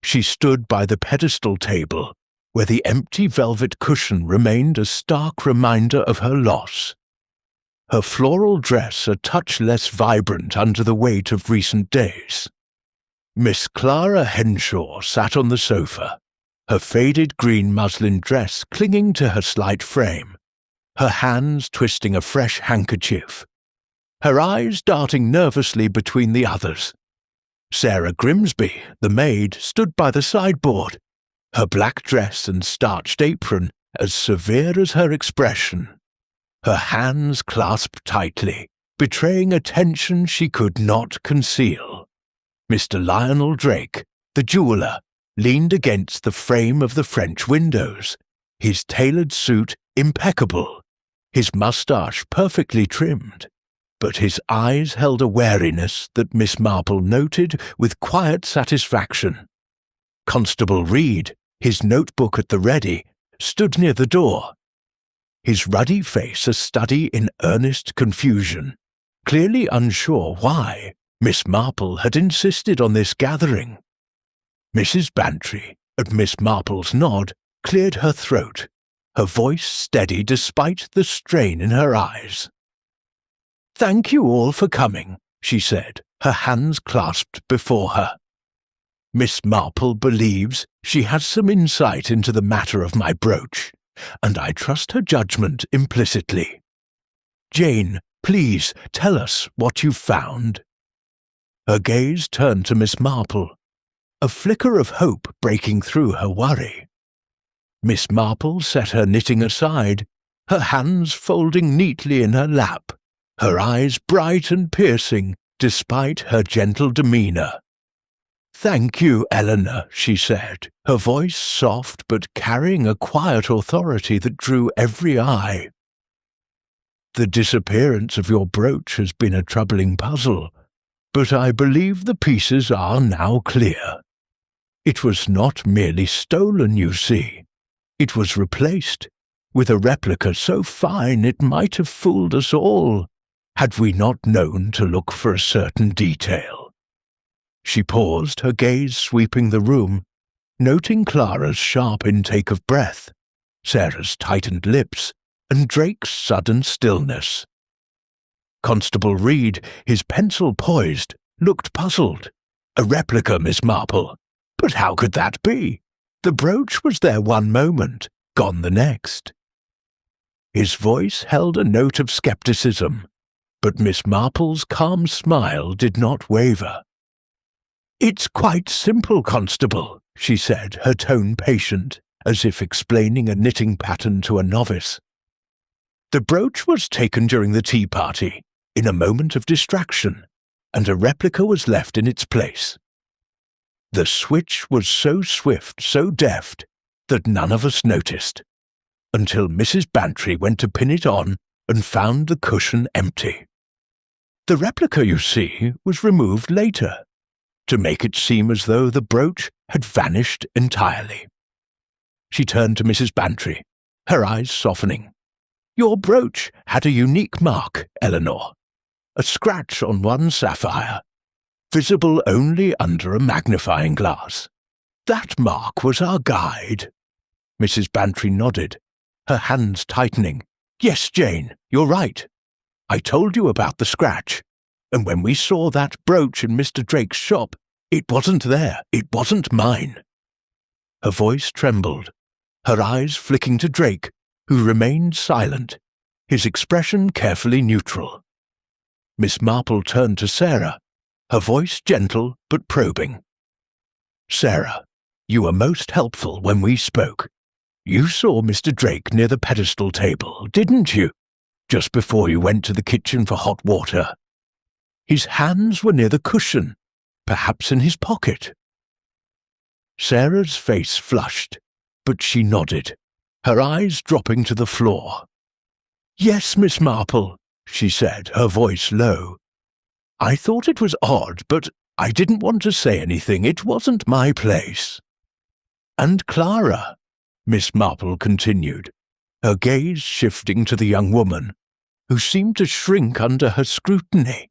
Speaker 1: She stood by the pedestal table, where the empty velvet cushion remained a stark reminder of her loss. Her floral dress a touch less vibrant under the weight of recent days. Miss Clara Henshaw sat on the sofa, her faded green muslin dress clinging to her slight frame, her hands twisting a fresh handkerchief, her eyes darting nervously between the others. Sarah Grimsby, the maid, stood by the sideboard, her black dress and starched apron as severe as her expression, her hands clasped tightly, betraying a tension she could not conceal. Mr. Lionel Drake, the jeweller, leaned against the frame of the French windows, his tailored suit impeccable, his moustache perfectly trimmed, but his eyes held a wariness that Miss Marple noted with quiet satisfaction. Constable Reed, his notebook at the ready, stood near the door, his ruddy face a study in earnest confusion, clearly unsure why Miss Marple had insisted on this gathering. Mrs. Bantry, at Miss Marple's nod, cleared her throat, her voice steady despite the strain in her eyes. "Thank you all for coming," she said, her hands clasped before her. "Miss Marple believes she has some insight into the matter of my brooch, and I trust her judgment implicitly. Jane, please tell us what you've found." Her gaze turned to Miss Marple, a flicker of hope breaking through her worry. Miss Marple set her knitting aside, her hands folding neatly in her lap, her eyes bright and piercing despite her gentle demeanour. "Thank you, Eleanor," she said, her voice soft but carrying a quiet authority that drew every eye. "The disappearance of your brooch has been a troubling puzzle, but I believe the pieces are now clear. It was not merely stolen, you see. It was replaced, with a replica so fine it might have fooled us all, had we not known to look for a certain detail." She paused, her gaze sweeping the room, noting Clara's sharp intake of breath, Sarah's tightened lips, and Drake's sudden stillness. Constable Reed, his pencil poised, looked puzzled. "A replica, Miss Marple. But how could that be?" The brooch was there one moment, gone the next. His voice held a note of skepticism, but Miss Marple's calm smile did not waver. "It's quite simple, Constable," she said, her tone patient, as if explaining a knitting pattern to a novice. "The brooch was taken during the tea party, in a moment of distraction, and a replica was left in its place. The switch was so swift, so deft, that none of us noticed, until Mrs. Bantry went to pin it on and found the cushion empty. The replica, you see, was removed later, to make it seem as though the brooch had vanished entirely." She turned to Mrs. Bantry, her eyes softening. "Your brooch had a unique mark, Eleanor, a scratch on one sapphire, visible only under a magnifying glass. That mark was our guide." Mrs. Bantry nodded, her hands tightening. "Yes, Jane, you're right. I told you about the scratch, and when we saw that brooch in Mr. Drake's shop, it wasn't there, it wasn't mine." Her voice trembled, her eyes flicking to Drake, who remained silent, his expression carefully neutral. Miss Marple turned to Sarah, her voice gentle but probing. "Sarah, you were most helpful when we spoke. You saw Mr. Drake near the pedestal table, didn't you, just before you went to the kitchen for hot water? His hands were near the cushion, perhaps in his pocket." Sarah's face flushed, but she nodded, her eyes dropping to the floor. "Yes, Miss Marple," she said, her voice low. "I thought it was odd, but I didn't want to say anything. It wasn't my place." "And Clara," Miss Marple continued, her gaze shifting to the young woman, who seemed to shrink under her scrutiny.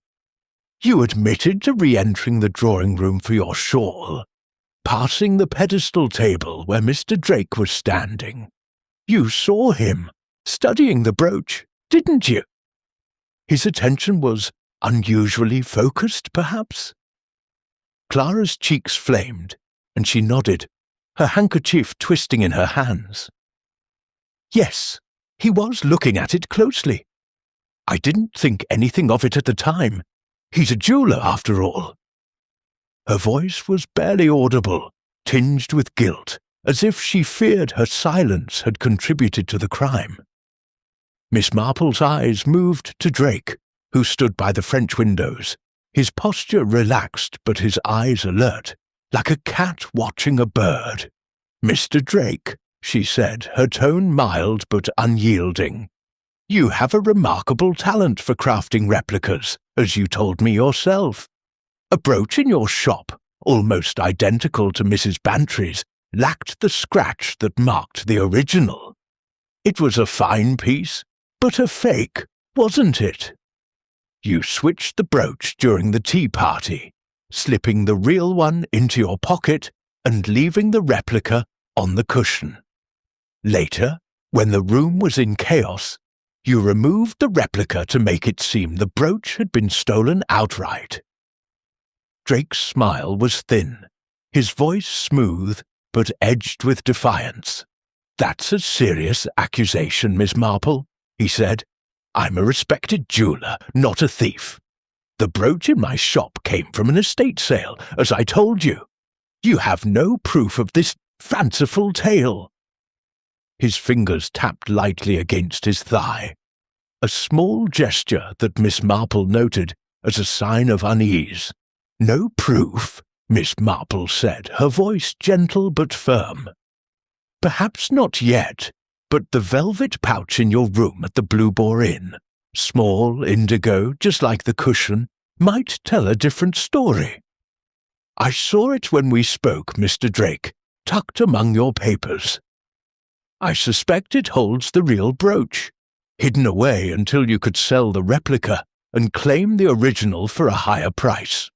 Speaker 1: "You admitted to re-entering the drawing-room for your shawl, passing the pedestal table where Mr. Drake was standing. You saw him, studying the brooch, didn't you? His attention was unusually focused, perhaps?" Clara's cheeks flamed, and she nodded, her handkerchief twisting in her hands. "Yes, he was looking at it closely. I didn't think anything of it at the time. He's a jeweller, after all." Her voice was barely audible, tinged with guilt, as if she feared her silence had contributed to the crime. Miss Marple's eyes moved to Drake, who stood by the French windows, his posture relaxed but his eyes alert, like a cat watching a bird. "Mr. Drake," she said, her tone mild but unyielding, "you have a remarkable talent for crafting replicas, as you told me yourself. A brooch in your shop, almost identical to Mrs. Bantry's, lacked the scratch that marked the original. It was a fine piece, but a fake, wasn't it? You switched the brooch during the tea party, slipping the real one into your pocket and leaving the replica on the cushion. Later, when the room was in chaos, you removed the replica to make it seem the brooch had been stolen outright." Drake's smile was thin, his voice smooth but edged with defiance. "That's a serious accusation, Miss Marple," he said. "I'm a respected jeweller, not a thief. The brooch in my shop came from an estate sale, as I told you. You have no proof of this fanciful tale." His fingers tapped lightly against his thigh, a small gesture that Miss Marple noted as a sign of unease. "No proof?" Miss Marple said, her voice gentle but firm. "Perhaps not yet, but the velvet pouch in your room at the Blue Boar Inn, small, indigo, just like the cushion, might tell a different story. I saw it when we spoke, Mr. Drake, tucked among your papers. I suspect it holds the real brooch, hidden away until you could sell the replica and claim the original for a higher price."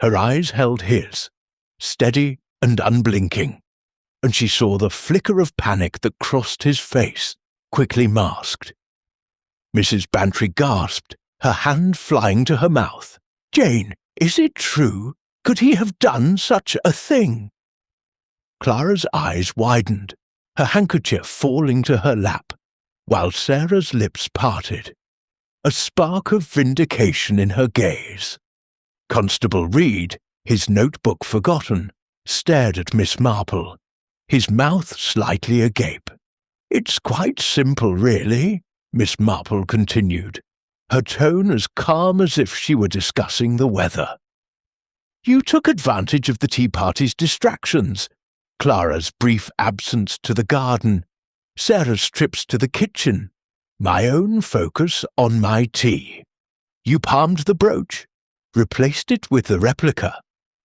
Speaker 1: Her eyes held his, steady and unblinking, and she saw the flicker of panic that crossed his face, quickly masked. Mrs. Bantry gasped, her hand flying to her mouth. "Jane, is it true? Could he have done such a thing?" Clara's eyes widened, her handkerchief falling to her lap, while Sarah's lips parted, a spark of vindication in her gaze. Constable Reed, his notebook forgotten, stared at Miss Marple, his mouth slightly agape. "It's quite simple, really," Miss Marple continued, her tone as calm as if she were discussing the weather. "You took advantage of the tea party's distractions, Clara's brief absence to the garden, Sarah's trips to the kitchen, my own focus on my tea. You palmed the brooch, replaced it with the replica,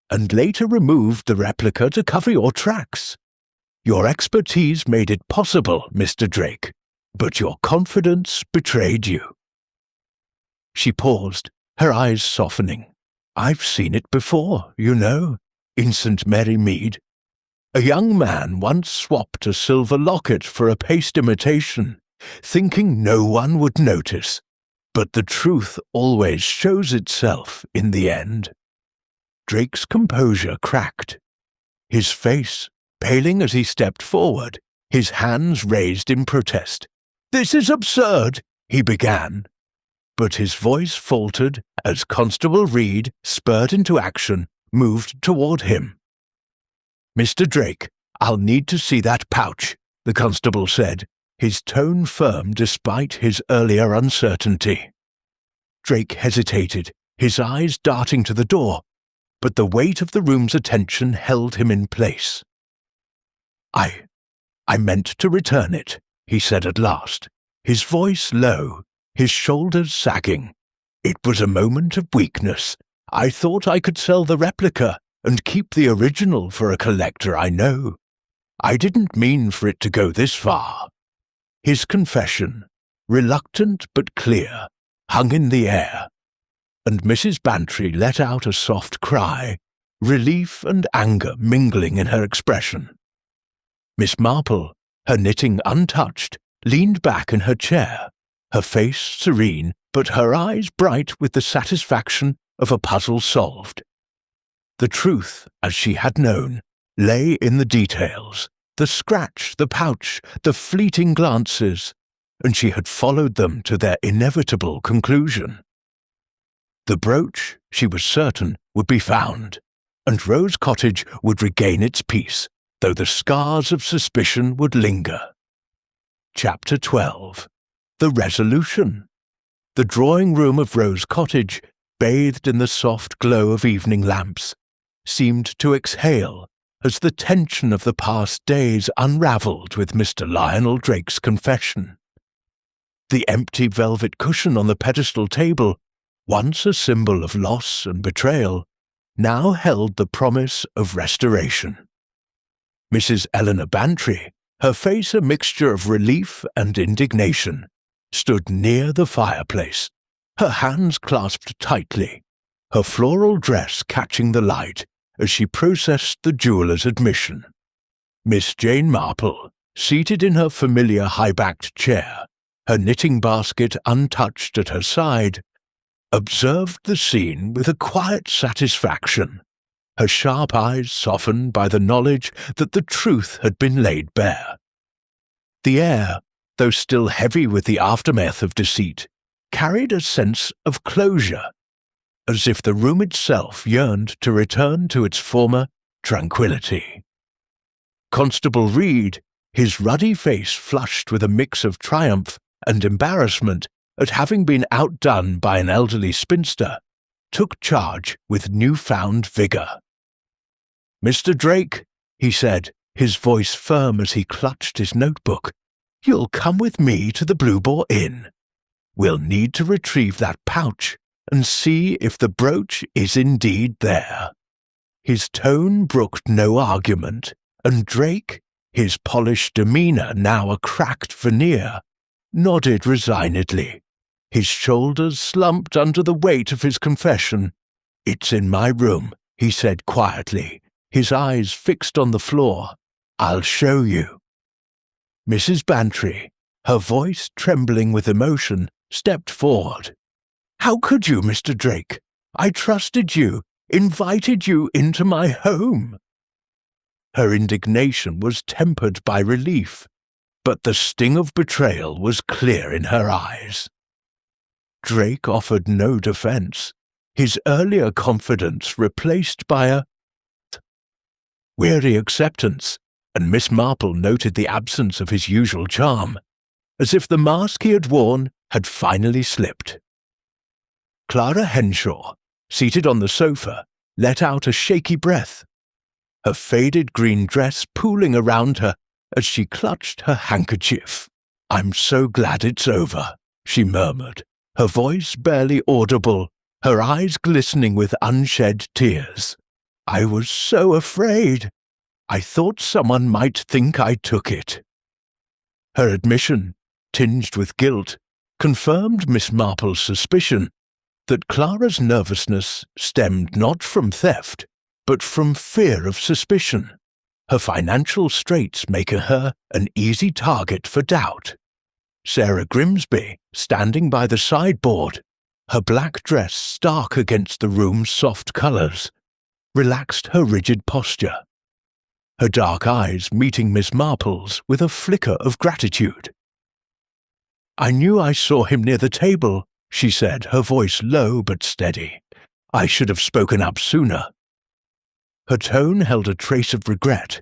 Speaker 1: and later removed the replica to cover your tracks. Your expertise made it possible, Mr. Drake, but your confidence betrayed you." She paused, her eyes softening. "I've seen it before, you know, in St. Mary Mead. A young man once swapped a silver locket for a paste imitation, thinking no one would notice, but the truth always shows itself in the end." Drake's composure cracked. His face, paling as he stepped forward, his hands raised in protest. "This is absurd," he began. But his voice faltered as Constable Reed, spurred into action, moved toward him. "Mr. Drake, I'll need to see that pouch," the constable said, his tone firm despite his earlier uncertainty. Drake hesitated, his eyes darting to the door, but the weight of the room's attention held him in place. I meant to return it," he said at last, his voice low, his shoulders sagging. "It was a moment of weakness. I thought I could sell the replica and keep the original for a collector I know. I didn't mean for it to go this far." His confession, reluctant but clear, hung in the air, and Mrs. Bantry let out a soft cry, relief and anger mingling in her expression. Miss Marple, her knitting untouched, leaned back in her chair, her face serene, but her eyes bright with the satisfaction of a puzzle solved. The truth, as she had known, lay in the details, the scratch, the pouch, the fleeting glances, and she had followed them to their inevitable conclusion. The brooch, she was certain, would be found, and Rose Cottage would regain its peace, though the scars of suspicion would linger. Chapter 12. The Resolution. The drawing-room of Rose Cottage, bathed in the soft glow of evening lamps, seemed to exhale as the tension of the past days unravelled with Mr. Lionel Drake's confession. The empty velvet cushion on the pedestal table, once a symbol of loss and betrayal, now held the promise of restoration. Mrs. Eleanor Bantry, her face a mixture of relief and indignation, stood near the fireplace, her hands clasped tightly, her floral dress catching the light as she processed the jeweller's admission. Miss Jane Marple, seated in her familiar high-backed chair, her knitting basket untouched at her side, observed the scene with a quiet satisfaction, her sharp eyes softened by the knowledge that the truth had been laid bare. The air, though still heavy with the aftermath of deceit, carried a sense of closure, as if the room itself yearned to return to its former tranquillity. Constable Reed, his ruddy face flushed with a mix of triumph and embarrassment at having been outdone by an elderly spinster, took charge with newfound vigour. "Mr. Drake," he said, his voice firm as he clutched his notebook, "you'll come with me to the Blue Boar Inn. We'll need to retrieve that pouch and see if the brooch is indeed there." His tone brooked no argument, and Drake, his polished demeanour now a cracked veneer, nodded resignedly. His shoulders slumped under the weight of his confession. "It's in my room," he said quietly, his eyes fixed on the floor. "I'll show you." Mrs. Bantry, her voice trembling with emotion, stepped forward. "How could you, Mr. Drake? I trusted you, invited you into my home." Her indignation was tempered by relief, but the sting of betrayal was clear in her eyes. Drake offered no defense, his earlier confidence replaced by a weary acceptance, and Miss Marple noted the absence of his usual charm, as if the mask he had worn had finally slipped. Clara Henshaw, seated on the sofa, let out a shaky breath, her faded green dress pooling around her as she clutched her handkerchief. "I'm so glad it's over," she murmured, her voice barely audible, her eyes glistening with unshed tears. "I was so afraid. I thought someone might think I took it." Her admission, tinged with guilt, confirmed Miss Marple's suspicion that Clara's nervousness stemmed not from theft, but from fear of suspicion, her financial straits making her an easy target for doubt. Sarah Grimsby, standing by the sideboard, her black dress stark against the room's soft colours, relaxed her rigid posture, her dark eyes meeting Miss Marple's with a flicker of gratitude. "I knew I saw him near the table," she said, her voice low but steady. "I should have spoken up sooner." Her tone held a trace of regret,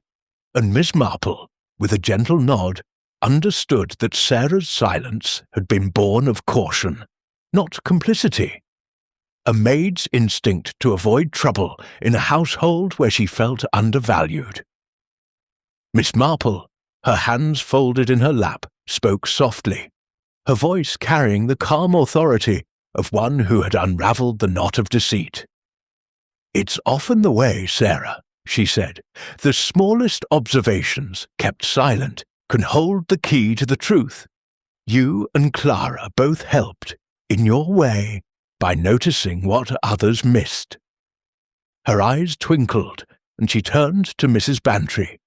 Speaker 1: and Miss Marple, with a gentle nod, understood that Sarah's silence had been born of caution, not complicity. A maid's instinct to avoid trouble in a household where she felt undervalued. Miss Marple, her hands folded in her lap, spoke softly, her voice carrying the calm authority of one who had unravelled the knot of deceit. "It's often the way, Sarah," she said. "The smallest observations, kept silent, can hold the key to the truth. You and Clara both helped, in your way, by noticing what others missed." Her eyes twinkled, and she turned to Mrs. Bantry.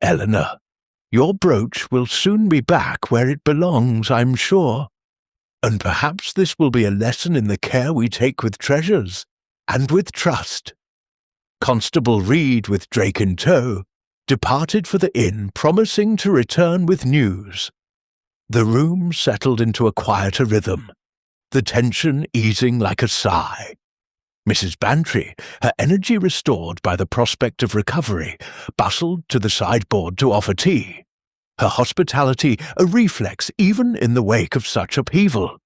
Speaker 1: "Eleanor, your brooch will soon be back where it belongs, I'm sure. And perhaps this will be a lesson in the care we take with treasures, and with trust." Constable Reed, with Drake in tow, departed for the inn, promising to return with news. The room settled into a quieter rhythm, the tension easing like a sigh. Mrs. Bantry, her energy restored by the prospect of recovery, bustled to the sideboard to offer tea, her hospitality a reflex even in the wake of such upheaval.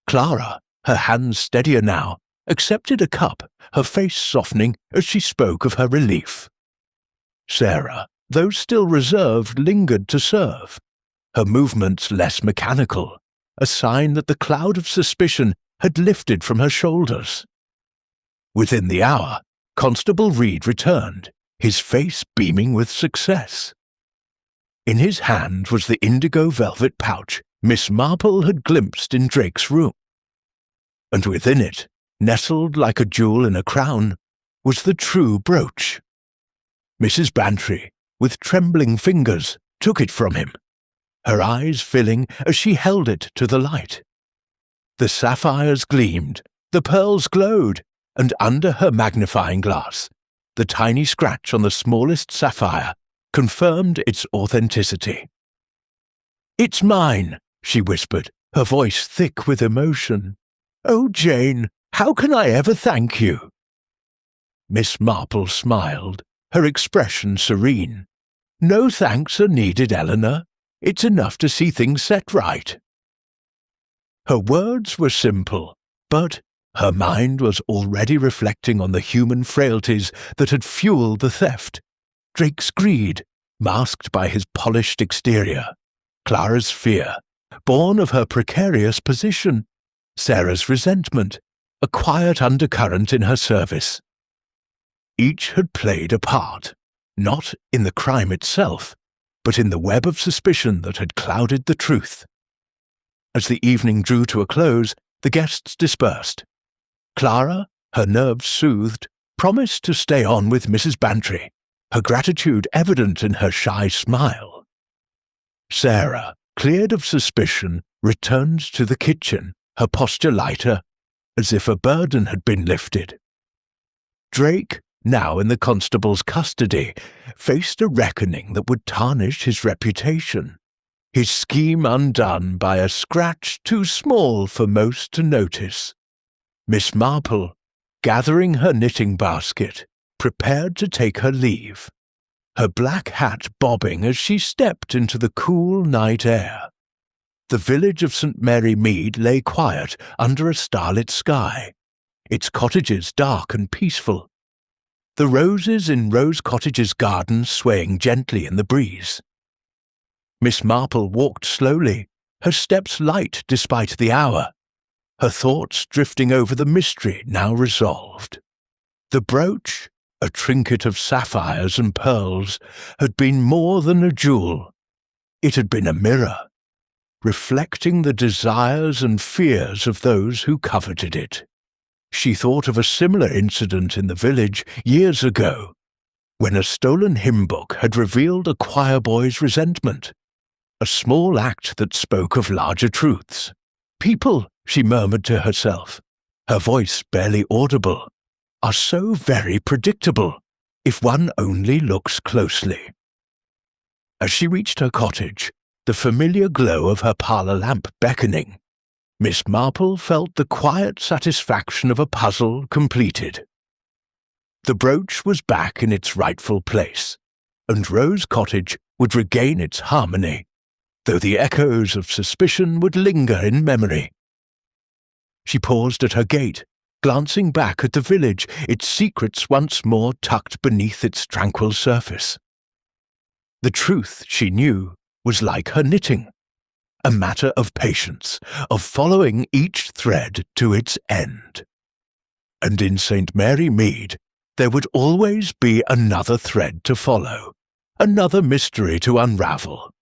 Speaker 1: Clara, her hands steadier now, accepted a cup, her face softening as she spoke of her relief. Sarah, though still reserved, lingered to serve, her movements less mechanical, a sign that the cloud of suspicion had lifted from her shoulders. Within the hour, Constable Reed returned, his face beaming with success. In his hand was the indigo velvet pouch Miss Marple had glimpsed in Drake's room, and within it, nestled like a jewel in a crown, was the true brooch. Mrs. Bantry, with trembling fingers, took it from him, her eyes filling as she held it to the light. The sapphires gleamed, the pearls glowed, and under her magnifying glass, the tiny scratch on the smallest sapphire confirmed its authenticity. "It's mine," she whispered, her voice thick with emotion. "Oh, Jane, how can I ever thank you?" Miss Marple smiled, her expression serene. "No thanks are needed, Eleanor. It's enough to see things set right." Her words were simple, but her mind was already reflecting on the human frailties that had fueled the theft. Drake's greed, masked by his polished exterior, Clara's fear, born of her precarious position, Sarah's resentment, a quiet undercurrent in her service. Each had played a part, not in the crime itself, but in the web of suspicion that had clouded the truth. As the evening drew to a close, the guests dispersed. Clara, her nerves soothed, promised to stay on with Mrs. Bantry, her gratitude evident in her shy smile. Sarah, cleared of suspicion, returned to the kitchen, her posture lighter, as if a burden had been lifted. Drake, now in the constable's custody, faced a reckoning that would tarnish his reputation, his scheme undone by a scratch too small for most to notice. Miss Marple, gathering her knitting basket, prepared to take her leave, her black hat bobbing as she stepped into the cool night air. The village of St. Mary Mead lay quiet under a starlit sky, its cottages dark and peaceful, the roses in Rose Cottage's garden swaying gently in the breeze. Miss Marple walked slowly, her steps light despite the hour, her thoughts drifting over the mystery now resolved. The brooch, a trinket of sapphires and pearls, had been more than a jewel. It had been a mirror, reflecting the desires and fears of those who coveted it. She thought of a similar incident in the village years ago, when a stolen hymn book had revealed a choir boy's resentment, a small act that spoke of larger truths. People, she murmured to herself, her voice barely audible, are so very predictable, if one only looks closely. As she reached her cottage, the familiar glow of her parlour lamp beckoning, Miss Marple felt the quiet satisfaction of a puzzle completed. The brooch was back in its rightful place, and Rose Cottage would regain its harmony, though the echoes of suspicion would linger in memory. She paused at her gate, glancing back at the village, its secrets once more tucked beneath its tranquil surface. The truth, she knew, was like her knitting, a matter of patience, of following each thread to its end. And in St. Mary Mead, there would always be another thread to follow, another mystery to unravel.